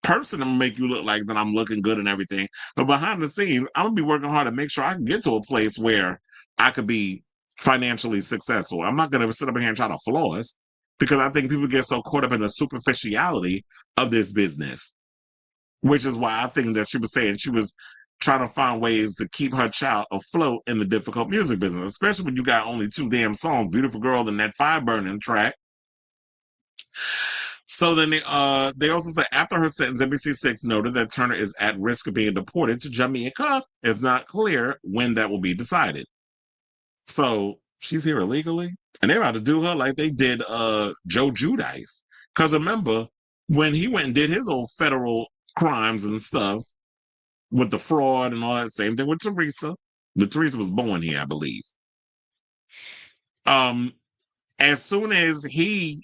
person, I'm gonna make you look like that I'm looking good and everything. But behind the scenes, I'm gonna be working hard to make sure I can get to a place where I could be financially successful. I'm not gonna sit up here and try to floss, because I think people get so caught up in the superficiality of this business, which is why I think that she was saying she was trying to find ways to keep her child afloat in the difficult music business, especially when you got only 2 damn songs, Beautiful Girl and that Fire Burning track. So then they also say after her sentence, NBC6 noted that Turner is at risk of being deported to Jamaica. It's not clear when that will be decided. So she's here illegally, and they're about to do her like they did Joe Giudice. Because remember, when he went and did his old federal crimes and stuff with the fraud and all that, same thing with Teresa. But Teresa was born here, I believe. As soon as he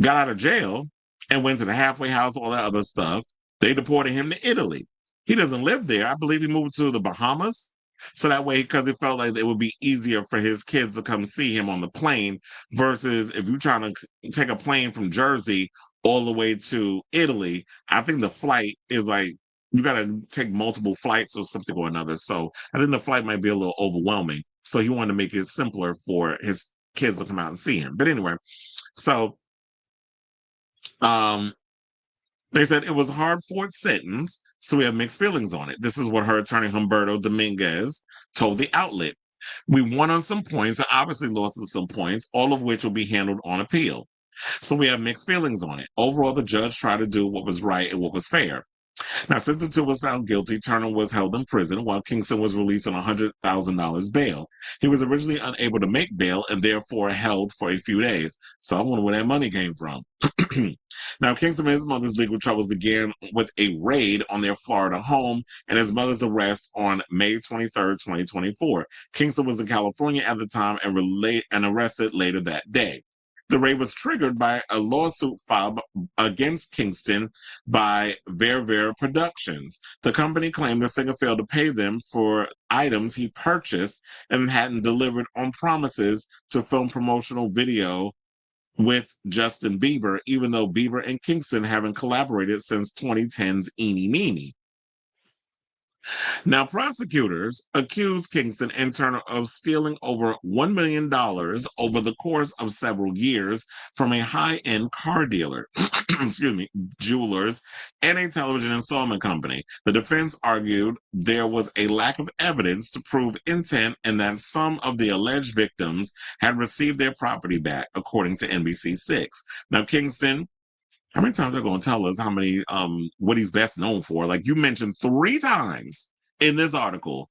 got out of jail and went to the halfway house, all that other stuff, they deported him to Italy. He doesn't live there. I believe he moved to the Bahamas. So that way, because it felt like it would be easier for his kids to come see him on the plane versus if you're trying to take a plane from Jersey all the way to Italy, I think the flight is like, you got to take multiple flights or something or another. So I think the flight might be a little overwhelming. So he wanted to make it simpler for his kids to come out and see him. But anyway, so They said it was a hard-fought sentence, so we have mixed feelings on it. This is what her attorney Humberto Dominguez told the outlet. We won on some points and obviously lost on some points, all of which will be handled on appeal. So we have mixed feelings on it. Overall, the judge tried to do what was right and what was fair. Now, since the two was found guilty, Turner was held in prison while Kingston was released on $100,000 bail. He was originally unable to make bail and therefore held for a few days. So I wonder where that money came from. Now, Kingston and his mother's legal troubles began with a raid on their Florida home and his mother's arrest on May 23rd, 2024. Kingston was in California at the time and arrested later that day. The raid was triggered by a lawsuit filed against Kingston by Ver Productions. The company claimed the singer failed to pay them for items he purchased and hadn't delivered on promises to film promotional video with Justin Bieber, even though Bieber and Kingston haven't collaborated since 2010's Eenie Meenie. Now, prosecutors accused Kingston and Turner of stealing over $1 million over the course of several years from a high-end car dealer, jewelers, and a television installment company. The defense argued there was a lack of evidence to prove intent and that some of the alleged victims had received their property back, according to NBC6. Now, Kingston, how many times are they going to tell us what he's best known for? Like you mentioned 3 times in this article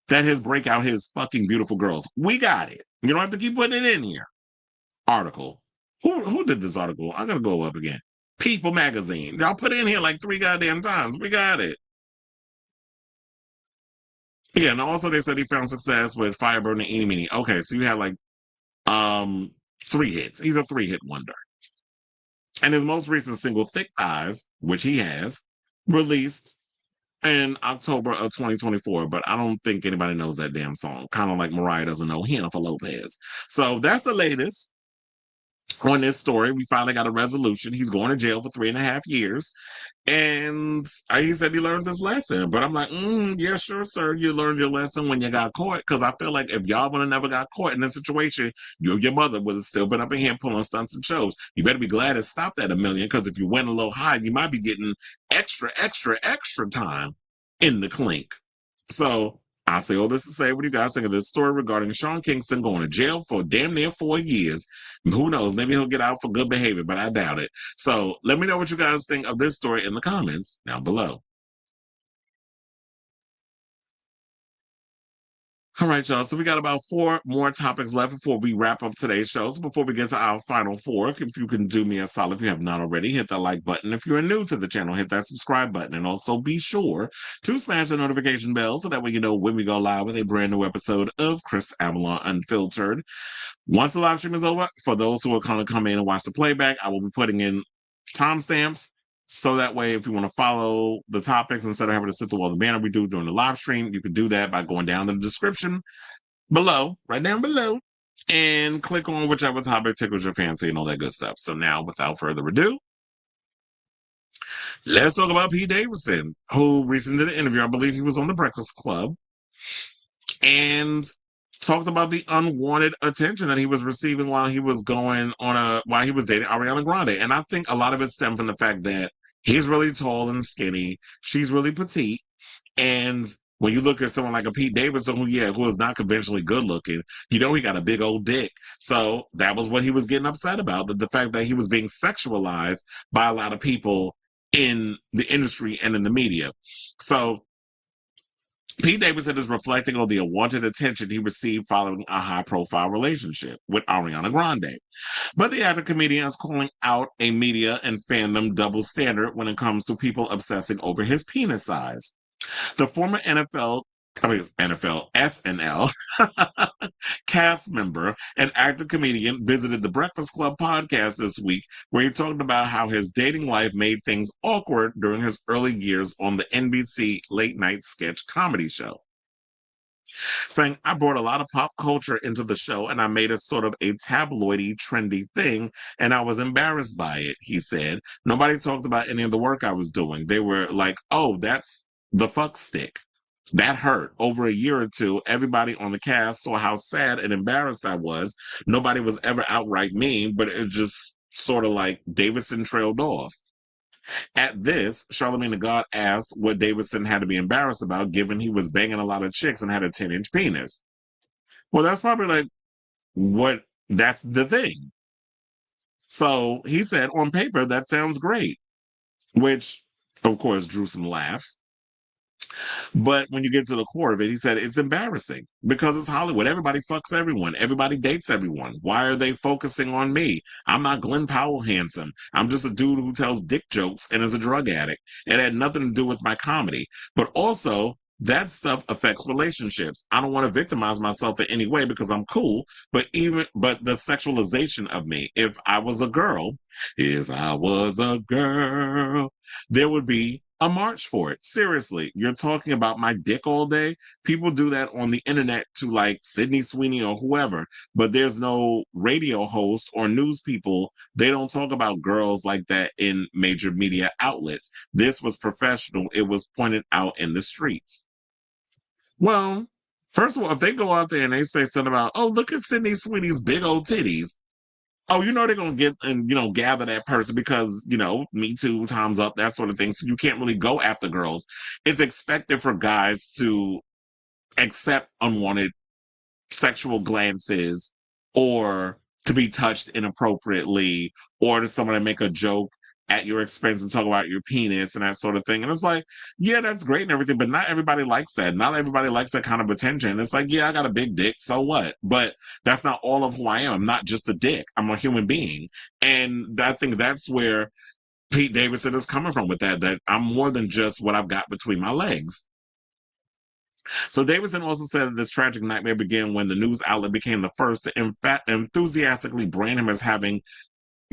that his breakout his fucking beautiful girls. We got it. You don't have to keep putting it in here. Article. Who did this article? I gotta go up again. People magazine. Y'all put it in here like 3 goddamn times. We got it. Yeah, and also they said he found success with Firebird and Eenie Meenie. Okay, so you had like 3 hits. He's a 3-hit wonder. And his most recent single, Thick Thighs, which he has, released in October of 2024. But I don't think anybody knows that damn song. Kind of like Mariah doesn't know Jennifer Lopez. So that's the latest on this story. We finally got a resolution. He's going to jail for 3.5 years. And he said he learned his lesson. But I'm like, yeah, sure, sir. You learned your lesson when you got caught. Because I feel like if y'all would have never got caught in this situation, you and your mother would have still been up in here pulling stunts and shows. You better be glad it stopped at $1 million. Because if you went a little high, you might be getting extra time in the clink. So I say all this to say, what do you guys think of this story regarding Sean Kingston going to jail for damn near 4 years? Who knows? Maybe he'll get out for good behavior, but I doubt it. So let me know what you guys think of this story in the comments down below. All right, y'all. So we got about 4 more topics left before we wrap up today's show. So before we get to our final 4, if you can do me a solid, if you have not already, hit that like button. If you're new to the channel, hit that subscribe button. And also be sure to smash the notification bell so that way you know when we go live with a brand new episode of Chris Avalon Unfiltered. Once the live stream is over, for those who are going to come in and watch the playback, I will be putting in timestamps. So that way, if you want to follow the topics instead of having to sit through all the banner we do during the live stream, you can do that by going down in the description below, right down below, and click on whichever topic tickles your fancy and all that good stuff. So now, without further ado, let's talk about Pete Davidson, who recently did an interview. I believe he was on The Breakfast Club, and talked about the unwanted attention that he was receiving while he was dating Ariana Grande. And I think a lot of it stemmed from the fact that he's really tall and skinny. She's really petite. And when you look at someone like a Pete Davidson, who is not conventionally good looking, he got a big old dick. So that was what he was getting upset about, the fact that he was being sexualized by a lot of people in the industry and in the media. So Pete Davidson is reflecting on the unwanted attention he received following a high-profile relationship with Ariana Grande. But the actor comedian is calling out a media and fandom double standard when it comes to people obsessing over his penis size. The former SNL cast member and actor comedian visited the Breakfast Club podcast this week, where he talked about how his dating life made things awkward during his early years on the NBC late night sketch comedy show. Saying, I brought a lot of pop culture into the show and I made it sort of a tabloidy, trendy thing, and I was embarrassed by it, he said. Nobody talked about any of the work I was doing. They were like, oh, that's the fuck stick. That hurt. Over a year or two, everybody on the cast saw how sad and embarrassed I was. Nobody was ever outright mean, but it just sort of like Davidson trailed off. At this, Charlamagne the God asked what Davidson had to be embarrassed about, given he was banging a lot of chicks and had a 10-inch penis. Well, that's probably like what that's the thing. So he said, on paper, that sounds great, which of course drew some laughs. But when you get to the core of it, he said it's embarrassing because it's Hollywood. Everybody fucks everyone. Everybody dates everyone. Why are they focusing on me? I'm not Glenn Powell handsome. I'm just a dude who tells dick jokes and is a drug addict. It had nothing to do with my comedy. But also, that stuff affects relationships. I don't want to victimize myself in any way because I'm cool, but the sexualization of me. If I was a girl, there would be a march for it. Seriously, you're talking about my dick all day. People do that on the internet to like Sydney Sweeney or whoever, but there's no radio host or news people. They don't talk about girls like that in major media outlets. This was professional. It was pointed out in the streets. Well, first of all, if they go out there and they say something about, oh, look at Sydney Sweeney's big old titties. Oh, they're gonna get and gather that person because Me Too, time's up, that sort of thing. So you can't really go after girls. It's expected for guys to accept unwanted sexual glances or to be touched inappropriately or to someone to make a joke at your expense and talk about your penis and that sort of thing. And it's like, yeah, that's great and everything, but not everybody likes that. Not everybody likes that kind of attention. It's like, yeah, I got a big dick, so what? But that's not all of who I am. I'm not just a dick. I'm a human being. And I think that's where Pete Davidson is coming from with that I'm more than just what I've got between my legs. So Davidson also said that this tragic nightmare began when the news outlet became the first to enthusiastically brand him as having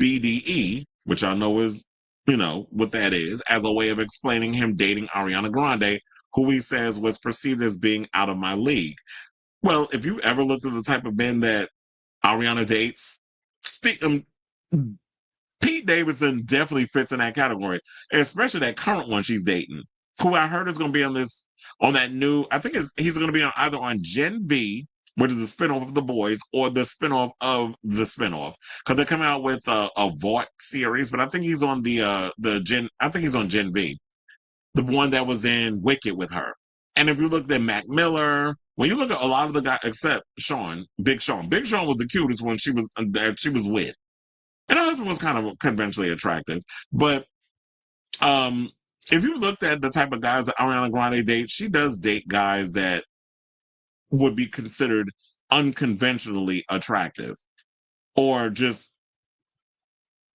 BDE, which I know is, what that is, as a way of explaining him dating Ariana Grande, who he says was perceived as being out of my league. Well, if you ever looked at the type of men that Ariana dates, Pete Davidson definitely fits in that category, especially that current one she's dating, who I heard is going to be on that new. I think he's going to be on either on Gen V, which is the spinoff of The Boys, or the spinoff of the spinoff, because they're coming out with a Vought series. But I think he's on the Gen. I think he's on Gen V, the one that was in Wicked with her. And if you look at Mac Miller, when you look at a lot of the guys except Big Sean was the cutest one that she was with. And her husband was kind of conventionally attractive. But if you looked at the type of guys that Ariana Grande dates, she does date guys that would be considered unconventionally attractive or just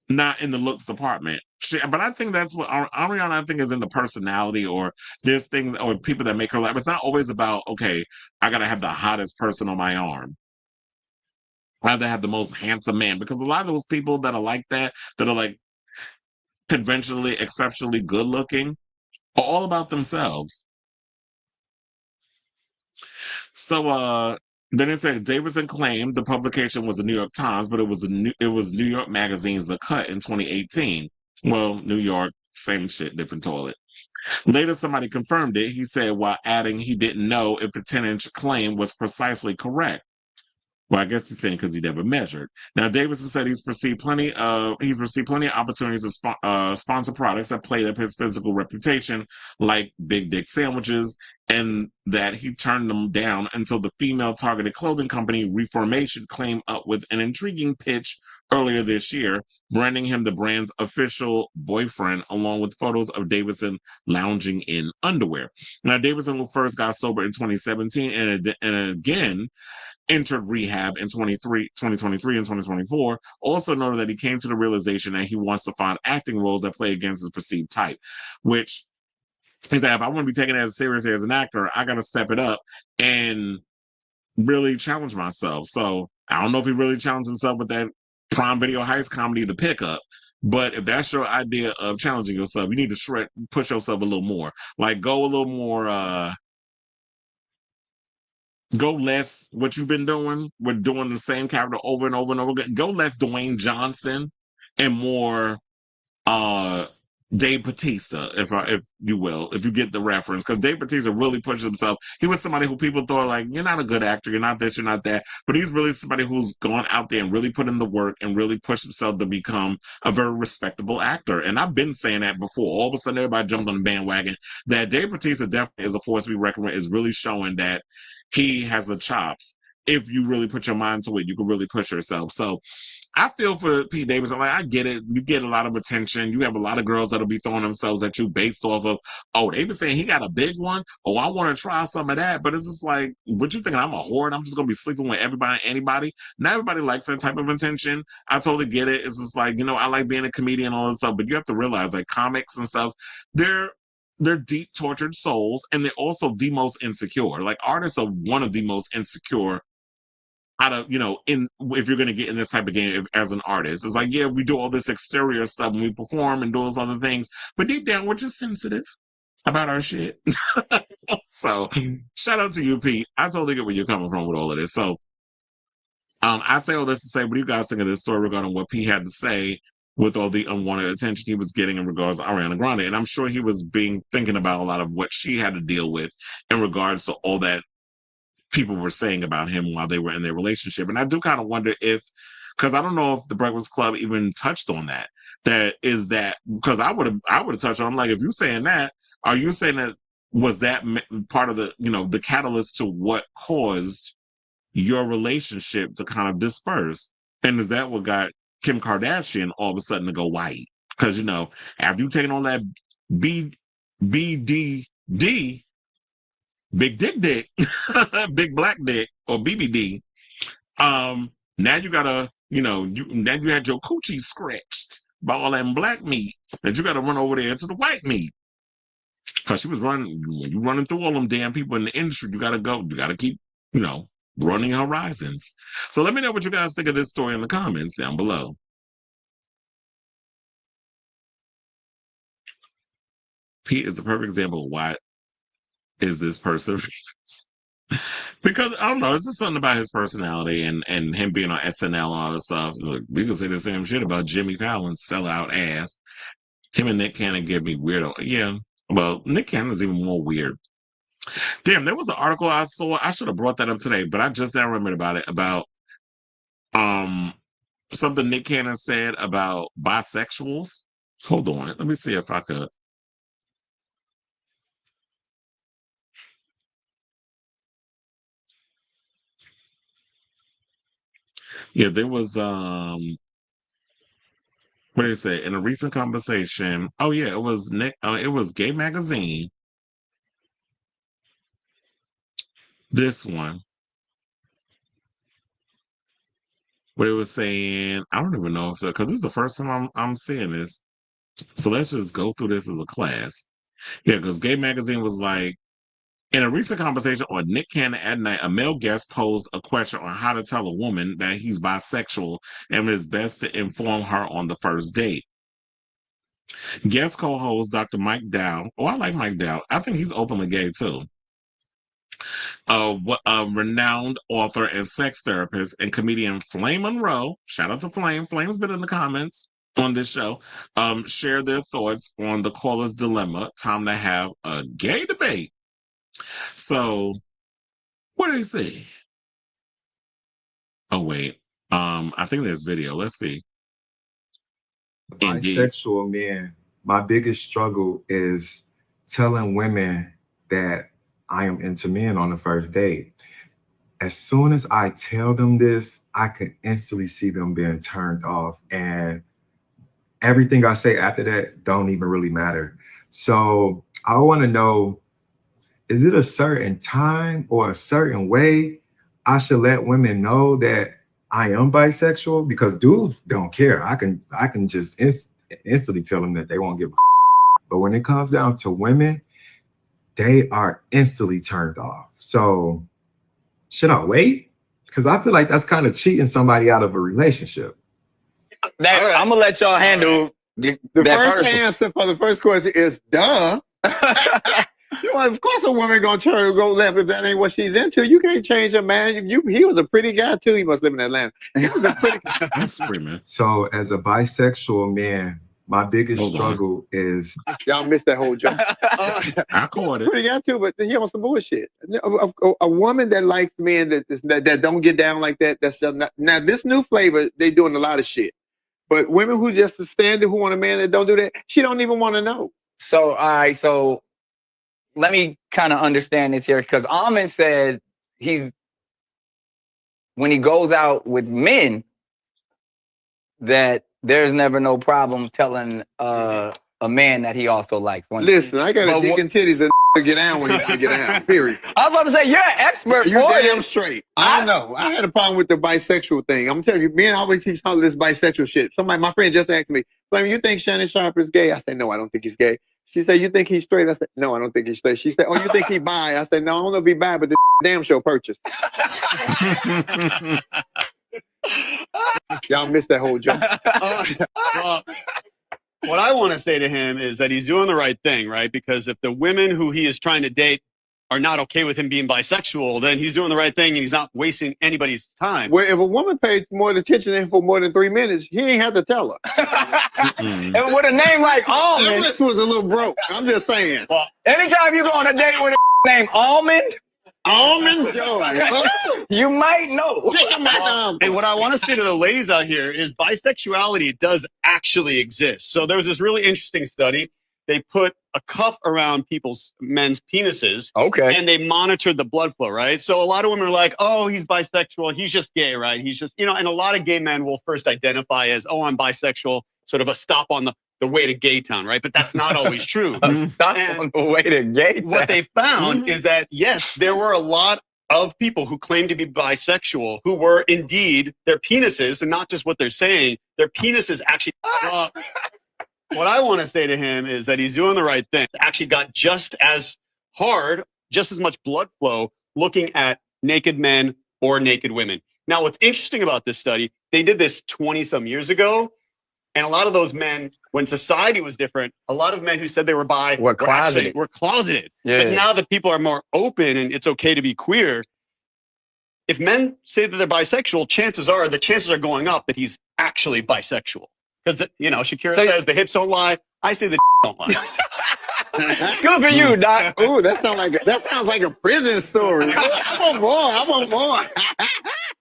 not in the looks department. But I think that's what Ariana, I think, is in the personality or there's things or people that make her laugh. It's not always about, okay, I got to have the hottest person on my arm. I have to have the most handsome man because a lot of those people that are like that are like conventionally exceptionally good looking are all about themselves. So then it said Davidson claimed the publication was the New York Times, but it was New York Magazine's The Cut in 2018. Well, New York, same shit, different toilet. Later, somebody confirmed it. He said while adding he didn't know if the 10-inch claim was precisely correct. Well, I guess he's saying because he never measured. Now, Davidson said he's received plenty of opportunities to sponsor products that played up his physical reputation, like big dick sandwiches, and that he turned them down until the female targeted clothing company Reformation came up with an intriguing pitch earlier this year, branding him the brand's official boyfriend, along with photos of Davidson lounging in underwear. Now, Davidson first got sober in 2017 and again entered rehab in 2023 and 2024, also noted that he came to the realization that he wants to find acting roles that play against his perceived type, which is that if I want to be taken as seriously as an actor, I got to step it up and really challenge myself. So I don't know if he really challenged himself with that Prime Video heist comedy, The Pickup. But if that's your idea of challenging yourself, you need to push yourself a little more. Like go a little more go less what you've been doing with doing the same character over and over and over again. Go less Dwayne Johnson and more Dave Bautista, if you will, if you get the reference, because Dave Bautista really pushed himself. He was somebody who people thought like, you're not a good actor, you're not this, you're not that, but he's really somebody who's gone out there and really put in the work and really pushed himself to become a very respectable actor. And I've been saying that before. All of a sudden, everybody jumped on the bandwagon. That Dave Bautista definitely is a force to be reckoned with. Is really showing that he has the chops. If you really put your mind to it, you can really push yourself. So I feel for Pete Davidson. Like, I get it. You get a lot of attention. You have a lot of girls that'll be throwing themselves at you based off of, oh, they've been saying he got a big one. Oh, I want to try some of that. But it's just like, what you thinking? I'm a whore and I'm just going to be sleeping with everybody and anybody. Not everybody likes that type of attention. I totally get it. It's just like, I like being a comedian and all this stuff. But you have to realize, like, comics and stuff, they're deep, tortured souls. And they're also the most insecure. Like, artists are one of the most insecure out of, if you're going to get in this type of game as an artist. It's like, yeah, we do all this exterior stuff and we perform and do those other things, but deep down, we're just sensitive about our shit. So shout out to you, Pete. I totally get where you're coming from with all of this. So I say all this to say, what do you guys think of this story regarding what Pete had to say with all the unwanted attention he was getting in regards to Ariana Grande? And I'm sure he was thinking about a lot of what she had to deal with in regards to all that people were saying about him while they were in their relationship. And I do kind of wonder because I don't know if the Breakfast Club even touched on that. Because I would have touched on, like, if you're saying that, are you saying that was that part of the, the catalyst to what caused your relationship to kind of disperse? And is that what got Kim Kardashian all of a sudden to go white? Because, after you taking all that BDD, big dick, big black dick, or BBD. Now you gotta, now you had your coochie scratched by all that black meat that you gotta run over there to the white meat. Cause she was running, when you running through all them damn people in the industry, you gotta keep, running horizons. So let me know what you guys think of this story in the comments down below. Pete is a perfect example of why is this person because I don't know, it's just something about his personality and him being on SNL and all this stuff. Look, we can say the same shit about Jimmy Fallon's sellout ass. Him and Nick Cannon give me weirdo. Yeah, well, Nick Cannon's even more weird. Damn, there was an article I saw. I should have brought that up today, but I just now remembered about it. About something Nick Cannon said about bisexuals. Hold on, let me see if I could. Yeah, there was what did it say in a recent conversation? Oh yeah, it was Nick. It was Gay Magazine. This one, what it was saying. I don't even know if because this is the first time I'm seeing this. So let's just go through this as a class. Yeah, because Gay Magazine was like, in a recent conversation on Nick Cannon at Night, a male guest posed a question on how to tell a woman that he's bisexual and it's best to inform her on the first date. Guest co-host Dr. Mike Dow. Oh, I like Mike Dow. I think he's openly gay too. A renowned author and sex therapist and comedian Flame Monroe. Shout out to Flame. Flame's been in the comments on this show. Share their thoughts on the caller's dilemma. Time to have a gay debate. So, what do they say? Oh wait, I think there's video. Let's see. Bisexual men, my biggest struggle is telling women that I am into men on the first date. As soon as I tell them this, I can instantly see them being turned off, and everything I say after that don't even really matter. So I want to know, is it a certain time or a certain way I should let women know that I am bisexual? Because dudes don't care. I can just instantly tell them that they won't give a but when it comes down to women, they are instantly turned off. So should I wait? Because I feel like that's kind of cheating somebody out of a relationship. Right. I'm gonna let y'all handle the first answer for the first question is duh. Of course a woman gonna turn go left if that ain't what she's into. You can't change a man. He was a pretty guy too. He must live in Atlanta. He was a pretty So as a bisexual man, My biggest Hold on. struggle is Y'all missed that whole joke. I caught it. Pretty got to, but he on some bullshit. A woman that likes men that don't get down like that. That's not, now this new flavor. They doing a lot of shit. But women who just stand there who want a man that don't do that, she don't even want to know. So, all right, so let me kind of understand this here, because Almond says when he goes out with men, that there's never no problem telling a man that he also likes women. Listen, I got a dick and titties and get down when you should get down, period. I was about to say, you're an expert. You're for damn it. straight. I don't know. I had a problem with the bisexual thing. I'm telling you, men always teach all this bisexual shit. My friend just asked me, "Flame, you think Shannon Sharp is gay?" I said, "No, I don't think he's gay." She said, "You think he's straight?" I said, "No, I don't think he's straight." She said, "Oh, you think he bi?" I said, "No, I don't know if he bi, but the damn show purchased." Y'all missed that whole joke. Well, what I want to say to him is that he's doing the right thing, right? Because if the women who he is trying to date are not okay with him being bisexual, then he's doing the right thing and he's not wasting anybody's time. Well, if a woman pays more attention to him for more than 3 minutes, he ain't have to tell her. And with a name like Almond, This was a little broke. I'm just saying. Well, anytime you go on a date with a named Almond, you might know. And what I want to say to the ladies out here is bisexuality does actually exist. So there was this really interesting study. They put a cuff around men's penises. Okay. And they monitored the blood flow, right? So a lot of women are like, "Oh, he's bisexual. He's just gay, right? He's just, and a lot of gay men will first identify as, "Oh, I'm bisexual," sort of a stop on the way to gay town, right? But that's not always true. Stop on the way to gay town. What they found is that, yes, there were a lot of people who claimed to be bisexual who were indeed their penises, and not just what they're saying, their penises actually. What I want to say to him is that he's doing the right thing. Actually got just as hard, just as much blood flow looking at naked men or naked women. Now, what's interesting about this study, they did this 20-some years ago. And a lot of those men, when society was different, a lot of men who said they were bi were closeted. Were closeted. Yeah. But now that people are more open and it's okay to be queer, if men say that they're bisexual, chances are going up that he's actually bisexual. Because, Shakira says the hips don't lie. I say the don't lie. Good for you, Doc. Ooh, that sounds like a prison story. I want more.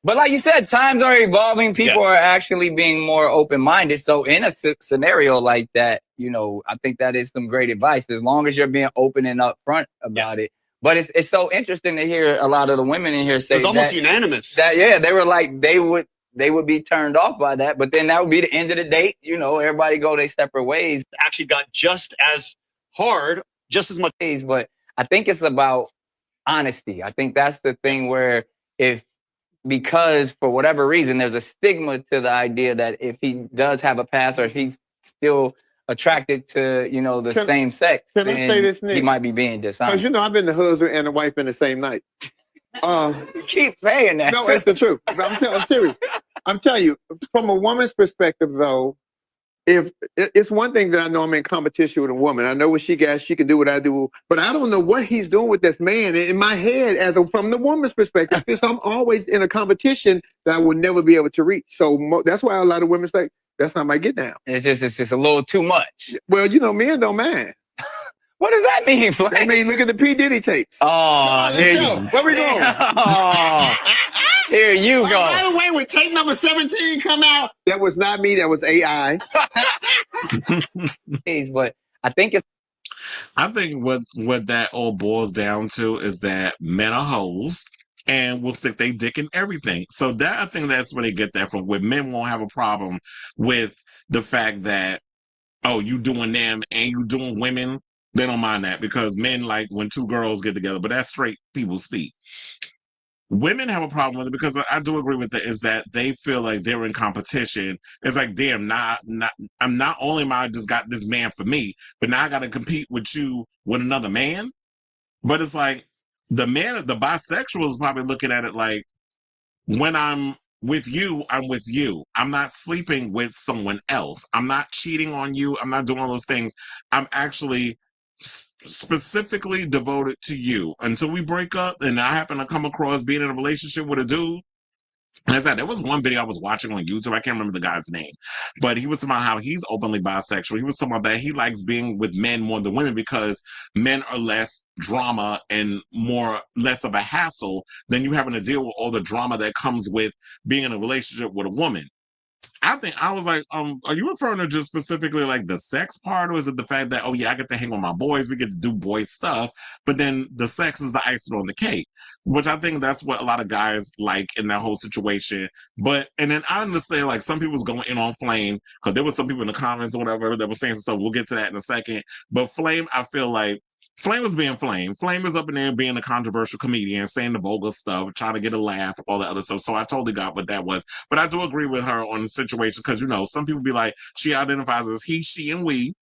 But like you said, times are evolving. People are actually being more open-minded. So in a scenario like that, I think that is some great advice, as long as you're being open and upfront about it. But it's so interesting to hear a lot of the women in here say it's almost unanimous. They were like, they would be turned off by that. But then that would be the end of the date. Everybody go their separate ways. Actually got just as hard, just as much. But I think it's about honesty. I think that's the thing where because for whatever reason, there's a stigma to the idea that if he does have a past or if he's still attracted to, the same sex, can I say this, Nick? He might be being dishonest. Because, I've been the husband and the wife in the same night. You keep saying that. No, it's the truth. I'm serious. I'm telling you, from a woman's perspective, though, if it's one thing that I know, I'm in competition with a woman. I know what she got. She can do what I do, but I don't know what he's doing with this man. In my head, from the woman's perspective, because I'm always in a competition that I will never be able to reach. So that's why a lot of women say that's not my get down. It's just a little too much. Well, men don't mind. What does that mean? I mean, look at the P. Diddy tapes. Oh, here you go. Where we going? Oh, here you go. By the way, when tape number 17 come out, that was not me. That was AI. But I think what that all boils down to is that men are hoes and will stick their dick in everything. So I think that's where they get that from. Where men won't have a problem with the fact that, oh, you doing them and you doing women. They don't mind that, because men like when two girls get together, but that's straight people speak. Women have a problem with it, because I do agree with it, is that they feel like they're in competition. It's like, damn, I'm not only am I just got this man for me, but now I got to compete with you with another man. But it's like the bisexual is probably looking at it like, when I'm with you, I'm with you. I'm not sleeping with someone else. I'm not cheating on you. I'm not doing all those things. I'm actually specifically devoted to you until we break up and I happen to come across being in a relationship with a dude. And I said, there was one video I was watching on YouTube. I can't remember the guy's name, but he was talking about how he's openly bisexual. He was talking about that he likes being with men more than women because men are less drama and less of a hassle than you having to deal with all the drama that comes with being in a relationship with a woman. I was like, are you referring to just specifically like the sex part, or is it the fact that, oh yeah, I get to hang with my boys, we get to do boy stuff, but then the sex is the icing on the cake, which I think that's what a lot of guys like in that whole situation. And then I understand like some people's going in on Flame because there was some people in the comments or whatever that were saying some stuff. We'll get to that in a second. But Flame, I feel like Flame was being Flame. Flame is up in there being a controversial comedian, saying the vulgar stuff, trying to get a laugh, all that other stuff. So I totally got what that was. But I do agree with her on the situation because, some people be like, she identifies as he, she, and we.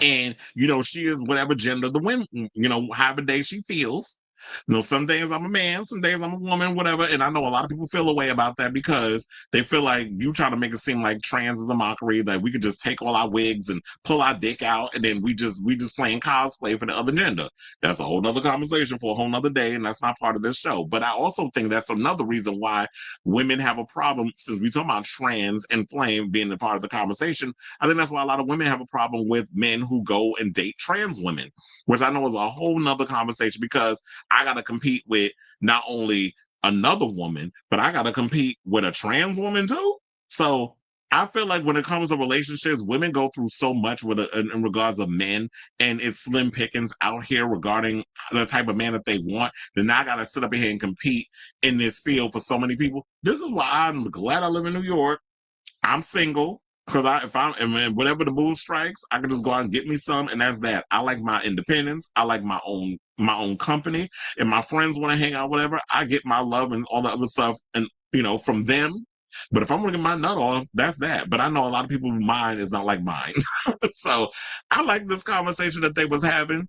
And, she is whatever gender the women, however day she feels. Some days I'm a man, some days I'm a woman, whatever. And I know a lot of people feel a way about that because they feel like you trying to make it seem like trans is a mockery, that we could just take all our wigs and pull our dick out and then we just playing cosplay for the other gender. That's a whole nother conversation for a whole nother day, and that's not part of this show. But I also think that's another reason why women have a problem, since we talk about trans and Flame being a part of the conversation. I think that's why a lot of women have a problem with men who go and date trans women, which I know is a whole nother conversation because I got to compete with not only another woman, but I got to compete with a trans woman too. So I feel like when it comes to relationships, women go through so much in regards of men, and it's slim pickings out here regarding the type of man that they want. Then I got to sit up here and compete in this field for so many people. This is why I'm glad I live in New York. I'm single. Because whenever the mood strikes, I can just go out and get me some, and that's that. I like my independence. I like my own company. If my friends want to hang out, whatever, I get my love and all the other stuff, and from them. But if I'm gonna get my nut off, that's that. But I know a lot of people's mind is not like mine, so I like this conversation that they was having.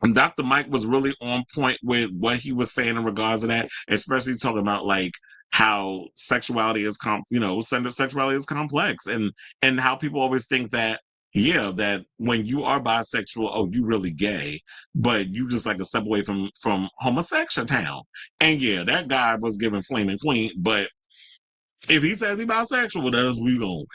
And Dr. Mike was really on point with what he was saying in regards to that, especially talking about like how sexuality is sexuality is complex, and how people always think that that when you are bisexual, oh, you really gay, but you just like a step away from homosexual town. And that guy was giving Flaming Queen, but if he says he's bisexual, then we go.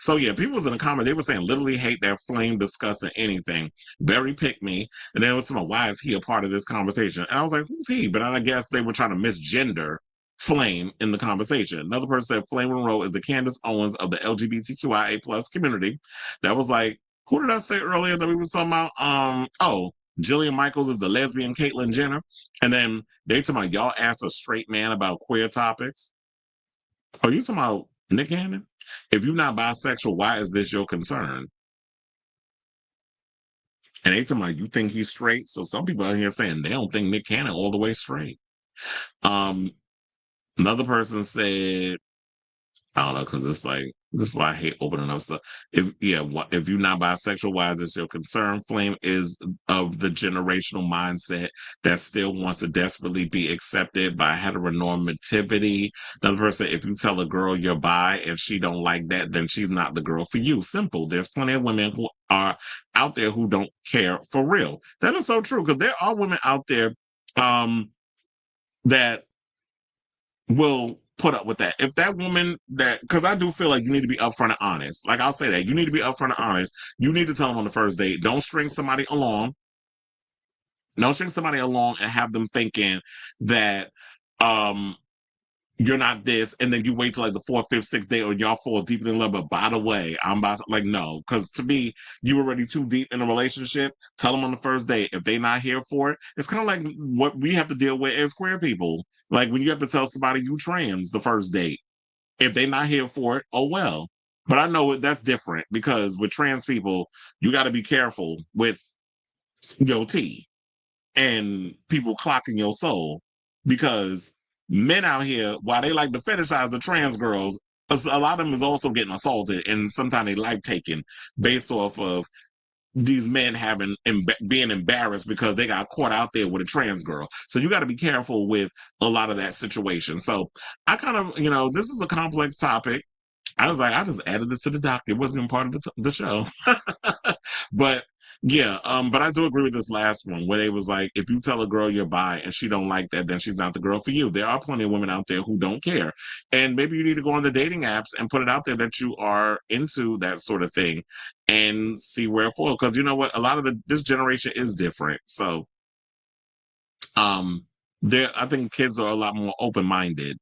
So people was in the comment, they were saying literally hate that Flame discussing anything. Very pick me. And then it was someone, why is he a part of this conversation? And I was like, who's he? But I guess they were trying to misgender Flame in the conversation. Another person said Flame Monroe is the Candace Owens of the LGBTQIA plus community. That was like, who did I say earlier that we were talking about? Jillian Michaels is the lesbian Caitlyn Jenner. And then they talking about y'all ask a straight man about queer topics. Are you talking about Nick Cannon? If you're not bisexual, why is this your concern? And they talking about you think he's straight. So some people out here saying they don't think Nick Cannon all the way straight. Another person said, I don't know, because it's like, this is why I hate opening up stuff. If you're not bisexual, why is this your concern? Flame is of the generational mindset that still wants to desperately be accepted by heteronormativity. Another person, if you tell a girl you're bi and she don't like that, then she's not the girl for you. Simple. There's plenty of women who are out there who don't care for real. That is so true, because there are women out there that will put up with that. If that woman because I do feel like you need to be upfront and honest. Like I'll say that. You need to be upfront and honest. You need to tell them on the first date. Don't string somebody along. Don't string somebody along and have them thinking that you're not this, and then you wait till like the 4th, 5th, 6th day, or y'all fall deep in love. But by the way, I'm about to, like, no, because to me, you already too deep in a relationship. Tell them on the first date. If they're not here for it, it's kind of like what we have to deal with as queer people. Like when you have to tell somebody you trans the first date. If they're not here for it, oh well. But I know that's different, because with trans people, you got to be careful with your tea and people clocking your soul, because men out here, while they like to fetishize the trans girls, a lot of them is also getting assaulted, and sometimes they life taken based off of these men being embarrassed because they got caught out there with a trans girl. So you got to be careful with a lot of that situation. So I kind of, this is a complex topic. I was like, I just added this to the doc. It wasn't even part of the show. But Yeah, but I do agree with this last one where they was like, if you tell a girl you're bi and she don't like that, then she's not the girl for you. There are plenty of women out there who don't care. And maybe you need to go on the dating apps and put it out there that you are into that sort of thing and see where it falls. Because you know what? A lot of this generation is different. So I think kids are a lot more open-minded.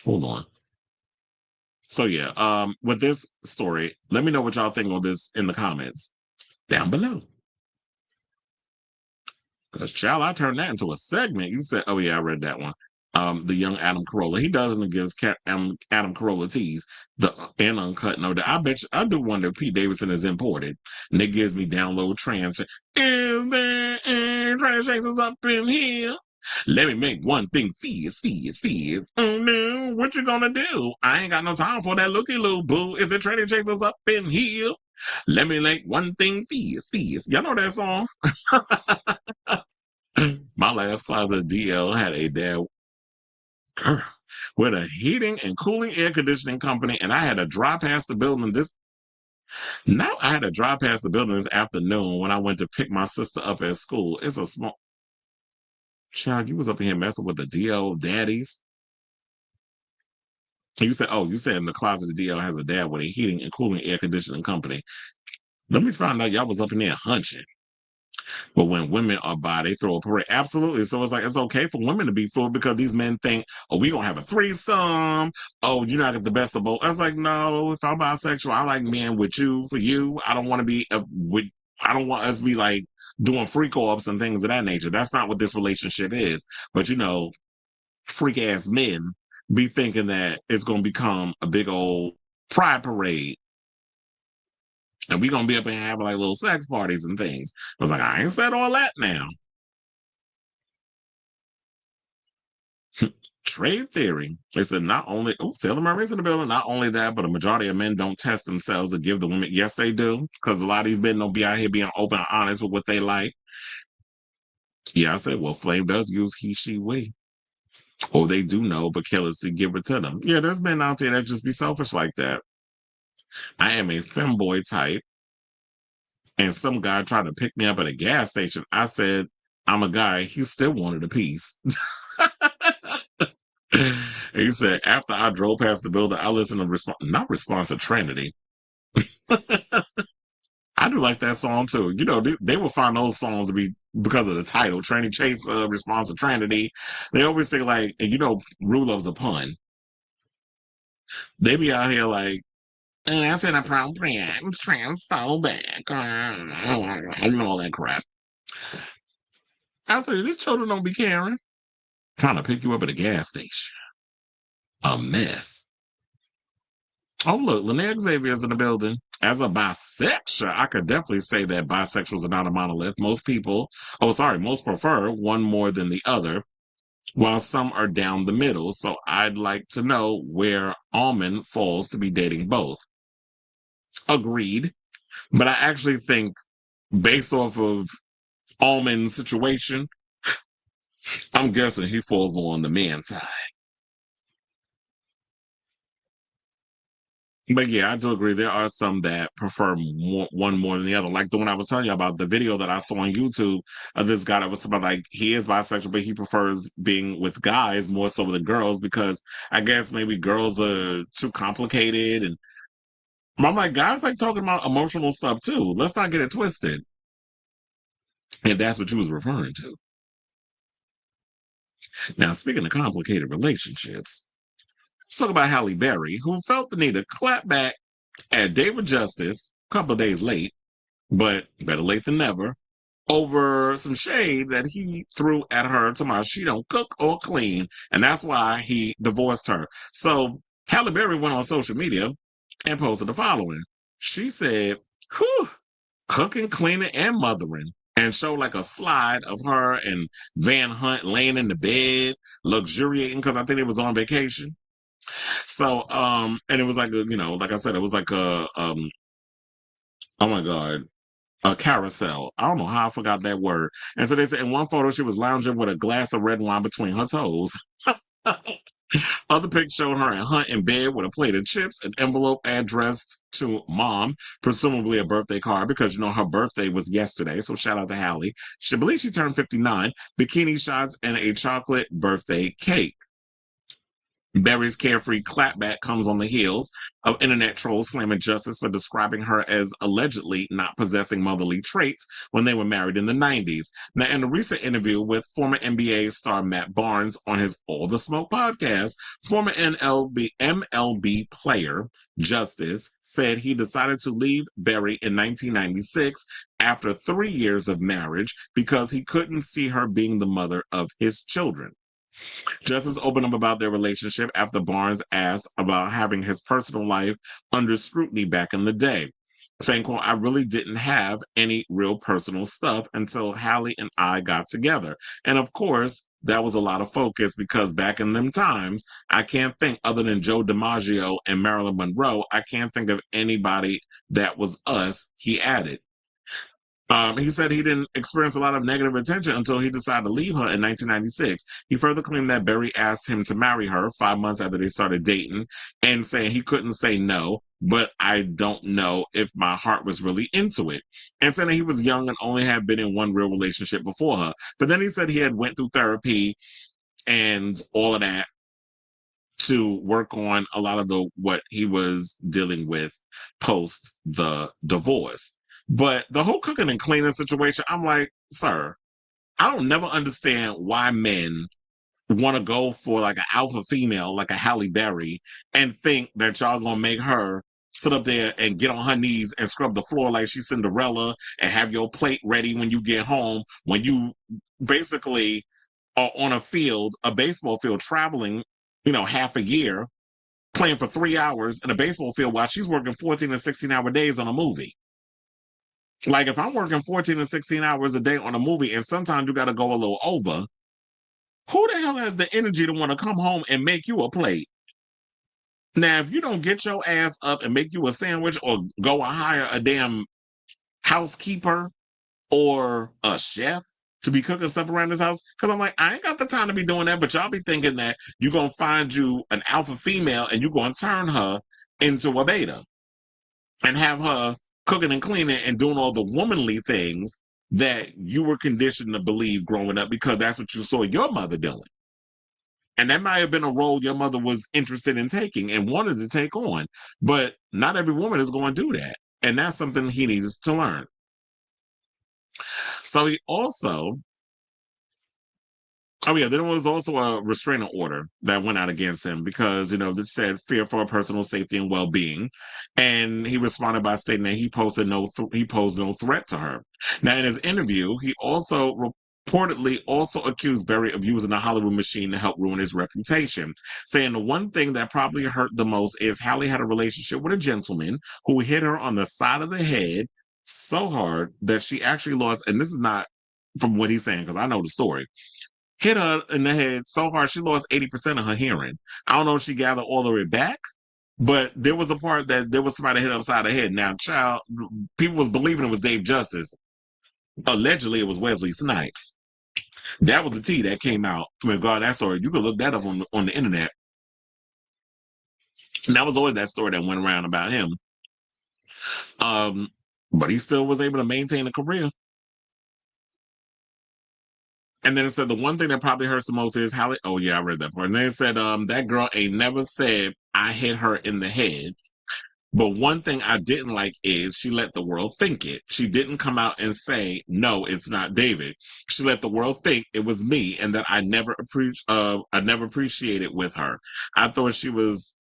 Hold on. So yeah, with this story, let me know what y'all think on this in the comments down below. Because child, I turned that into a segment. You said, oh yeah, I read that one. The young Adam Carolla. He doesn't give Adam Carolla tease and uncut. No, I bet you, I do wonder if Pete Davidson is imported. And it gives me download trance. Is there any trans chasers up in here? Let me make one thing fizz. Oh no, what you gonna do? I ain't got no time for that looky little boo. Is it training chasers up in here? Let me make one thing fizz. Y'all know that song? My last closet DL had a dad with a heating and cooling air conditioning company, and I had to drive past the building this afternoon when I went to pick my sister up at school. It's a small child. You was up in here messing with the DL daddies. You said in the closet the DL has a dad with a heating and cooling air conditioning company. Let me find out y'all was up in there hunching. But when women are bi, they throw a parade. Absolutely. So it's like, it's okay for women to be fooled because these men think, oh, we going to have a threesome. Oh, you're not at the best of both. I was like, no, if I'm bisexual, I like men with you, for you. I don't want to be I don't want us to be like doing freak ups and things of that nature. That's not what this relationship is. But freak ass men be thinking that it's going to become a big old pride parade. And we gonna be up and having like little sex parties and things. I was like, I ain't said all that now. Trade theory. They said Sailor Murray's in the building. Not only that, but a majority of men don't test themselves to give the women. Yes, they do. Because a lot of these men don't be out here being open and honest with what they like. Yeah, I said, well, Flame does use he, she, we. Or they do know, but carelessly give it to them. Yeah, there's men out there that just be selfish like that. I am a femboy type. And some guy tried to pick me up at a gas station. I said, I'm a guy. He still wanted a piece. And he said, after I drove past the building, I listened to Response to Trinity. I do like that song too. They will find those songs to be because of the title, Tranny Chase, Response to Trinity. They always think like, and Rue loves a pun. They be out here like, and that's inappropriate, it's transphobic, all that crap. I'll tell you, these children don't be caring. Trying to pick you up at a gas station. A mess. Oh, look, Linnea Xavier's in the building. As a bisexual, I could definitely say that bisexuals are not a monolith. Most prefer one more than the other, while some are down the middle. So I'd like to know where Almond falls to be dating both. Agreed. But I actually think, based off of Almond's situation, I'm guessing he falls more on the man's side. But yeah, I do agree. There are some that prefer one more than the other. Like the one I was telling you about, the video that I saw on YouTube of this guy that was about like he is bisexual, but he prefers being with guys more so than girls because I guess maybe girls are too complicated. And I'm like, guys like talking about emotional stuff too. Let's not get it twisted. And that's what you was referring to. Now, speaking of complicated relationships, let's talk about Halle Berry, who felt the need to clap back at David Justice a couple of days late, but better late than never, over some shade that he threw at her tomorrow. She don't cook or clean, and that's why he divorced her. So Halle Berry went on social media and posted the following. She said, whew, cooking, cleaning, and mothering, and showed like a slide of her and Van Hunt laying in the bed, luxuriating, because I think it was on vacation. So, and it was like, like I said, it was like oh my God, a carousel. I don't know how I forgot that word. And so they said in one photo, she was lounging with a glass of red wine between her toes. Other pics showed her and Hunt in bed with a plate of chips, an envelope addressed to mom, presumably a birthday card, because her birthday was yesterday. So shout out to Halle. She believes she turned 59. Bikini shots and a chocolate birthday cake. Berry's carefree clapback comes on the heels of internet trolls slamming Justice for describing her as allegedly not possessing motherly traits when they were married in the 90s. Now, in a recent interview with former NBA star Matt Barnes on his All the Smoke podcast, former MLB player Justice said he decided to leave Berry in 1996 after 3 years of marriage because he couldn't see her being the mother of his children. Justice opened up about their relationship after Barnes asked about having his personal life under scrutiny back in the day, saying, quote, I really didn't have any real personal stuff until Halle and I got together. And of course, that was a lot of focus because back in them times, I can't think other than Joe DiMaggio and Marilyn Monroe, I can't think of anybody that was us, he added. He said he didn't experience a lot of negative attention until he decided to leave her in 1996. He further claimed that Berry asked him to marry her 5 months after they started dating and saying he couldn't say no, but I don't know if my heart was really into it. And saying that he was young and only had been in one real relationship before her. But then he said he had went through therapy and all of that to work on a lot of what he was dealing with post the divorce. But the whole cooking and cleaning situation, I'm like, sir, I don't never understand why men want to go for like an alpha female, like a Halle Berry, and think that y'all gonna make her sit up there and get on her knees and scrub the floor like she's Cinderella and have your plate ready when you get home, when you basically are on a baseball field, traveling, half a year, playing for 3 hours in a baseball field while she's working 14 and 16-hour days on a movie. Like, if I'm working 14 and 16 hours a day on a movie and sometimes you got to go a little over, who the hell has the energy to want to come home and make you a plate? Now, if you don't get your ass up and make you a sandwich or go and hire a damn housekeeper or a chef to be cooking stuff around this house, because I'm like, I ain't got the time to be doing that, but y'all be thinking that you're going to find you an alpha female and you're going to turn her into a beta and have her cooking and cleaning and doing all the womanly things that you were conditioned to believe growing up because that's what you saw your mother doing. And that might have been a role your mother was interested in taking and wanted to take on. But not every woman is going to do that. And that's something he needs to learn. So he also, there was also a restraining order that went out against him because, it said fear for her personal safety and well-being. And he responded by stating that he posed no threat to her. Now, in his interview, he also reportedly also accused Berry of using the Hollywood machine to help ruin his reputation, saying the one thing that probably hurt the most is Halle had a relationship with a gentleman who hit her on the side of the head so hard that she actually lost, and this is not from what he's saying because I know the story, hit her in the head so hard she lost 80% of her hearing. I don't know if she gathered all of it back, but there was a part that there was somebody hit upside the head. Now, people was believing it was Dave Justice. Allegedly, it was Wesley Snipes. That was the tea that came out. I mean, God, that story, you can look that up on the internet. And that was always that story that went around about him. But he still was able to maintain a career. And then it said the one thing that probably hurts the most is Halle. Oh, yeah, I read that part. And then it said that girl ain't never said I hit her in the head. But one thing I didn't like is she let the world think it. She didn't come out and say, no, it's not David. She let the world think it was me and that I never appreciated with her. I thought she was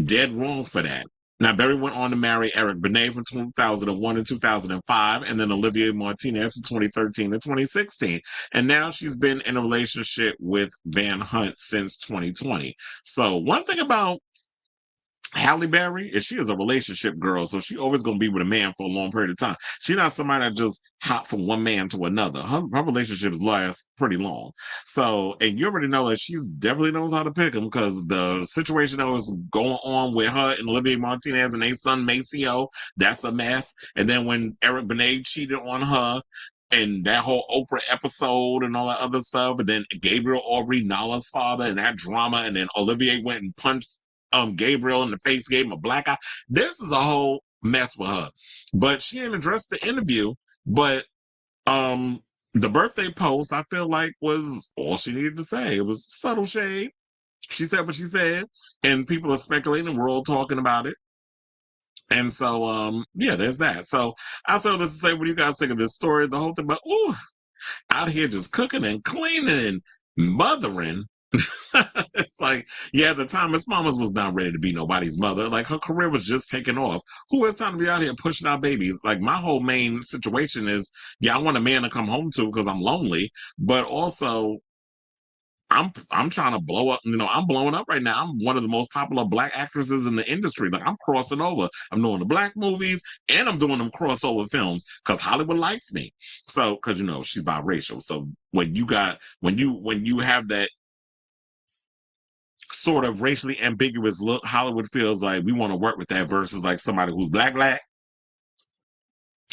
dead wrong for that. Now, Berry went on to marry Eric Benet from 2001 and 2005, and then Olivia Martinez from 2013 to 2016. And now she's been in a relationship with Van Hunt since 2020. So one thing about Halle Berry is she is a relationship girl, so she always going to be with a man for a long period of time. She's not somebody that just hop from one man to another. Her relationships last pretty long. So, and you already know that she definitely knows how to pick them because the situation that was going on with her and Olivia Martinez and their son Maceo, that's a mess. And then when Eric Benet cheated on her, and that whole Oprah episode and all that other stuff, and then Gabriel Aubrey Nala's father and that drama, and then Olivier went and punched Gabriel in the face, gave him a black eye. This is a whole mess with her. But she didn't address the interview. But the birthday post, I feel like, was all she needed to say. It was subtle shade. She said what she said, and people are speculating, we're all talking about it. And so, yeah, there's that. So I saw this to say, what do you guys think of this story? The whole thing, but out here just cooking and cleaning and mothering. It's like, yeah, at the time, Miss Mama's was not ready to be nobody's mother. Like, her career was just taking off. Who has time to be out here pushing out babies? Like, my whole main situation is, yeah, I want a man to come home to because I'm lonely, but also I'm trying to blow up. I'm blowing up right now. I'm one of the most popular black actresses in the industry. Like, I'm crossing over. I'm doing the black movies and I'm doing them crossover films because Hollywood likes me. So, because she's biracial. So when you have that sort of racially ambiguous look, Hollywood feels like we want to work with that versus like somebody who's black.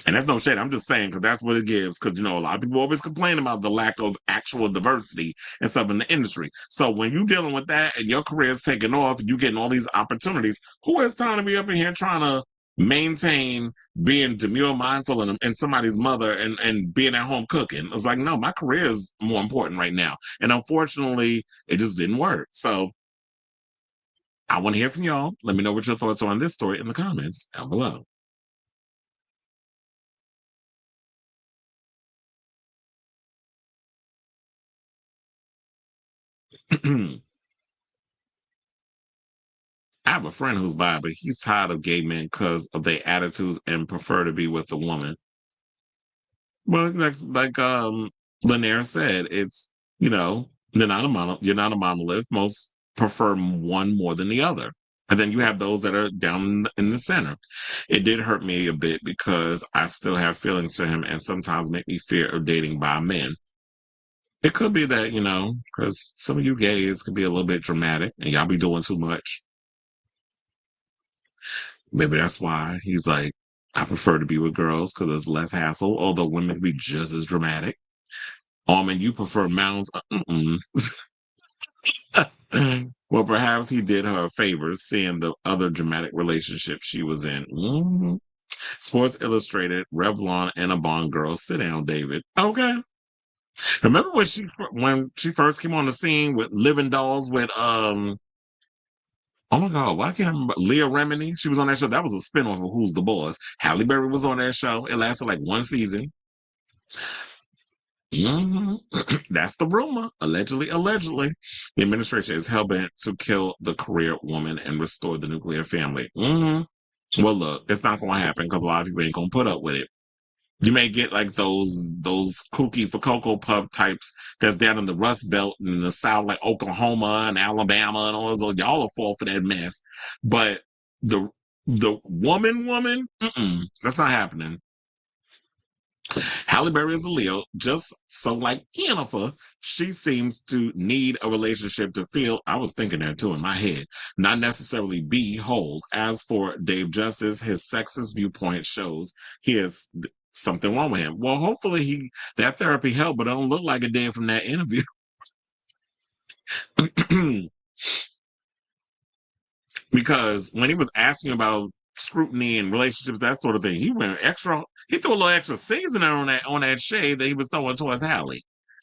And that's no shade. I'm just saying because that's what it gives. Because, a lot of people always complain about the lack of actual diversity and stuff in the industry. So when you're dealing with that and your career is taking off and you're getting all these opportunities, who has time to be up in here trying to maintain being demure, mindful, and somebody's mother and being at home cooking? It's like, no, my career is more important right now. And unfortunately, it just didn't work. So I want to hear from y'all. Let me know what your thoughts are on this story in the comments down below. I have a friend who's bi, but he's tired of gay men because of their attitudes and prefer to be with a woman. Well, like Lanier said, it's you're not a monolith. Most prefer one more than the other. And then you have those that are down in the center. It did hurt me a bit because I still have feelings for him and sometimes make me fear of dating bi men. It could be that, because some of you gays could be a little bit dramatic and y'all be doing too much. Maybe that's why he's like, I prefer to be with girls because there's less hassle, although women can be just as dramatic. And you prefer mounds. Well, perhaps he did her a favor seeing the other dramatic relationship she was in. Mm-hmm. Sports Illustrated, Revlon, and a Bond girl. Sit down, David. Okay. Remember when she first came on the scene with Living Dolls with oh my God, why can't I remember? Leah Remini. She was on that show. That was a spinoff of Who's the Boss. Halle Berry was on that show. It lasted like one season. Mm-hmm. That's the rumor. Allegedly. The administration is hell-bent to kill the career woman and restore the nuclear family. Mm-hmm. Well, look, it's not going to happen because a lot of people ain't going to put up with it. You may get like those kooky for Cocoa Puff types that's down in the Rust Belt in the South, like Oklahoma and Alabama and all those. Y'all will fall for that mess. But the woman, that's not happening. Halle Berry is a Leo, just so like Jennifer, she seems to need a relationship to feel, I was thinking that too in my head, not necessarily be whole. As for Dave Justice, his sexist viewpoint shows he has something wrong with him. Well, hopefully that therapy helped, but it don't look like it did from that interview. Because when he was asking about scrutiny and relationships, that sort of thing, he threw a little extra seasoning on that shade that he was throwing towards Halle.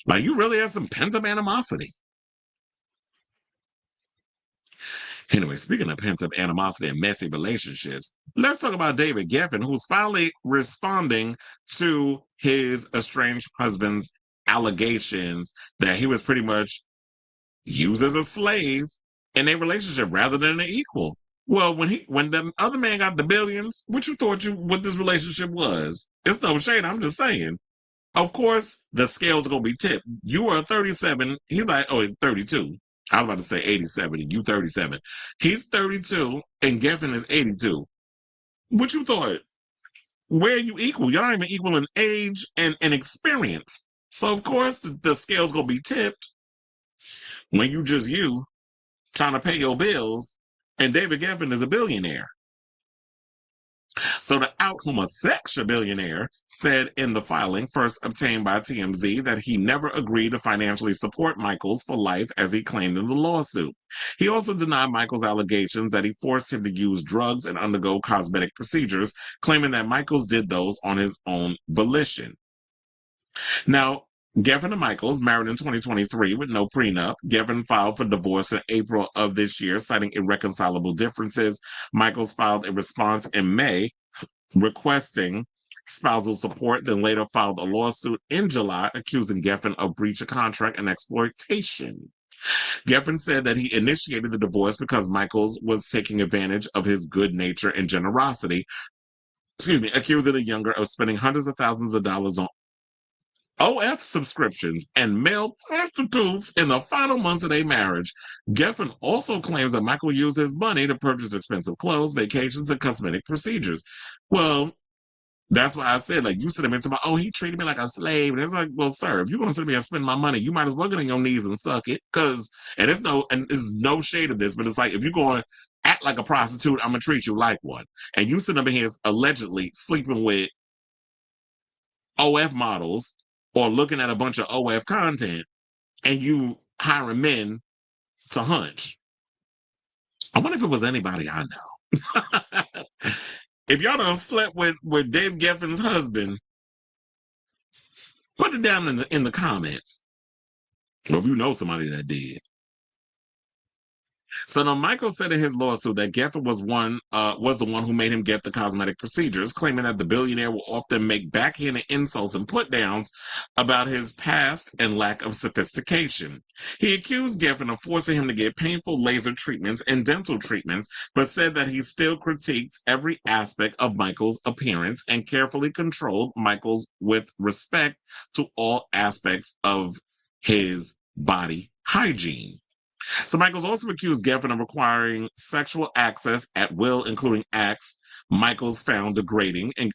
Like, you really had some pent-up animosity. Anyway, speaking of pent-up animosity and messy relationships, let's talk about David Geffen, who's finally responding to his estranged husband's allegations that he was pretty much used as a slave in a relationship rather than an equal. Well, when the other man got the billions, what you thought what this relationship was? It's no shade. I'm just saying. Of course, the scales are gonna be tipped. You are 37. He's like, 32. I was about to say 87. And you 37. He's 32, and Geffen is 82. What you thought? Where are you equal? Y'all ain't even equal in age and experience. So of course, the scales gonna be tipped when you trying to pay your bills, and David Geffen is a billionaire. So the out homosexual billionaire said in the filing first obtained by TMZ that he never agreed to financially support Michaels for life as he claimed in the lawsuit. He also denied Michaels' allegations that he forced him to use drugs and undergo cosmetic procedures, claiming that Michaels did those on his own volition. Now, Geffen and Michaels married in 2023 with no prenup. Geffen filed for divorce in April of this year, citing irreconcilable differences. Michaels filed a response in May requesting spousal support, then later filed a lawsuit in July accusing Geffen of breach of contract and exploitation. Geffen said that he initiated the divorce because Michaels was taking advantage of his good nature and generosity. Accusing the younger of spending hundreds of thousands of dollars on OF subscriptions and male prostitutes in the final months of their marriage. Geffen also claims that Michael used his money to purchase expensive clothes, vacations, and cosmetic procedures. Well, that's why I said, like, you sit him into my, oh, he treated me like a slave. And it's like, well, sir, if you're going to sit me and spend my money, you might as well get on your knees and suck it. And there's no shade of this, but it's like, if you're going to act like a prostitute, I'm going to treat you like one. And you sit up in here allegedly sleeping with OF models or looking at a bunch of OF content and you hiring men to hunch. I wonder if it was anybody I know. If y'all done slept with Dave Geffen's husband, put it down in the comments. Or if you know somebody that did. So now Michael said in his lawsuit that Geffen was the one who made him get the cosmetic procedures, claiming that the billionaire will often make backhanded insults and put downs about his past and lack of sophistication. He accused Geffen of forcing him to get painful laser treatments and dental treatments, but said that he still critiqued every aspect of Michael's appearance and carefully controlled Michael's with respect to all aspects of his body hygiene. So Michaels also accused Geffen of requiring sexual access at will, including acts Michaels found degrading and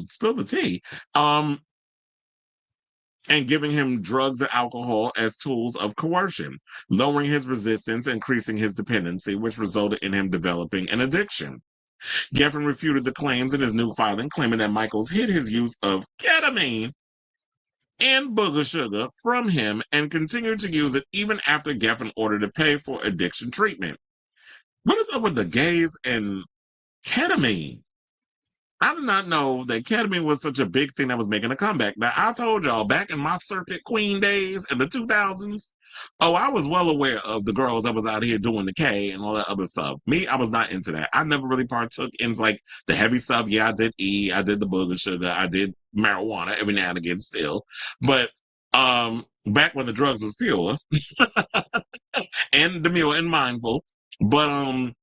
spill the tea. And giving him drugs and alcohol as tools of coercion, lowering his resistance, increasing his dependency, which resulted in him developing an addiction. Geffen refuted the claims in his new filing, claiming that Michaels hid his use of ketamine and booger sugar from him and continued to use it even after Geffen ordered to pay for addiction treatment. What is up with the gays and ketamine? I did not know that ketamine was such a big thing that was making a comeback. Now, I told y'all back in my circuit queen days in the 2000s, I was well aware of the girls that was out here doing the K and all that other stuff. Me, I was not into that. I never really partook in like the heavy stuff. Yeah, I did E, I did the booger sugar, I did marijuana every now and again still. But back when the drugs was pure and demure and mindful. But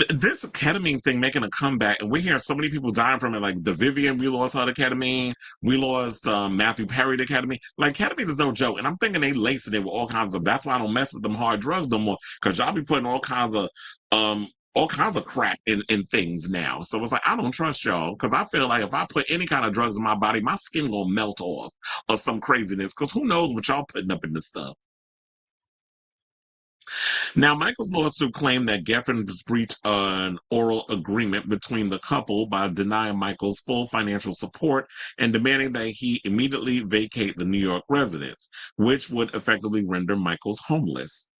this ketamine thing making a comeback, and we hear so many people dying from it. Like the Vivian, we lost her to ketamine. We lost Matthew Perry to ketamine. Like ketamine is no joke, and I'm thinking they lacing it with all kinds of. That's why I don't mess with them hard drugs no more, because y'all be putting all kinds of crap in things now. So it's like I don't trust y'all, because I feel like if I put any kind of drugs in my body, my skin gonna melt off or some craziness. Because who knows what y'all putting up in this stuff. Now, Michael's lawsuit claimed that Geffen breached an oral agreement between the couple by denying Michael's full financial support and demanding that he immediately vacate the New York residence, which would effectively render Michaels homeless.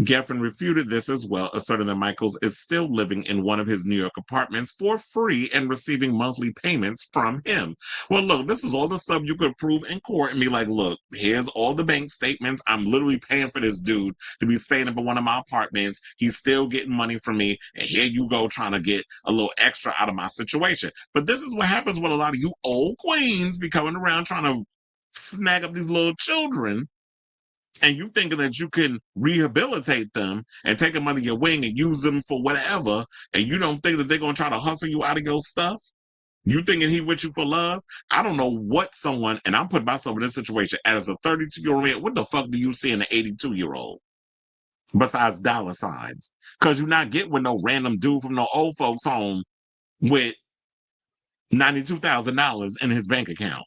Geffen refuted this as well, asserting that Michaels is still living in one of his New York apartments for free and receiving monthly payments from him. Well, look, this is all the stuff you could prove in court and be like, look, here's all the bank statements. I'm literally paying for this dude to be staying up in one of my apartments. He's still getting money from me. And here you go trying to get a little extra out of my situation. But this is what happens with a lot of you old queens be coming around trying to snag up these little children. And you thinking that you can rehabilitate them and take them under your wing and use them for whatever, and you don't think that they're going to try to hustle you out of your stuff? You thinking he with you for love? I don't know what someone, and I'm putting myself in this situation as a 32-year-old man, what the fuck do you see in an 82-year-old? Besides dollar signs. Because you're not getting with no random dude from no old folks home with $92,000 in his bank account.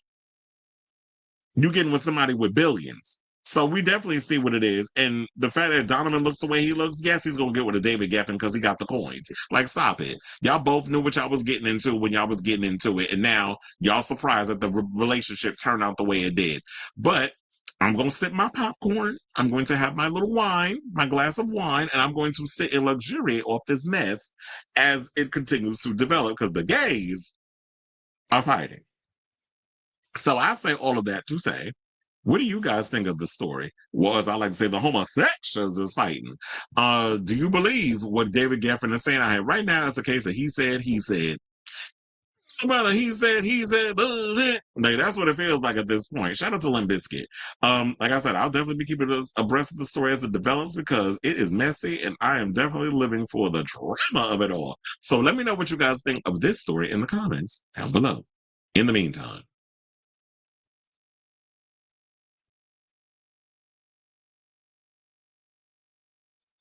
You're getting with somebody with billions. So we definitely see what it is. And the fact that Donovan looks the way he looks, yes, he's going to get with a David Geffen because he got the coins. Like, stop it. Y'all both knew what y'all was getting into when y'all was getting into it. And now y'all surprised that the relationship turned out the way it did. But I'm going to sip my popcorn. I'm going to have my little wine, my glass of wine, and I'm going to sit and luxuriate off this mess as it continues to develop because the gays are fighting. So I say all of that to say, what do you guys think of the story? Well, as I like to say, the homosexuals is fighting. Do you believe what David Geffen is saying out here? Right now, it's a case of he said. But he said, like, that's what it feels like at this point. Shout out to Limp Bizkit. Like I said, I'll definitely be keeping abreast of the story as it develops because it is messy and I am definitely living for the drama of it all. So let me know what you guys think of this story in the comments down below. In the meantime.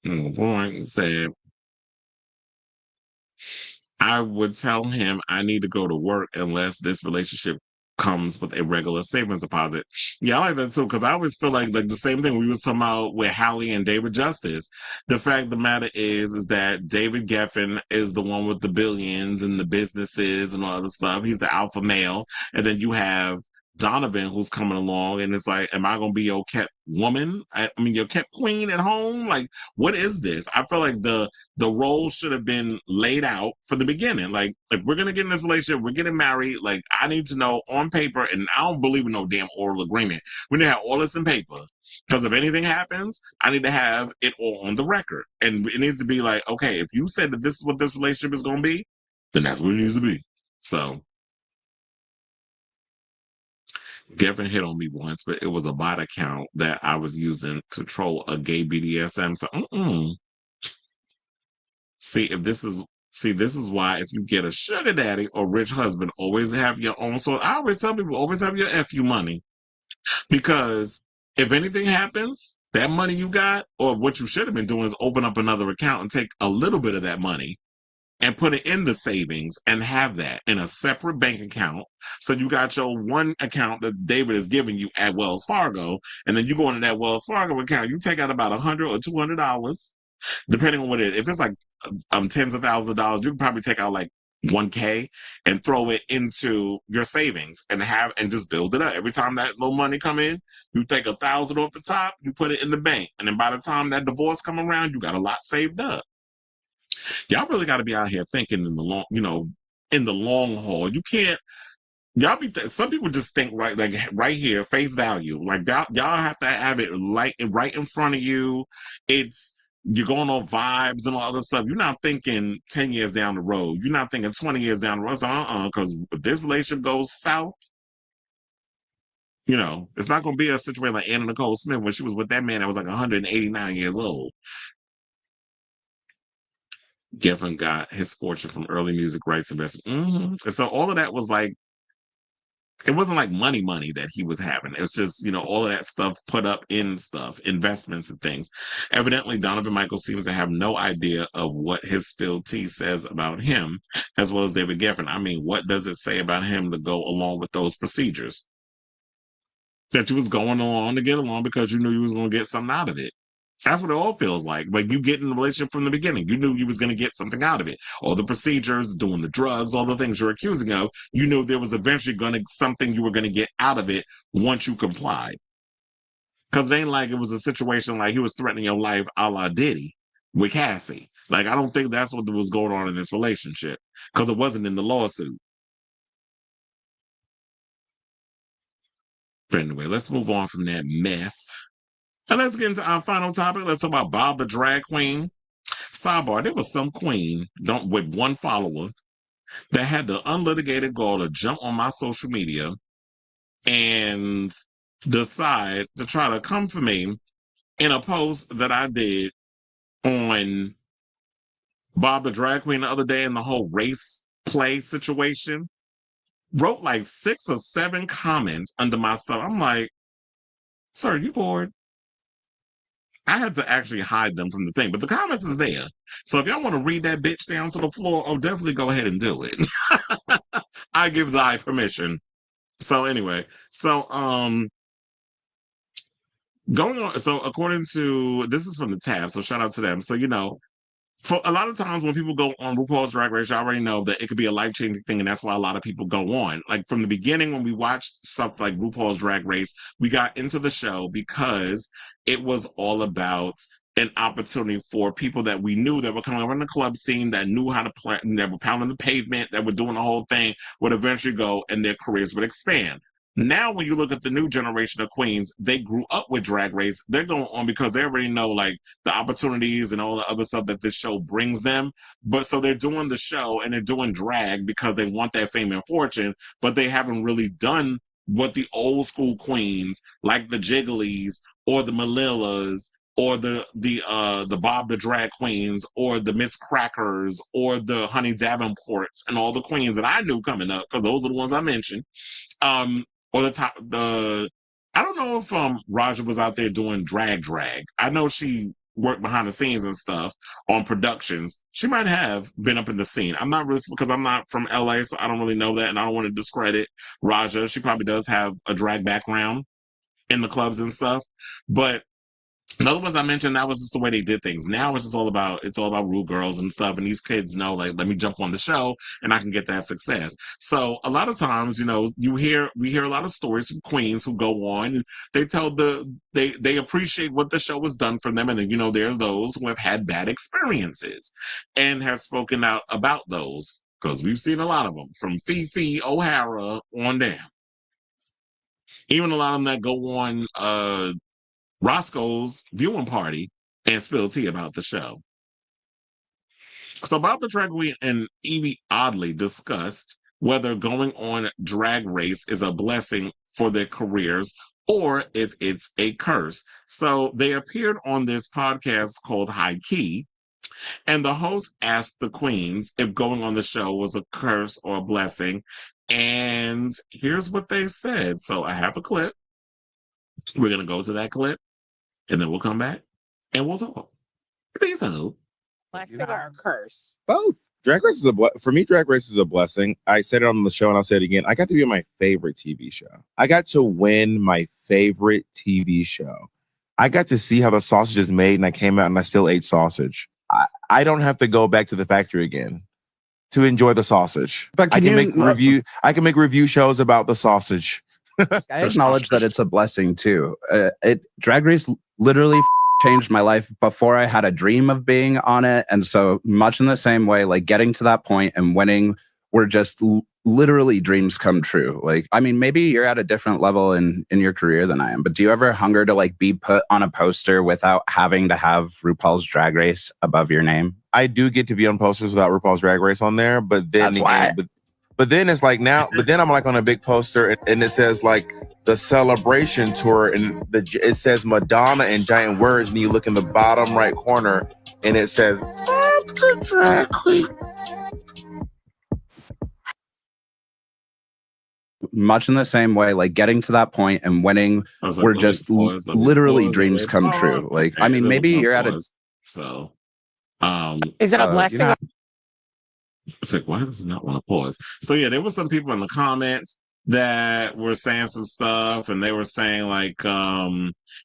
Boy said, I would tell him I need to go to work unless this relationship comes with a regular savings deposit. Yeah, I like that too, because I always feel like the same thing we was talking about with Halle and David Justice. The fact of the matter is that David Geffen is the one with the billions and the businesses and all the stuff. He's the alpha male. And then you have Donovan who's coming along and it's like, am I gonna be your kept woman? I mean your kept queen at home? Like, what is this? I feel like the role should have been laid out from the beginning. Like, if we're gonna get in this relationship, we're getting married, like I need to know on paper, and I don't believe in no damn oral agreement. We need to have all this in paper. Because if anything happens, I need to have it all on the record. And it needs to be like, okay, if you said that this is what this relationship is gonna be, then that's what it needs to be. So Geffen hit on me once, but it was a bot account that I was using to troll a gay BDSM. So, See, this is why if you get a sugar daddy or rich husband, always have your own. So I always tell people, always have your FU money. Because if anything happens, that money you got, or what you should have been doing is open up another account and take a little bit of that money and put it in the savings and have that in a separate bank account. So you got your one account that David is giving you at Wells Fargo, and then you go into that Wells Fargo account, you take out about $100 or $200, depending on what it is. If it's like tens of thousands of dollars, you can probably take out like $1K and throw it into your savings and just build it up. Every time that little money come in, you take $1,000 off the top, you put it in the bank, and then by the time that divorce come around, you got a lot saved up. Y'all really got to be out here thinking in the long, in the long haul. You can't. Some people just think right here, face value. Like y'all have to have it right in front of you. You're going on vibes and all other stuff. You're not thinking 10 years down the road. You're not thinking 20 years down the road. So because if this relationship goes south, it's not going to be a situation like Anna Nicole Smith when she was with that man that was like 189 years old. Geffen got his fortune from early music rights investment. And so all of that was like, it wasn't like money that he was having. It was just, all of that stuff put up in stuff, investments and things. Evidently, Donovan Michael seems to have no idea of what his spilled tea says about him, as well as David Geffen. I mean, what does it say about him to go along with those procedures? That you was going on to get along because you knew you was going to get something out of it. That's what it all feels like. But you get in a relationship from the beginning. You knew you was going to get something out of it. All the procedures, doing the drugs, all the things you're accusing of, you knew there was eventually something you were going to get out of it once you complied. Because it ain't like it was a situation like he was threatening your life a la Diddy with Cassie. Like, I don't think that's what was going on in this relationship because it wasn't in the lawsuit. But anyway, let's move on from that mess. And let's get into our final topic. Let's talk about Bob the drag queen. Sidebar, there was some queen with one follower that had the unlitigated gall to jump on my social media and decide to try to come for me in a post that I did on Bob the drag queen the other day in the whole race play situation. Wrote like 6 or 7 comments under my stuff. I'm like, sir, you bored? I had to actually hide them from the thing, but the comments is there. So if y'all want to read that bitch down to the floor, definitely go ahead and do it. I give thy permission. So anyway, going on. So according to, this is from the tab, so shout out to them. So, for a lot of times when people go on RuPaul's Drag Race, you already know that it could be a life-changing thing, and that's why a lot of people go on. Like from the beginning, when we watched stuff like RuPaul's Drag Race, we got into the show because it was all about an opportunity for people that we knew that were coming over in the club scene, that knew how to play, that were pounding the pavement, that were doing the whole thing, would eventually go and their careers would expand. Now, when you look at the new generation of queens, they grew up with Drag Race. They're going on because they already know, like, the opportunities and all the other stuff that this show brings them. But so they're doing the show and they're doing drag because they want that fame and fortune, but they haven't really done what the old school queens, like the Jigglies or the Melillas or the Bob the Drag Queens or the Miss Crackers or the Honey Davenports and all the queens that I knew coming up, because those are the ones I mentioned. Or I don't know if Raja was out there doing drag. I know she worked behind the scenes and stuff on productions. She might have been up in the scene. I'm not really, because I'm not from LA, so I don't really know that, and I don't want to discredit Raja. She probably does have a drag background in the clubs and stuff, but the other ones I mentioned, that was just the way they did things. Now it's all about Rude Girls and stuff. And these kids know, like, let me jump on the show and I can get that success. So a lot of times, we hear a lot of stories from queens who go on. They tell they appreciate what the show has done for them. And then, there's those who have had bad experiences and have spoken out about those, because we've seen a lot of them, from Fifi O'Hara on down. Even a lot of them that go on Roscoe's viewing party and spill tea about the show. So Bob the Drag Queen and Yvie oddly discussed whether going on Drag Race is a blessing for their careers or if it's a curse. So they appeared on this podcast called High Key, and the host asked the queens if going on the show was a curse or a blessing. And here's what they said. So I have a clip. We're going to go to that clip, and then we'll come back and we'll talk. Please help. Blessing or a curse? Both. Drag Race is for me. Drag Race is a blessing. I said it on the show, and I'll say it again. I got to be on my favorite TV show. I got to win my favorite TV show. I got to see how the sausage is made, and I came out and I still ate sausage. I don't have to go back to the factory again to enjoy the sausage. But I can make review shows about the sausage. I acknowledge that it's a blessing too. Drag Race literally changed my life before I had a dream of being on it. And so much in the same way, like getting to that point and winning were just literally dreams come true. Like, I mean, maybe you're at a different level in your career than I am, but do you ever hunger to like be put on a poster without having to have RuPaul's Drag Race above your name? I do get to be on posters without RuPaul's Drag Race on there, but then but then it's like now, but then I'm like on a big poster and it says like the Celebration Tour, and it says Madonna in giant words, and you look in the bottom right corner and it says Bob the Drag Queen. Much in the same way, like getting to that point and winning were just literally dreams come true. Like, I mean, maybe you're at a... So, is it a blessing? It's like, why does it not want to pause? So yeah, there were some people in the comments that were saying some stuff, and they were saying like,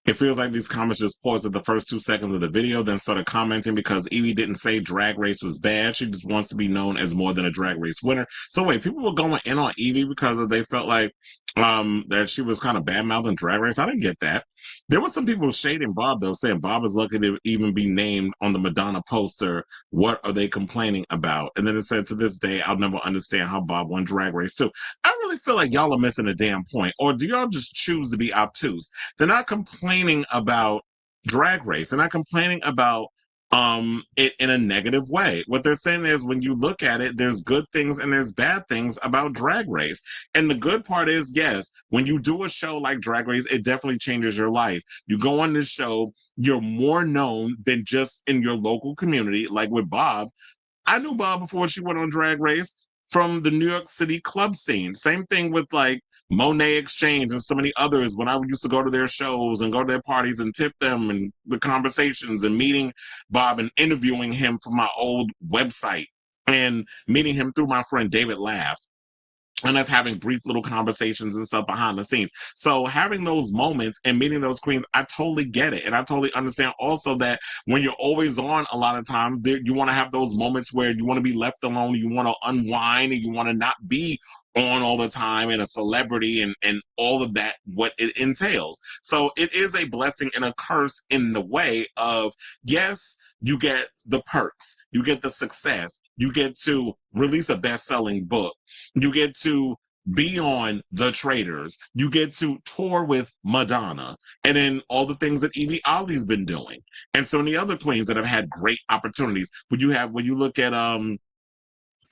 it feels like these comments just paused at the first 2 seconds of the video, then started commenting because Yvie didn't say Drag Race was bad. She just wants to be known as more than a Drag Race winner. So wait, people were going in on Yvie because they felt like that she was kind of bad-mouthing Drag Race. I didn't get that. There were some people shading Bob, though, saying Bob is lucky to even be named on the Madonna poster. What are they complaining about? And then it said, to this day, I'll never understand how Bob won Drag Race, too. I really feel like y'all are missing a damn point. Or do y'all just choose to be obtuse? They're not complaining about Drag Race. They're not complaining about it in a negative way. What they're saying is, when you look at it, there's good things and there's bad things about Drag Race. And the good part is, yes, when you do a show like Drag Race, it definitely changes your life. You go on this show, you're more known than just in your local community. Like with Bob, I knew Bob before she went on Drag Race from the New York City club scene. Same thing with like Monet Exchange and so many others. When I used to go to their shows and go to their parties and tip them, and the conversations and meeting Bob and interviewing him from my old website and meeting him through my friend David Laugh. and us having brief little conversations and stuff behind the scenes. So having those moments and meeting those queens, I totally get it. And I totally understand also that when you're always on, a lot of times you want to have those moments where you want to be left alone, you want to unwind, and you want to not be on all the time and a celebrity and all of that, what it entails. So it is a blessing and a curse in the way of, yes, you get the perks, you get the success, you get to release a best-selling book, you get to be on The Traitors, you get to tour with Madonna, and then all the things that Yvie Ollie's been doing, and so many other queens that have had great opportunities. When you look at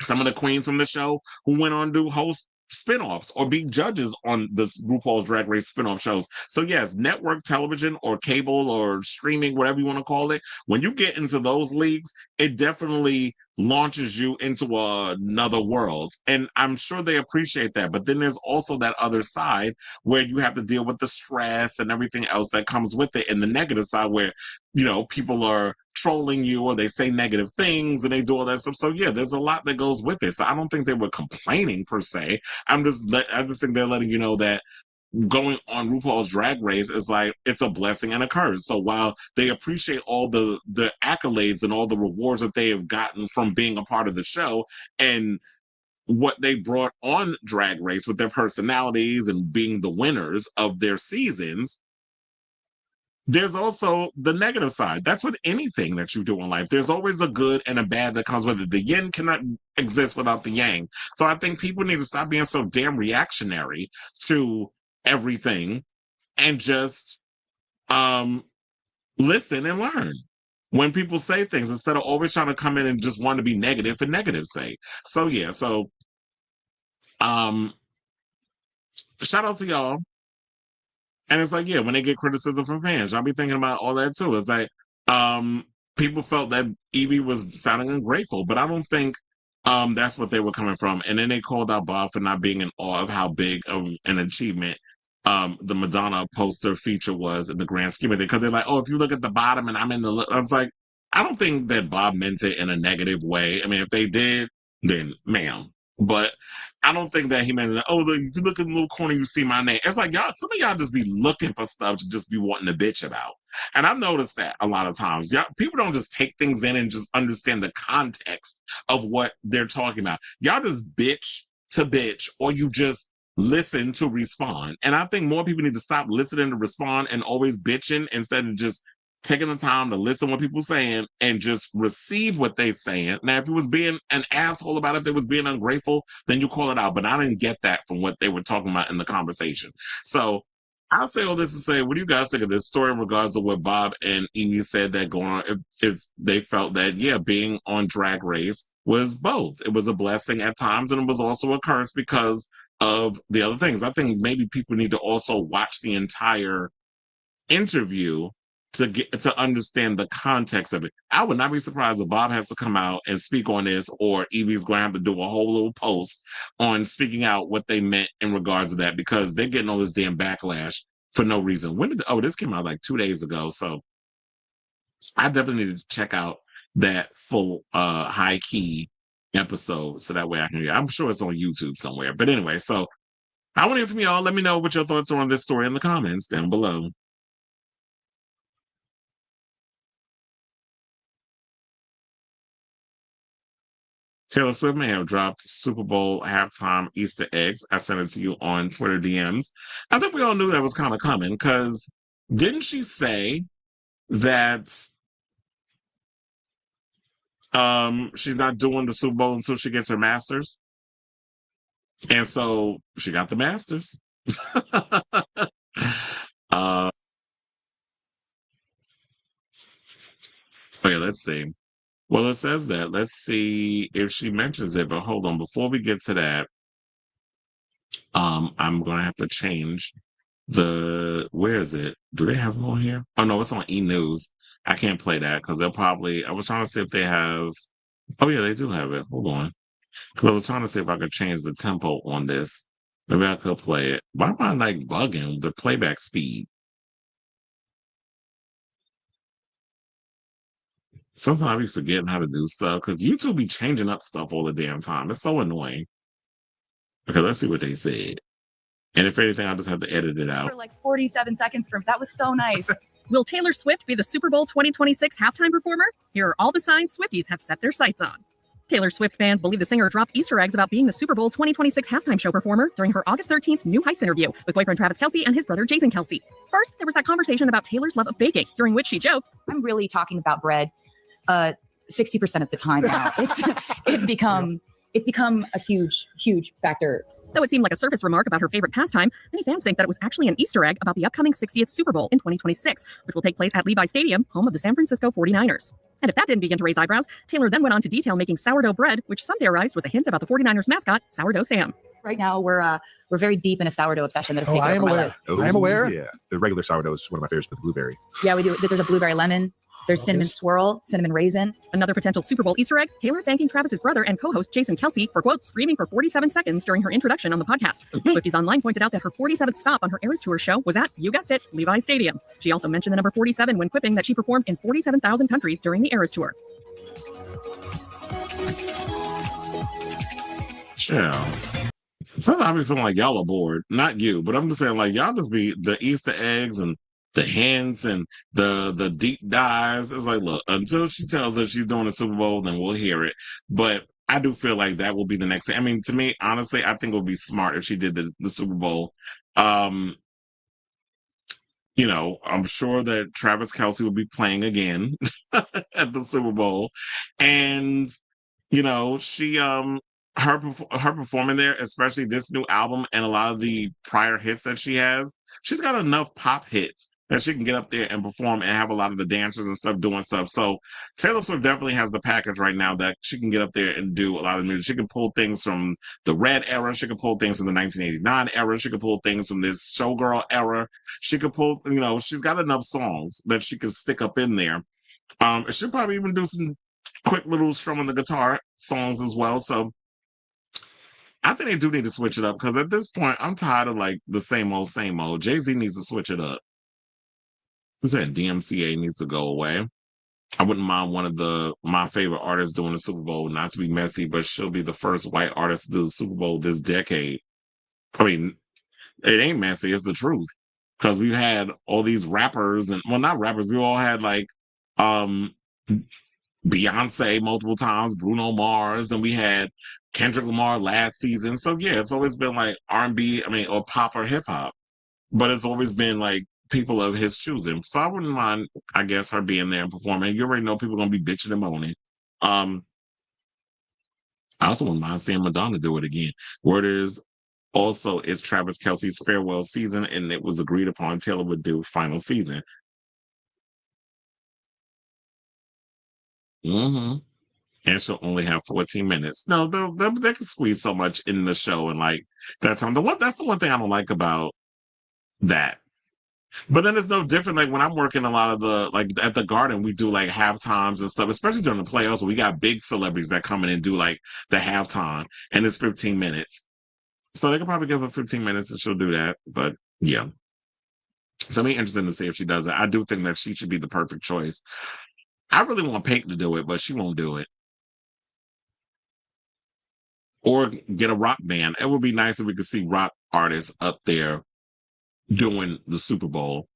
some of the queens from the show who went on to host spinoffs or be judges on the RuPaul's Drag Race spinoff shows. So yes, network television or cable or streaming, whatever you want to call it, when you get into those leagues, it definitely launches you into another world. And I'm sure they appreciate that. But then there's also that other side where you have to deal with the stress and everything else that comes with it, and the negative side where, you know, people are trolling you or they say negative things and they do all that stuff. So yeah, there's a lot that goes with it. So I don't think they were complaining per se. I just think they're letting you know that going on RuPaul's Drag Race is like, it's a blessing and a curse. So while they appreciate all the accolades and all the rewards that they have gotten from being a part of the show and what they brought on Drag Race with their personalities and being the winners of their seasons, there's also the negative side. That's with anything that you do in life. There's always a good and a bad that comes with it. The yin cannot exist without the yang. So I think people need to stop being so damn reactionary to everything and just listen and learn when people say things instead of always trying to come in and just want to be negative for negative's sake. So yeah, so shout out to y'all. And it's like, yeah, when they get criticism from fans, I'll be thinking about all that too. It's like, people felt that Yvie was sounding ungrateful, but I don't think that's what they were coming from. And then they called out Bob for not being in awe of how big of an achievement the Madonna poster feature was in the grand scheme of it. Because they're like, oh, if you look at the bottom and I'm in the, I was like, I don't think that Bob meant it in a negative way. I mean, if they did, then ma'am. But I don't think that he meant it. Oh, if you look in the little corner, you see my name. It's like, y'all, some of y'all just be looking for stuff to just be wanting to bitch about. And I've noticed that a lot of times. Y'all, people don't just take things in and just understand the context of what they're talking about. Y'all just bitch to bitch, or you just listen to respond. And I think more people need to stop listening to respond and always bitching instead of just taking the time to listen to what people saying and just receive what they're saying. Now, if it was being an asshole about it, if they was being ungrateful, then you call it out. But I didn't get that from what they were talking about in the conversation. So I'll say all this to say, what do you guys think of this story in regards to what Bob and Yvie said that going on? If they felt that, yeah, being on Drag Race was both. It was a blessing at times, and it was also a curse because of the other things. I think maybe people need to also watch the entire interview to get to understand the context of it. I would not be surprised if Bob has to come out and speak on this, or Yvie's going to have to do a whole little post on speaking out what they meant in regards to that, because they're getting all this damn backlash for no reason. This came out like 2 days ago, so I definitely need to check out that full high key episode so that way I can. I'm sure it's on YouTube somewhere. But anyway, so I want to hear from y'all. Let me know what your thoughts are on this story in the comments down below. Taylor Swift may have dropped Super Bowl halftime Easter eggs. I sent it to you on Twitter DMs. I think we all knew that was kind of coming, because didn't she say that she's not doing the Super Bowl until she gets her master's? And so she got the master's. Oh yeah, let's see. Well, it says that. Let's see if she mentions it. But hold on, before we get to that, I'm gonna have to change where is it? Do they have it on here? Oh no, it's on E News. I can't play that because they'll probably. I was trying to see if they have. Oh yeah, they do have it. Hold on, because I was trying to see if I could change the tempo on this. Maybe I could play it. Why am I like bugging the playback speed? Sometimes I be forgetting how to do stuff because YouTube be changing up stuff all the damn time. It's so annoying. Okay, let's see what they said. And if anything, I'll just have to edit it out. For like 47 seconds from that was so nice. Will Taylor Swift be the Super Bowl 2026 halftime performer? Here are all the signs Swifties have set their sights on. Taylor Swift fans believe the singer dropped Easter eggs about being the Super Bowl 2026 halftime show performer during her August 13th New Heights interview with boyfriend Travis Kelce and his brother Jason Kelce. First, there was that conversation about Taylor's love of baking, during which she joked, I'm really talking about bread 60% of the time now. It's become a huge factor. Though it seemed like a surface remark about her favorite pastime, many fans think that it was actually an Easter egg about the upcoming 60th Super Bowl in 2026, which will take place at Levi Stadium, home of the San Francisco 49ers. And if that didn't begin to raise eyebrows, Taylor then went on to detail making sourdough bread, which some theorized was a hint about the 49ers mascot, Sourdough Sam. Right now, we're very deep in a sourdough obsession that has taken I am over my aware. life. I am aware. Yeah, the regular sourdough is one of my favorites, but the blueberry. Yeah, we do. There's a blueberry lemon. There's cinnamon swirl, cinnamon raisin. Another potential Super Bowl Easter egg, Taylor thanking Travis's brother and co-host Jason Kelce for, quote, screaming for 47 seconds during her introduction on the podcast. Swifties Online pointed out that her 47th stop on her Eras Tour show was at, you guessed it, Levi Stadium. She also mentioned the number 47 when quipping that she performed in 47,000 countries during the Eras Tour. Yeah. Sometimes I be feeling like y'all are bored. Not you, but I'm just saying, like, y'all just be the Easter eggs and the hints and the deep dives. It's like, look, until she tells us she's doing the Super Bowl, then we'll hear it. But I do feel like that will be the next thing. I mean, to me, honestly, I think it would be smart if she did the Super Bowl. You know, I'm sure that Travis Kelce will be playing again at the Super Bowl. And, you know, she, her performing there, especially this new album and a lot of the prior hits that she has, she's got enough pop hits that she can get up there and perform and have a lot of the dancers and stuff doing stuff. So Taylor Swift definitely has the package right now that she can get up there and do a lot of music. She can pull things from the Red era. She can pull things from the 1989 era. She can pull things from this Showgirl era. She could pull, you know, she's got enough songs that she could stick up in there. She'll probably even do some quick little strumming the guitar songs as well. So I think they do need to switch it up because at this point, I'm tired of like the same old, same old. Jay-Z needs to switch it up. Who said DMCA needs to go away? I wouldn't mind one of my favorite artists doing the Super Bowl, not to be messy, but she'll be the first white artist to do the Super Bowl this decade. I mean, it ain't messy, it's the truth. Because we've had all these rappers and, well, not rappers, we all had like Beyonce multiple times, Bruno Mars, and we had Kendrick Lamar last season. So yeah, it's always been like R&B, I mean, or pop or hip hop. But it's always been like people of his choosing. So I wouldn't mind, I guess, her being there and performing. You already know people are going to be bitching and moaning. I also wouldn't mind seeing Madonna do it again. Word is also it's Travis Kelce's farewell season, and it was agreed upon Taylor would do final season. And she'll only have 14 minutes. No, they can squeeze so much in the show and like that time. That's the one thing I don't like about that. But then it's no different. Like when I'm working a lot of like at the Garden, we do like halftimes and stuff, especially during the playoffs. We got big celebrities that come in and do like the halftime, and it's 15 minutes. So they could probably give her 15 minutes and she'll do that. But yeah. So it'll be interesting to see if she does it. I do think that she should be the perfect choice. I really want Pink to do it, but she won't do it. Or get a rock band. It would be nice if we could see rock artists up there doing the Super Bowl.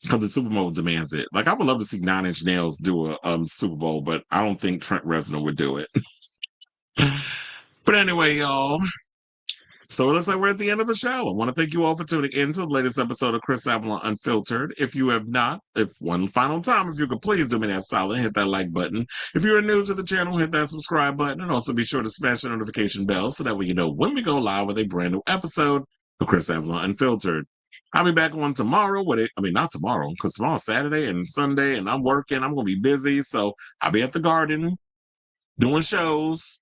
Because the Super Bowl demands it. Like, I would love to see 9 Inch Nails do a Super Bowl, but I don't think Trent Reznor would do it. But anyway, y'all. So it looks like we're at the end of the show. I want to thank you all for tuning in to the latest episode of Chris Avalon Unfiltered. If you have not, if one final time, if you could please do me that solid, hit that like button. If you're new to the channel, hit that subscribe button, and also be sure to smash the notification bell so that way you know when we go live with a brand new episode of Chris Avalon Unfiltered. I'll be back on tomorrow with it. I mean, not tomorrow, because tomorrow's Saturday and Sunday, and I'm working. I'm going to be busy, so I'll be at the Garden doing shows.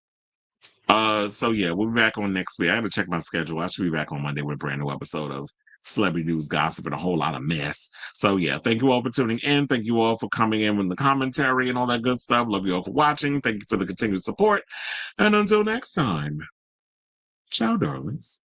So yeah, we'll be back on next week. I got to check my schedule. I should be back on Monday with a brand new episode of Celebrity News, Gossip, and a whole lot of mess. So yeah, thank you all for tuning in. Thank you all for coming in with the commentary and all that good stuff. Love you all for watching. Thank you for the continued support. And until next time, ciao, darlings.